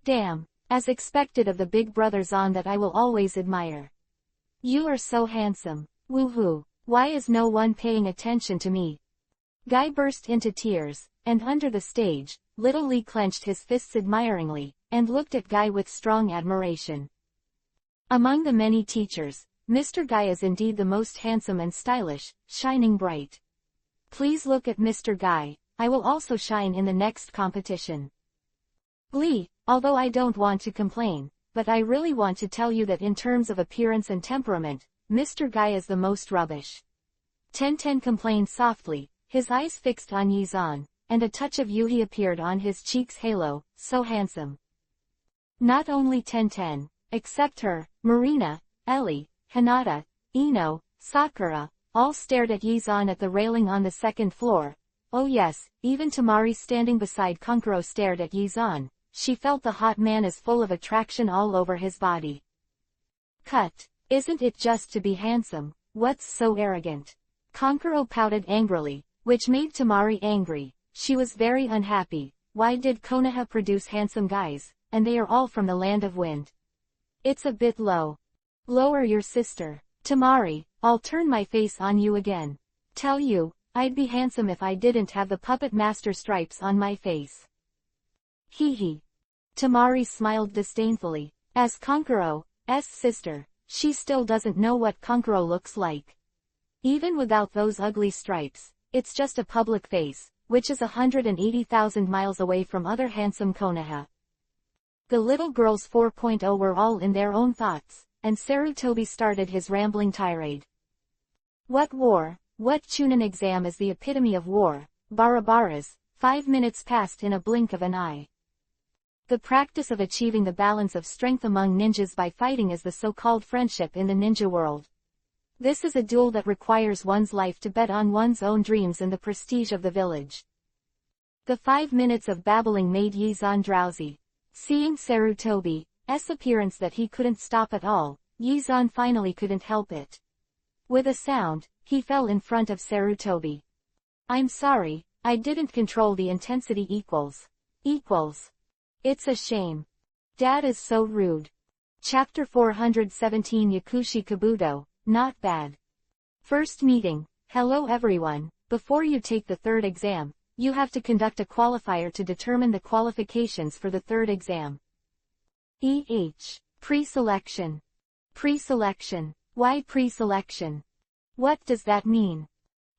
Damn, as expected of the Big Brother Zan that I will always admire. You are so handsome. Woohoo, why is no one paying attention to me? Guy burst into tears, and under the stage, Little Lee clenched his fists admiringly, and looked at Guy with strong admiration. Among the many teachers, Mr. Guy is indeed the most handsome and stylish, shining bright. Please look at Mr. Guy, I will also shine in the next competition. Lee, although I don't want to complain, but I really want to tell you that in terms of appearance and temperament, Mr. Guy is the most rubbish. Ten complained softly, his eyes fixed on Yizan, and a touch of Yuhi appeared on his cheek's halo, so handsome. Not only Ten, except her, Marina, Ellie, Hinata, Ino, Sakura, All stared at Yizan at the railing on the second floor. Oh yes, even Tamari standing beside Kankuro stared at Yizan. She felt the hot man is full of attraction all over his body. Cut. Isn't it just to be handsome? What's so arrogant? Kankuro pouted angrily, which made Tamari angry. She was very unhappy. Why did Konoha produce handsome guys, and they are all from the land of wind? It's a bit low. Lower your sister. Tamari, I'll turn my face on you again. Tell you, I'd be handsome if I didn't have the puppet master stripes on my face. Hee hee. Tamari smiled disdainfully. As Kankuro's sister, she still doesn't know what Kankuro looks like. Even without those ugly stripes, it's just a public face, which is 180,000 miles away from other handsome Konoha. The little girls 4.0 were all in their own thoughts, and Sarutobi started his rambling tirade. What war? What Chunin exam is the epitome of war? Barabaras, 5 minutes passed in a blink of an eye. The practice of achieving the balance of strength among ninjas by fighting is the so-called friendship in the ninja world. This is a duel that requires one's life to bet on one's own dreams and the prestige of the village. The 5 minutes of babbling made Yizan drowsy. Seeing Sarutobi's appearance that he couldn't stop at all, Yizan finally couldn't help it. With a sound, he fell in front of Sarutobi. I'm sorry, I didn't control the intensity equals. It's a shame. Dad is so rude. Chapter 417 Yakushi Kabuto, not bad. First meeting. Hello everyone, before you take the third exam, you have to conduct a qualifier to determine the qualifications for the third exam. Pre-selection. Pre-selection. Why pre-selection? What does that mean?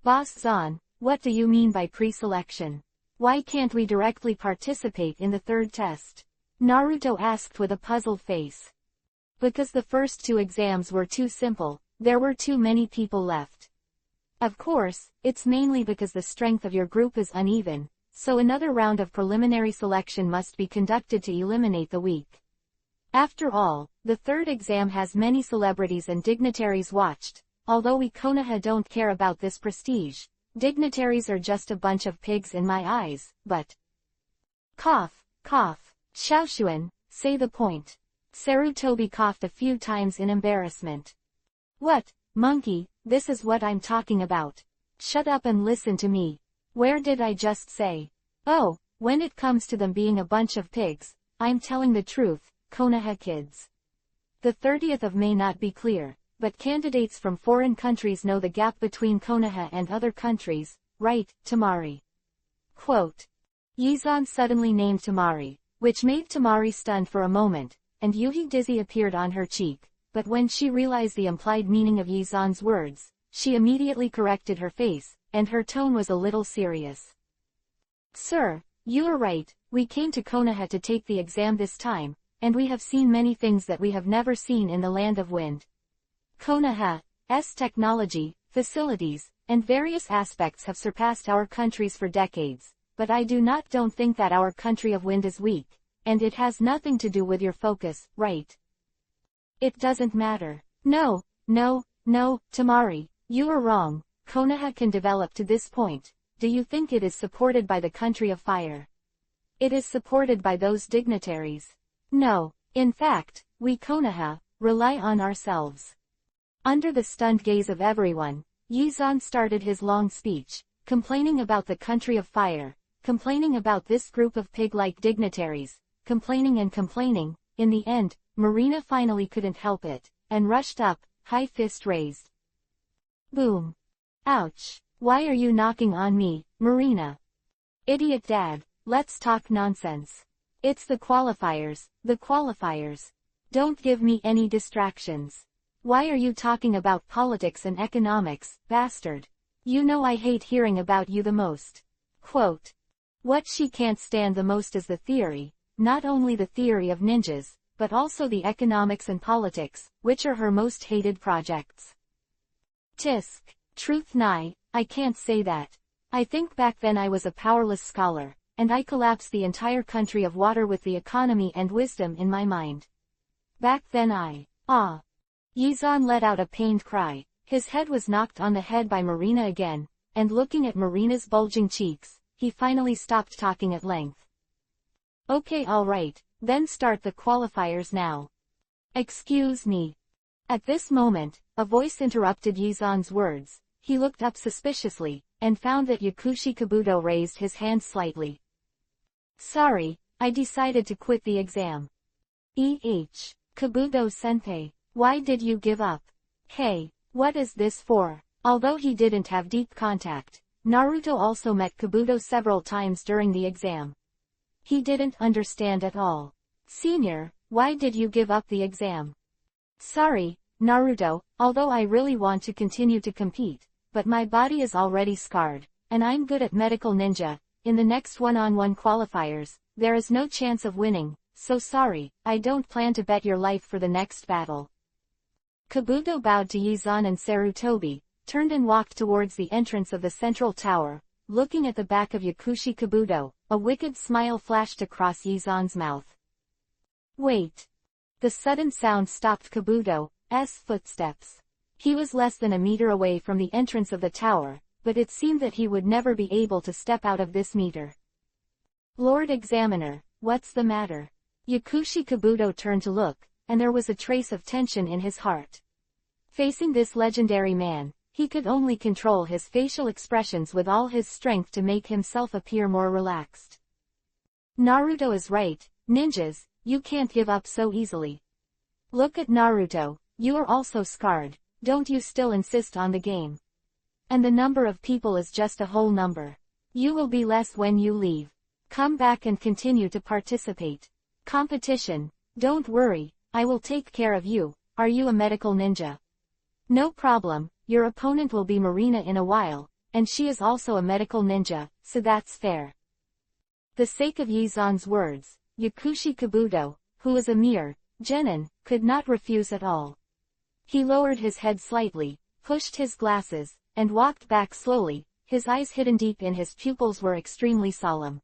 Boss Zan, what do you mean by pre-selection? Why can't we directly participate in the third test? Naruto asked with a puzzled face. Because the first 2 exams were too simple, there were too many people left. Of course, it's mainly because the strength of your group is uneven, so another round of preliminary selection must be conducted to eliminate the weak. After all, the third exam has many celebrities and dignitaries watched. Although we Konoha don't care about this prestige, dignitaries are just a bunch of pigs in my eyes, but... Cough. Xiaoshuan, say the point. Sarutobi coughed a few times in embarrassment. What, monkey, this is what I'm talking about. Shut up and listen to me. Where did I just say? Oh, when it comes to them being a bunch of pigs, I'm telling the truth, Konoha kids. The 30th of May not be clear. But candidates from foreign countries know the gap between Konoha and other countries, right, Tamari? Quote. Yizan suddenly named Tamari, which made Tamari stunned for a moment, and Yuhi dizzy appeared on her cheek, but when she realized the implied meaning of Yizan's words, she immediately corrected her face, and her tone was a little serious. Sir, you are right, we came to Konoha to take the exam this time, and we have seen many things that we have never seen in the land of wind. Konoha's technology, facilities, and various aspects have surpassed our countries for decades, but I don't think that our country of wind is weak, and it has nothing to do with your focus, right? It doesn't matter. No, Tamari, you are wrong. Konoha can develop to this point. Do you think it is supported by the country of fire? It is supported by those dignitaries. No, in fact, we Konoha rely on ourselves. Under the stunned gaze of everyone, Yizan started his long speech, complaining about the country of fire, complaining about this group of pig-like dignitaries, complaining and complaining. In the end, Marina finally couldn't help it, and rushed up, high fist raised. Boom. Ouch. Why are you knocking on me, Marina? Idiot dad, let's talk nonsense. It's the qualifiers. Don't give me any distractions. Why are you talking about politics and economics, bastard? You know I hate hearing about you the most. Quote. What she can't stand the most is the theory, not only the theory of ninjas, but also the economics and politics, which are her most hated projects. Tisk. Truth nigh, I can't say that. I think back then I was a powerless scholar, and I collapsed the entire country of water with the economy and wisdom in my mind. Back then Yizan let out a pained cry, His head was knocked on the head by Marina again, and looking at Marina's bulging cheeks, he finally stopped talking at length. Okay, alright, then start the qualifiers now. Excuse me. At this moment, a voice interrupted Yizan's words. He looked up suspiciously, and found that Yakushi Kabuto raised his hand slightly. Sorry, I decided to quit the exam. Kabuto-senpai, why did you give up? Hey, what is this for? Although he didn't have deep contact, Naruto also met Kabuto several times during the exam. He didn't understand at all. Senior, why did you give up the exam? Sorry, Naruto, although I really want to continue to compete, but my body is already scarred, and I'm good at medical ninja. In the next one-on-one qualifiers, there is no chance of winning, so sorry, I don't plan to bet your life for the next battle. Kabuto bowed to Yizan and Sarutobi, turned and walked towards the entrance of the central tower. Looking at the back of Yakushi Kabuto, a wicked smile flashed across Yizan's mouth. Wait. The sudden sound stopped Kabuto's footsteps. He was less than a meter away from the entrance of the tower, but it seemed that he would never be able to step out of this meter. Lord Examiner, what's the matter? Yakushi Kabuto turned to look, and there was a trace of tension in his heart. Facing this legendary man, he could only control his facial expressions with all his strength to make himself appear more relaxed. Naruto is right, ninjas, you can't give up so easily. Look at Naruto, you are also scarred, don't you still insist on the game? And the number of people is just a whole number. You will be less when you leave. Come back and continue to participate. Competition, don't worry, I will take care of you. Are you a medical ninja? No problem, your opponent will be Marina in a while, and she is also a medical ninja, so that's fair. The sake of Yizan's words, Yakushi Kabuto, who was a mere genin, could not refuse at all. He lowered his head slightly, pushed his glasses, and walked back slowly. His eyes hidden deep in his pupils were extremely solemn.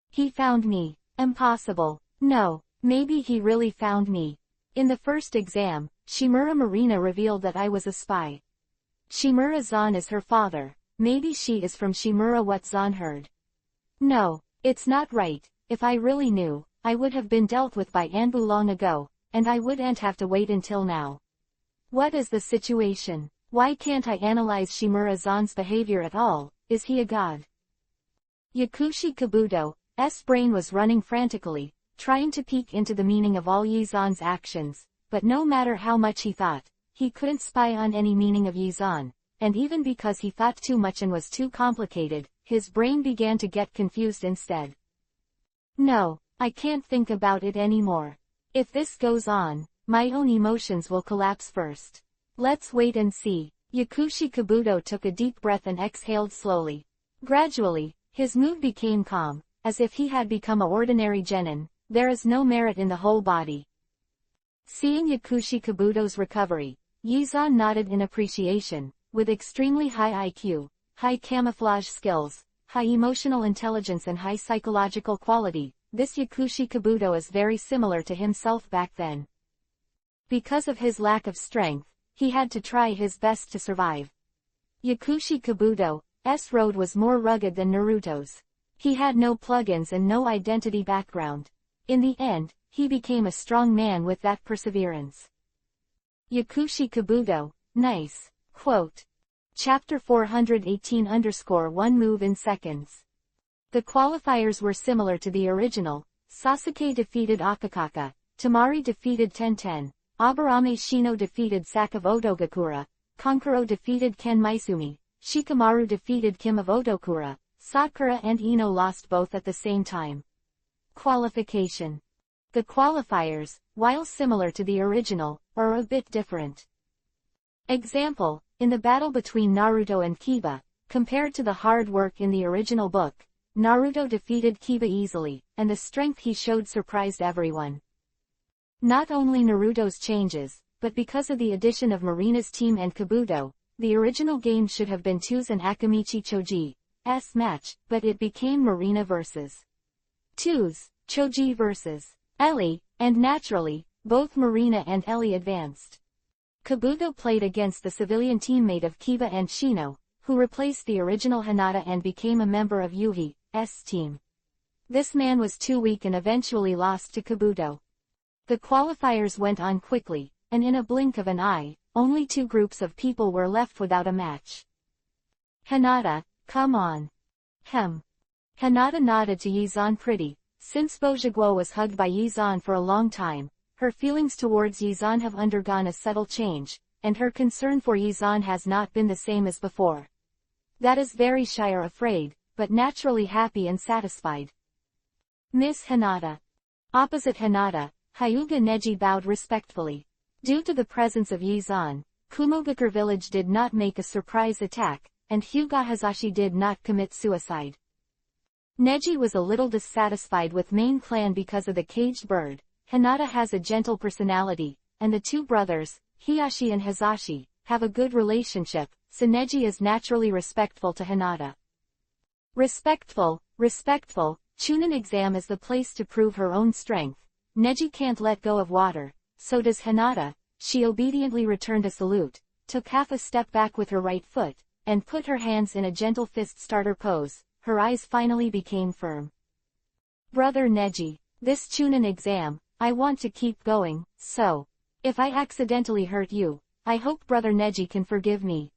He found me. Impossible. No, maybe he really found me. In the first exam, Shimura Marina revealed that I was a spy. Shimura-zan is her father. Maybe she is from Shimura. What Zan heard. No, it's not right. If I really knew, I would have been dealt with by Anbu long ago, and I wouldn't have to wait until now. What is the situation? Why can't I analyze Shimura-zan's behavior at all? Is he a god? Yakushi Kabuto's brain was running frantically, trying to peek into the meaning of all Yizan's actions, but no matter how much he thought, he couldn't spy on any meaning of Yizan, and even because he thought too much and was too complicated, his brain began to get confused instead. No, I can't think about it anymore. If this goes on, my own emotions will collapse first. Let's wait and see. Yakushi Kabuto took a deep breath and exhaled slowly. Gradually, his mood became calm, as if he had become an ordinary genin. There is no merit in the whole body. Seeing Yakushi Kabuto's recovery, Yizan nodded in appreciation. With extremely high IQ, high camouflage skills, high emotional intelligence and high psychological quality, this Yakushi Kabuto is very similar to himself back then. Because of his lack of strength, he had to try his best to survive. Yakushi Kabuto's road was more rugged than Naruto's. He had no plugins and no identity background. In the end, he became a strong man with that perseverance. Yakushi Kabuto, nice. Quote. Chapter 418-1 Move in seconds. The qualifiers were similar to the original. Sasuke defeated Akakaka, Tamari defeated Tenten, Aburame Shino defeated Sak of Odogakura, Kankuro defeated Ken Maizumi, Shikamaru defeated Kim of Odokura, Sakura and Ino lost both at the same time. Qualification. The qualifiers, while similar to the original, are a bit different. Example, in the battle between Naruto and Kiba, compared to the hard work in the original book, Naruto defeated Kiba easily, and the strength he showed surprised everyone. Not only Naruto's changes, but because of the addition of Marina's team and Kabuto, the original game should have been Two's and Akamichi Choji's match, but it became Marina vs. Two's, Choji vs. Ellie, and naturally, both Marina and Ellie advanced. Kabuto played against the civilian teammate of Kiba and Shino, who replaced the original Hinata and became a member of Yuhi's team. This man was too weak and eventually lost to Kabuto. The qualifiers went on quickly, and in a blink of an eye, only 2 groups of people were left without a match. Hinata, come on. Hinata nodded to Yizan. Pretty. Since Bojiguo was hugged by Yizan for a long time, her feelings towards Yizan have undergone a subtle change, and her concern for Yizan has not been the same as before. That is very shy or afraid, but naturally happy and satisfied. Miss Hinata. Opposite Hinata, Hyuga Neji bowed respectfully. Due to the presence of Yizan, Kumogakure village did not make a surprise attack, and Hyuga Hazashi did not commit suicide. Neji was a little dissatisfied with main clan because of the caged bird. Hinata has a gentle personality, and the 2 brothers, Hiyashi and Hazashi, have a good relationship, so Neji is naturally respectful to Hinata. Respectful. Chunin exam is the place to prove her own strength. Neji can't let go of water, so does Hinata. She obediently returned a salute, took half a step back with her right foot, and put her hands in a gentle fist starter pose. Her eyes finally became firm. Brother Neji, this Chunin exam, I want to keep going, so. If I accidentally hurt you, I hope Brother Neji can forgive me.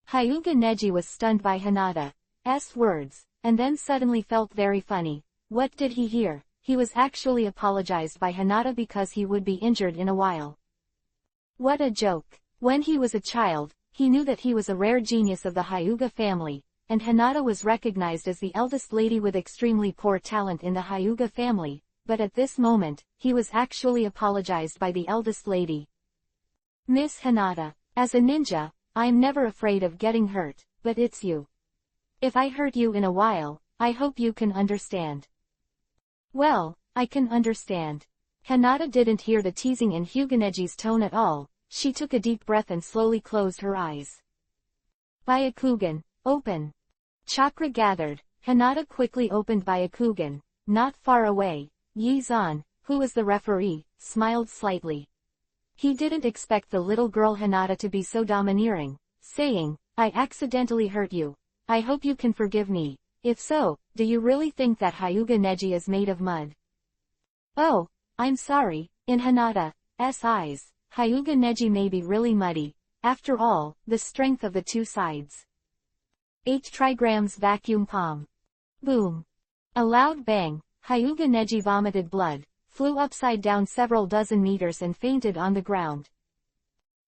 Hyuga Neji was stunned by Hinata's words, and then suddenly felt very funny. What did he hear? He was actually apologized by Hinata because he would be injured in a while. What a joke. When he was a child, he knew that he was a rare genius of the Hyuga family, and Hinata was recognized as the eldest lady with extremely poor talent in the Hyuga family, but at this moment, he was actually apologized by the eldest lady. Miss Hinata, as a ninja, I'm never afraid of getting hurt, but it's you. If I hurt you in a while, I hope you can understand. Well, I can understand. Hinata didn't hear the teasing in Hyuganeji's tone at all. She took a deep breath and slowly closed her eyes. Byakugan, open. Chakra gathered. Hinata quickly opened Byakugan. Not far away, Yizan, who was the referee, smiled slightly. He didn't expect the little girl Hinata to be so domineering, saying, I accidentally hurt you. I hope you can forgive me. If so, do you really think that Hyuga Neji is made of mud? Oh, I'm sorry. In Hinata's eyes, Hyuga Neji may be really muddy. After all, the strength of the 2 sides. 8 trigrams vacuum palm. Boom. A loud bang. Hyuga Neji vomited blood, flew upside down several dozen meters and fainted on the ground.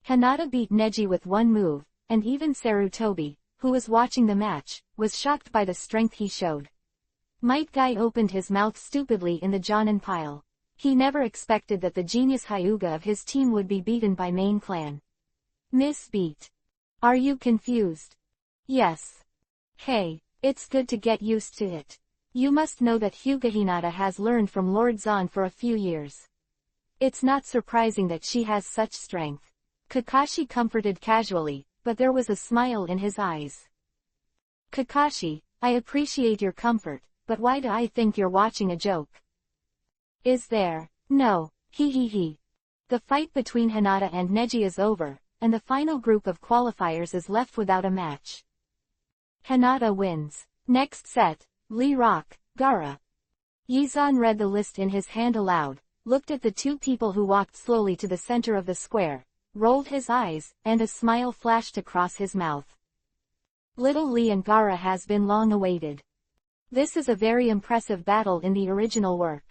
Hinata beat Neji with 1 move, and even Sarutobi, who was watching the match, was shocked by the strength he showed. Might Guy opened his mouth stupidly in the Jonin pile. He never expected that the genius Hyuga of his team would be beaten by main clan. Miss Beat. Are you confused? Yes. Hey, it's good to get used to it. You must know that Hyuga Hinata has learned from Lord Zan for a few years. It's not surprising that she has such strength. Kakashi comforted casually, but there was a smile in his eyes. Kakashi, I appreciate your comfort, but why do I think you're watching a joke? Is there? No, he. The fight between Hinata and Neji is over, and the final group of qualifiers is left without a match. Hinata wins. Next set, Lee Rock, Gaara. Yizan read the list in his hand aloud, looked at the 2 people who walked slowly to the center of the square, rolled his eyes, and a smile flashed across his mouth. Little Lee and Gaara has been long awaited. This is a very impressive battle in the original work.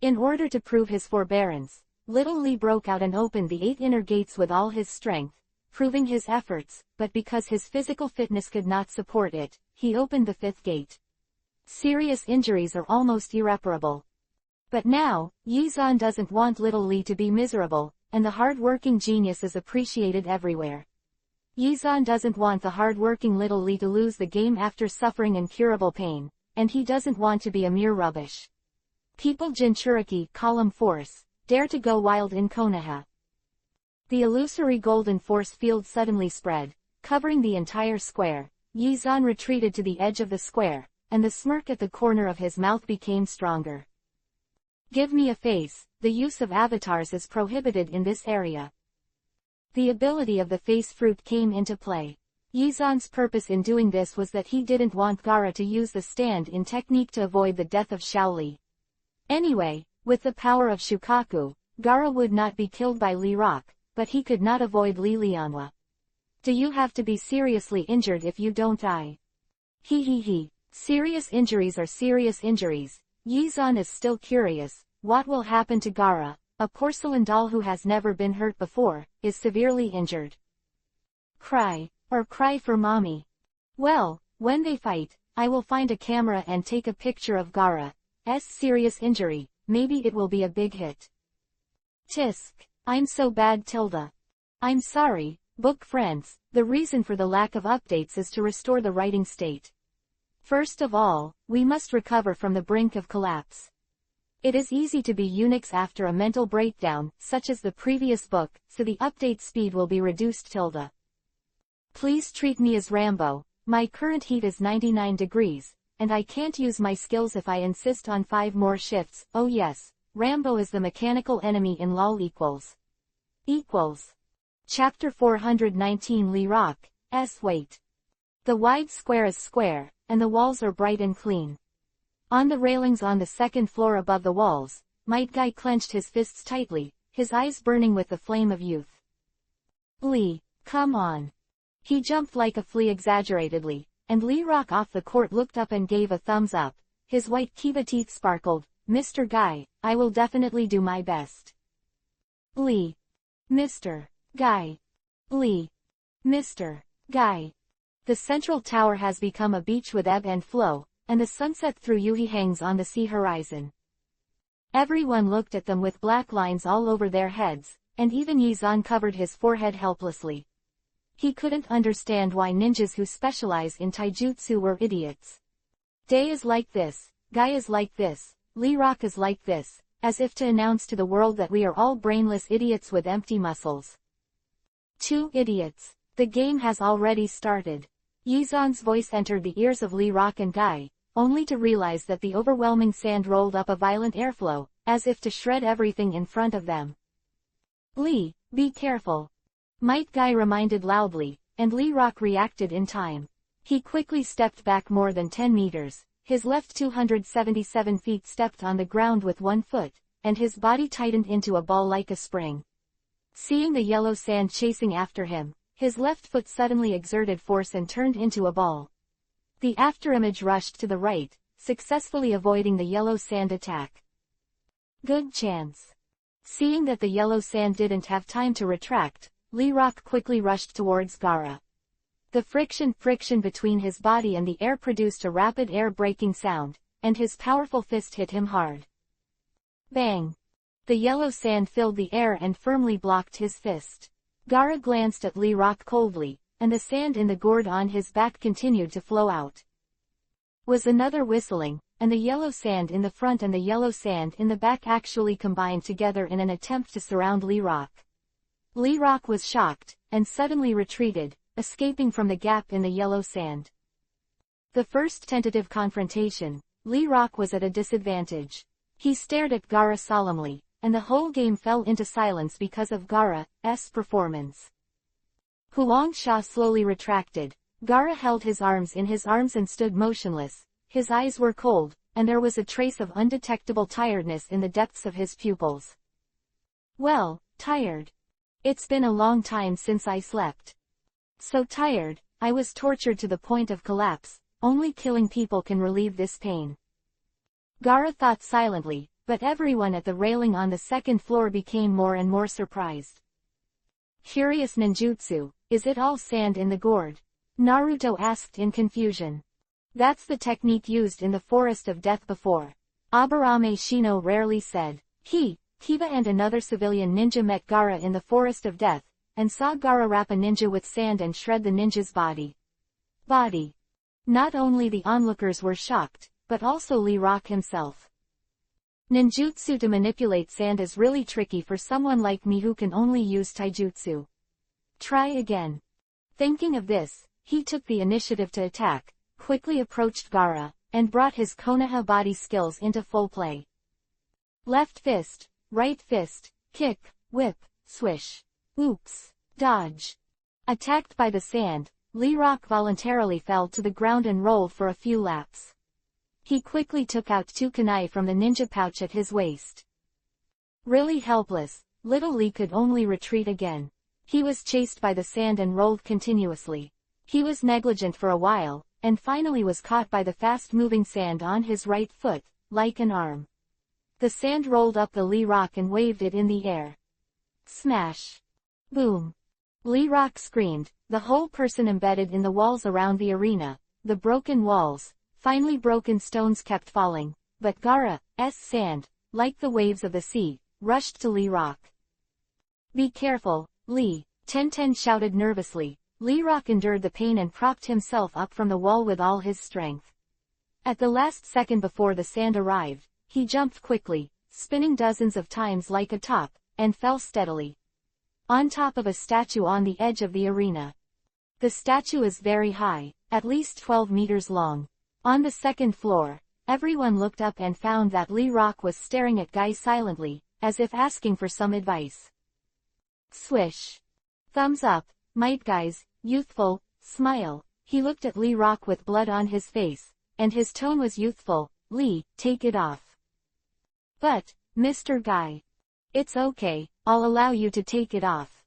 In order to prove his forbearance, Little Lee broke out and opened the 8 inner gates with all his strength, proving his efforts, but because his physical fitness could not support it, he opened the 5th gate. Serious injuries are almost irreparable. But now, Yizan doesn't want Little Lee to be miserable, and the hard-working genius is appreciated everywhere. Yizan doesn't want the hard-working Little Lee to lose the game after suffering incurable pain, and he doesn't want to be a mere rubbish. People Jinchuriki, column force, dare to go wild in Konoha. The illusory golden force field suddenly spread, covering the entire square. Yizan retreated to the edge of the square, and the smirk at the corner of his mouth became stronger. Give me a face. The use of avatars is prohibited in this area. The ability of the face fruit came into play. Yizan's purpose in doing this was that he didn't want Gaara to use the stand-in technique to avoid the death of Shaoli. Anyway, with the power of Shukaku, Gaara would not be killed by Lee Rock, but he could not avoid Li Lianhua. Do you have to be seriously injured if you don't die? He. Serious injuries are serious injuries. Yizan is still curious. What will happen to Gaara, a porcelain doll who has never been hurt before, is severely injured? Cry for mommy. Well, when they fight, I will find a camera and take a picture of Gaara's serious injury. Maybe it will be a big hit. Tisk. I'm so bad, Tilda. I'm sorry, book friends. The reason for the lack of updates is to restore the writing state. First of all, we must recover from the brink of collapse. It is easy to be Unix after a mental breakdown, such as the previous book, so the update speed will be reduced. Tilda. Please treat me as Rambo. My current heat is 99 degrees, and I can't use my skills if I insist on 5 more shifts. Oh yes, Rambo is the mechanical enemy in LOL equals. Chapter 419 Lee Rock's Wait. The wide square is square, and the walls are bright and clean. On the railings on the second floor above the walls, Might Guy clenched his fists tightly, his eyes burning with the flame of youth. Lee, come on. He jumped like a flea exaggeratedly, and Lee Rock off the court looked up and gave a thumbs up. His white Kiba teeth sparkled. Mr. Guy, I will definitely do my best. Lee. Mr. Guy. Lee. Mr. Guy. The central tower has become a beach with ebb and flow, and the sunset through Yuhi hangs on the sea horizon. Everyone looked at them with black lines all over their heads, and even Yizan covered his forehead helplessly. He couldn't understand why ninjas who specialize in taijutsu were idiots. Day is like this, Guy is like this, Lee Rock is like this, as if to announce to the world that we are all brainless idiots with empty muscles. 2 idiots. The game has already started. Yizan's voice entered the ears of Lee Rock and Guy, only to realize that the overwhelming sand rolled up a violent airflow, as if to shred everything in front of them. Lee, be careful. Might Guy reminded loudly, and Lee Rock reacted in time. He quickly stepped back more than 10 meters, his left 277 feet stepped on the ground with 1 foot, and his body tightened into a ball like a spring. Seeing the yellow sand chasing after him, his left foot suddenly exerted force and turned into a ball. The afterimage rushed to the right, successfully avoiding the yellow sand attack. Good chance. Seeing that the yellow sand didn't have time to retract, Lee Rock quickly rushed towards Gaara. The friction between his body and the air produced a rapid air-breaking sound, and his powerful fist hit him hard. Bang! The yellow sand filled the air and firmly blocked his fist. Gaara glanced at Lee Rock coldly, and the sand in the gourd on his back continued to flow out. Was another whistling, and the yellow sand in the front and the yellow sand in the back actually combined together in an attempt to surround Lee Rock. Lee Rock was shocked, and suddenly retreated, escaping from the gap in the yellow sand. The first tentative confrontation, Lee Rock was at a disadvantage. He stared at Gaara solemnly, and the whole game fell into silence because of Gaara's performance. Huang Sha slowly retracted. Gaara held his arms in his arms and stood motionless. His eyes were cold, and there was a trace of undetectable tiredness in the depths of his pupils. Well, tired. It's been a long time since I slept. So tired, I was tortured to the point of collapse. Only killing people can relieve this pain. Gaara thought silently, but everyone at the railing on the second floor became more and more surprised. Curious ninjutsu, is it all sand in the gourd? Naruto asked in confusion. That's the technique used in the Forest of Death before. Aburame Shino rarely said. Kiba and another civilian ninja met Gaara in the Forest of Death, and saw Gaara wrap a ninja with sand and shred the ninja's body. Not only the onlookers were shocked, but also Lee Rock himself. Ninjutsu to manipulate sand is really tricky for someone like me who can only use taijutsu. Try again. Thinking of this, he took the initiative to attack, quickly approached Gaara, and brought his Konoha body skills into full play. Left fist, right fist, kick, whip, swish. Oops. Dodge. Attacked by the sand, Lee Rock voluntarily fell to the ground and rolled for a few laps. He quickly took out 2 kunai from the ninja pouch at his waist. Really helpless, little Lee could only retreat again. He was chased by the sand and rolled continuously. He was negligent for a while, and finally was caught by the fast-moving sand on his right foot, like an arm. The sand rolled up the Lee Rock and waved it in the air. Smash! Boom! Lee Rock screamed, the whole person embedded in the walls around the arena. The broken walls, finely broken stones kept falling, but Gaara's sand, like the waves of the sea, rushed to Lee Rock. Be careful, Lee, Ten shouted nervously. Lee Rock endured the pain and propped himself up from the wall with all his strength. At the last second before the sand arrived, he jumped quickly, spinning dozens of times like a top, and fell steadily on top of a statue on the edge of the arena. The statue is very high, at least 12 meters long. On the second floor, everyone looked up and found that Lee Rock was staring at Guy silently, as if asking for some advice. Swish. Thumbs up, Might Guy's youthful smile. He looked at Lee Rock with blood on his face, and his tone was youthful. Lee, take it off. But, Mr. Guy. It's okay, I'll allow you to take it off.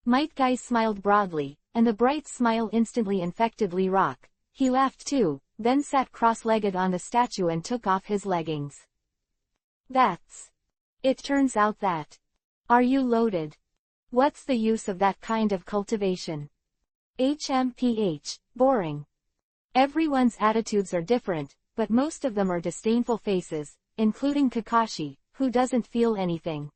Might Guy smiled broadly, and the bright smile instantly infected Lee Rock. He laughed too, then sat cross-legged on the statue and took off his leggings. That's. It turns out that. Are you loaded? What's the use of that kind of cultivation? HMPH, boring. Everyone's attitudes are different, but most of them are disdainful faces, including Kakashi, who doesn't feel anything.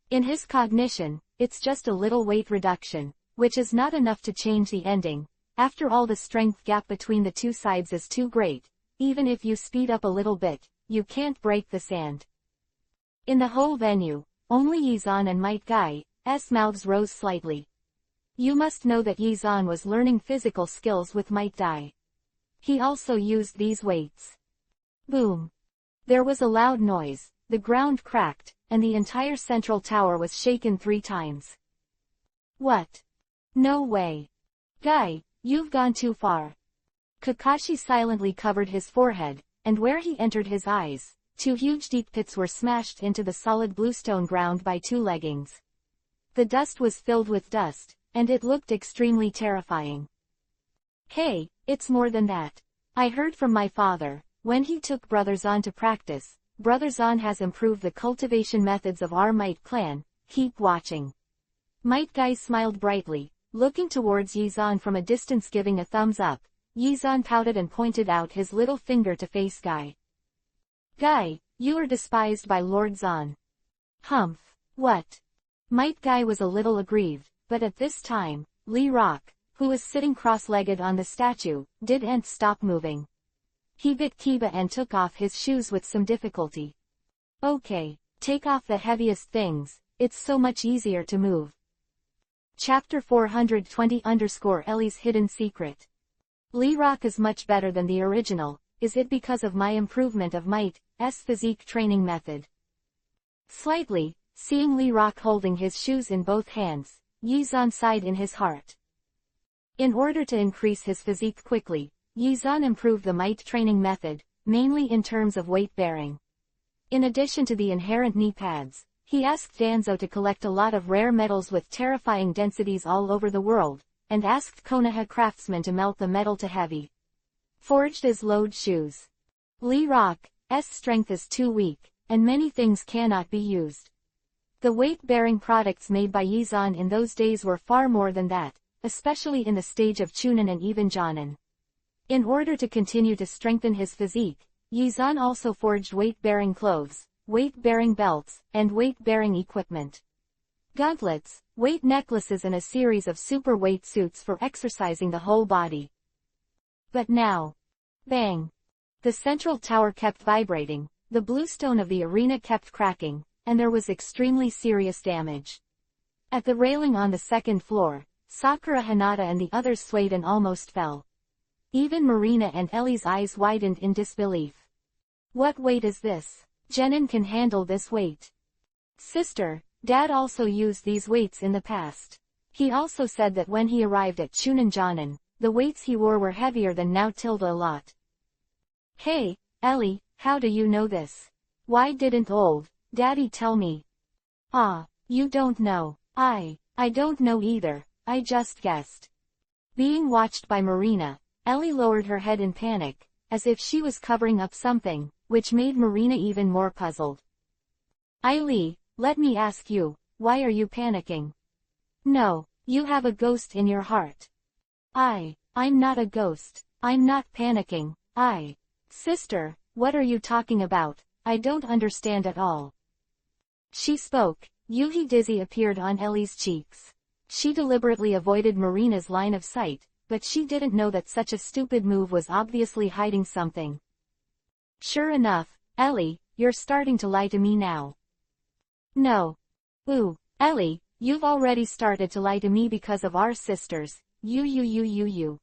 In his cognition, it's just a little weight reduction, which is not enough to change the ending. After all, the strength gap between the two sides is too great. Even if you speed up a little bit, you can't break the sand. In the whole venue, only Yizan and Might Guy's mouths rose slightly. You must know that Yizan was learning physical skills with Might Guy. He also used these weights. Boom. There was a loud noise, the ground cracked, and the entire central tower was shaken 3 times. What? No way. Guy, you've gone too far. Kakashi silently covered his forehead, and where he entered his eyes, 2 huge deep pits were smashed into the solid bluestone ground by 2 leggings. The dust was filled with dust, and it looked extremely terrifying. Hey, it's more than that. I heard from my father, when he took Brother Zan to practice. Brother Zan has improved the cultivation methods of our Might clan. Keep watching. Might Guy smiled brightly, looking towards Yizan from a distance, giving a thumbs up. Yizan pouted and pointed out his little finger to face Guy. Guy, you are despised by Lord Zan. Humph. What? Might Guy was a little aggrieved, but at this time, Lee Rock, who was sitting cross-legged on the statue, didn't stop moving. He bit Kiba and took off his shoes with some difficulty. Okay, take off the heaviest things, it's so much easier to move. Chapter 420-Ellie's Hidden Secret. Lee Rock is much better than the original. Is it because of my improvement of Might's physique training method? Slightly, seeing Lee Rock holding his shoes in both hands, Yizan sighed in his heart. In order to increase his physique quickly, Yizan improved the Might training method, mainly in terms of weight bearing. In addition to the inherent knee pads, he asked Danzo to collect a lot of rare metals with terrifying densities all over the world, and asked Konoha craftsmen to melt the metal to heavy forged as load shoes. Lee Rock's strength is too weak, and many things cannot be used. The weight-bearing products made by Yizan in those days were far more than that, especially in the stage of Chunin and even Jonin. In order to continue to strengthen his physique, Yizan also forged weight-bearing clothes, weight-bearing belts, and weight-bearing equipment. Gauntlets, weight necklaces, and a series of super weight suits for exercising the whole body. But now, bang! The central tower kept vibrating, the bluestone of the arena kept cracking, and there was extremely serious damage. At the railing on the second floor, Sakura Hinata and the others swayed and almost fell. Even Marina and Ellie's eyes widened in disbelief. What weight is this? Genin can handle this weight. Sister, Dad also used these weights in the past. He also said that when he arrived at Chunanjanan, the weights he wore were heavier than now tilde a lot. Hey, Ellie, how do you know this? Why didn't old Daddy tell me? Ah, you don't know. I don't know either, I just guessed. Being watched by Marina, Ellie lowered her head in panic, as if she was covering up something, which made Marina even more puzzled. Eileen, let me ask you, why are you panicking? No, you have a ghost in your heart. I'm not a ghost, I'm not panicking, Sister, what are you talking about? I don't understand at all. She spoke. Yuhi dizzy appeared on Ellie's cheeks. She deliberately avoided Marina's line of sight, but she didn't know that such a stupid move was obviously hiding something. Sure enough, Ellie, you're starting to lie to me now. No. Ooh, Ellie, you've already started to lie to me because of our sisters, you.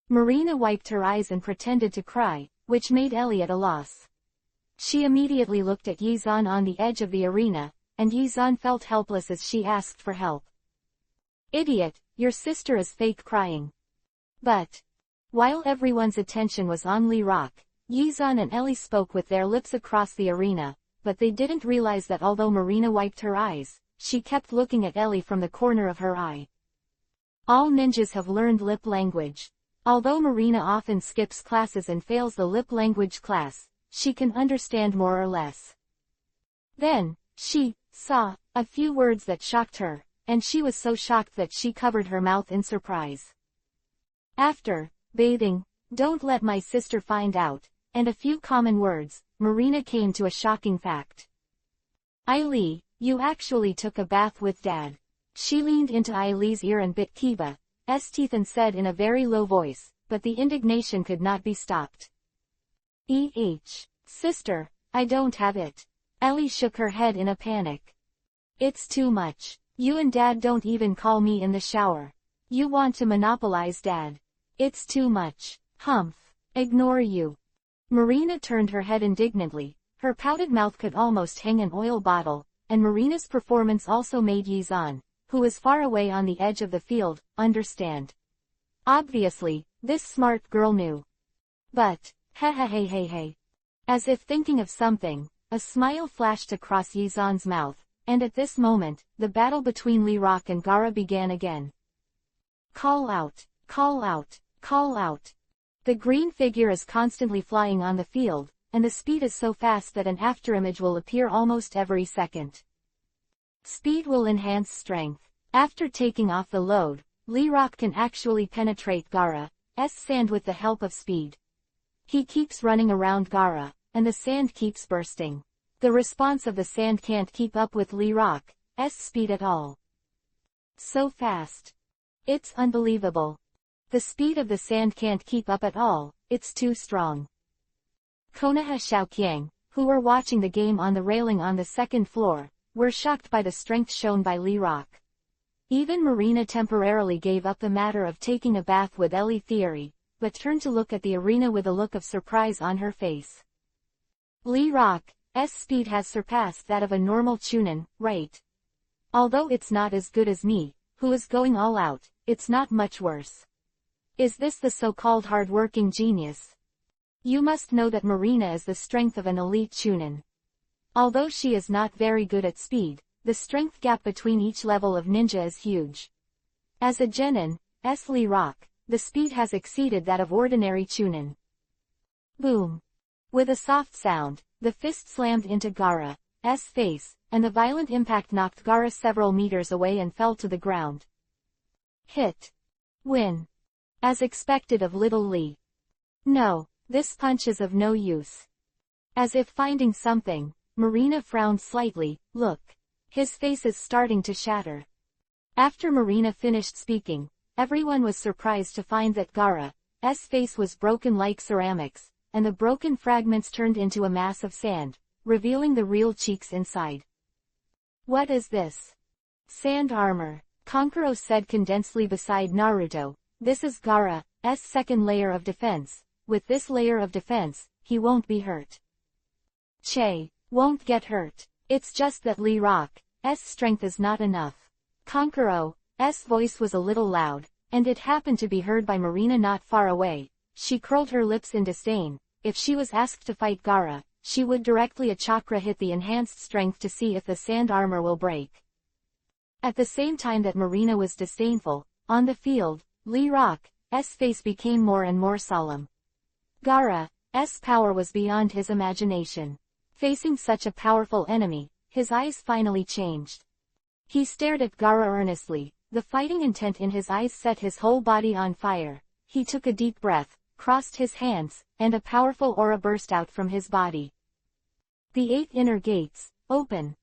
Marina wiped her eyes and pretended to cry, which made Ellie at a loss. She immediately looked at Yizan on the edge of the arena, and Yizan felt helpless as she asked for help. Idiot, your sister is fake crying. But, while everyone's attention was on Lee Rock, Yizan and Ellie spoke with their lips across the arena, but they didn't realize that although Marina wiped her eyes, she kept looking at Ellie from the corner of her eye. All ninjas have learned lip language. Although Marina often skips classes and fails the lip language class, she can understand more or less. Then, she saw a few words that shocked her, and she was so shocked that she covered her mouth in surprise. After bathing, don't let my sister find out, and a few common words, Marina came to a shocking fact. Eileen, you actually took a bath with Dad. She leaned into Eileen's ear and bit Kiba's teeth and said in a very low voice, but the indignation could not be stopped. Sister, I don't have it. Ellie shook her head in a panic. It's too much. You and Dad don't even call me in the shower. You want to monopolize Dad. It's too much. Humph. Ignore you. Marina turned her head indignantly. Her pouted mouth could almost hang an oil bottle, and Marina's performance also made Yizan, who was far away on the edge of the field, understand. Obviously, this smart girl knew. But, hey. As if thinking of something, a smile flashed across Yizan's mouth, and at this moment, the battle between Lee Rock and Gaara began again. Call out, call out, call out. The green figure is constantly flying on the field, and the speed is so fast that an afterimage will appear almost every second. Speed will enhance strength. After taking off the load, Lee Rock can actually penetrate Gaara's sand with the help of speed. He keeps running around Gaara, and the sand keeps bursting. The response of the sand can't keep up with Lee Rock's speed at all. So fast. It's unbelievable. The speed of the sand can't keep up at all, it's too strong. Konoha Xiaoqiang, who were watching the game on the railing on the second floor, were shocked by the strength shown by Lee Rock. Even Marina temporarily gave up the matter of taking a bath with Ellie Theory, but turned to look at the arena with a look of surprise on her face. Lee Rock's speed has surpassed that of a normal Chunin, right? Although it's not as good as me, who is going all out, it's not much worse. Is this the so-called hard-working genius? You must know that Marina is the strength of an elite Chunin. Although she is not very good at speed, the strength gap between each level of ninja is huge. As a genin, Lee Rock, the speed has exceeded that of ordinary Chunin. Boom. With a soft sound, the fist slammed into Gaara's face, and the violent impact knocked Gaara several meters away and fell to the ground. Hit. Win. As expected of little Lee. No, this punch is of no use. As if finding something, Marina frowned slightly. Look. His face is starting to shatter. After Marina finished speaking, everyone was surprised to find that Gaara's face was broken like ceramics, and the broken fragments turned into a mass of sand, revealing the real cheeks inside. What is this? Sand armor, Kankuro said condensedly beside Naruto. This is Gaara's second layer of defense. With this layer of defense, he won't be hurt. Che won't get hurt. It's just that Lee Rock's strength is not enough. Kankuro, voice was a little loud, and it happened to be heard by Marina not far away. She curled her lips in disdain. If she was asked to fight Gaara, she would directly a chakra hit the enhanced strength to see if the sand armor will break. At the same time that Marina was disdainful, on the field, Lee Rock's face became more and more solemn. Gaara's power was beyond his imagination. Facing such a powerful enemy, his eyes finally changed. He stared at Gaara earnestly. The fighting intent in his eyes set his whole body on fire. He took a deep breath, crossed his hands, and a powerful aura burst out from his body. The 8 inner gates, open.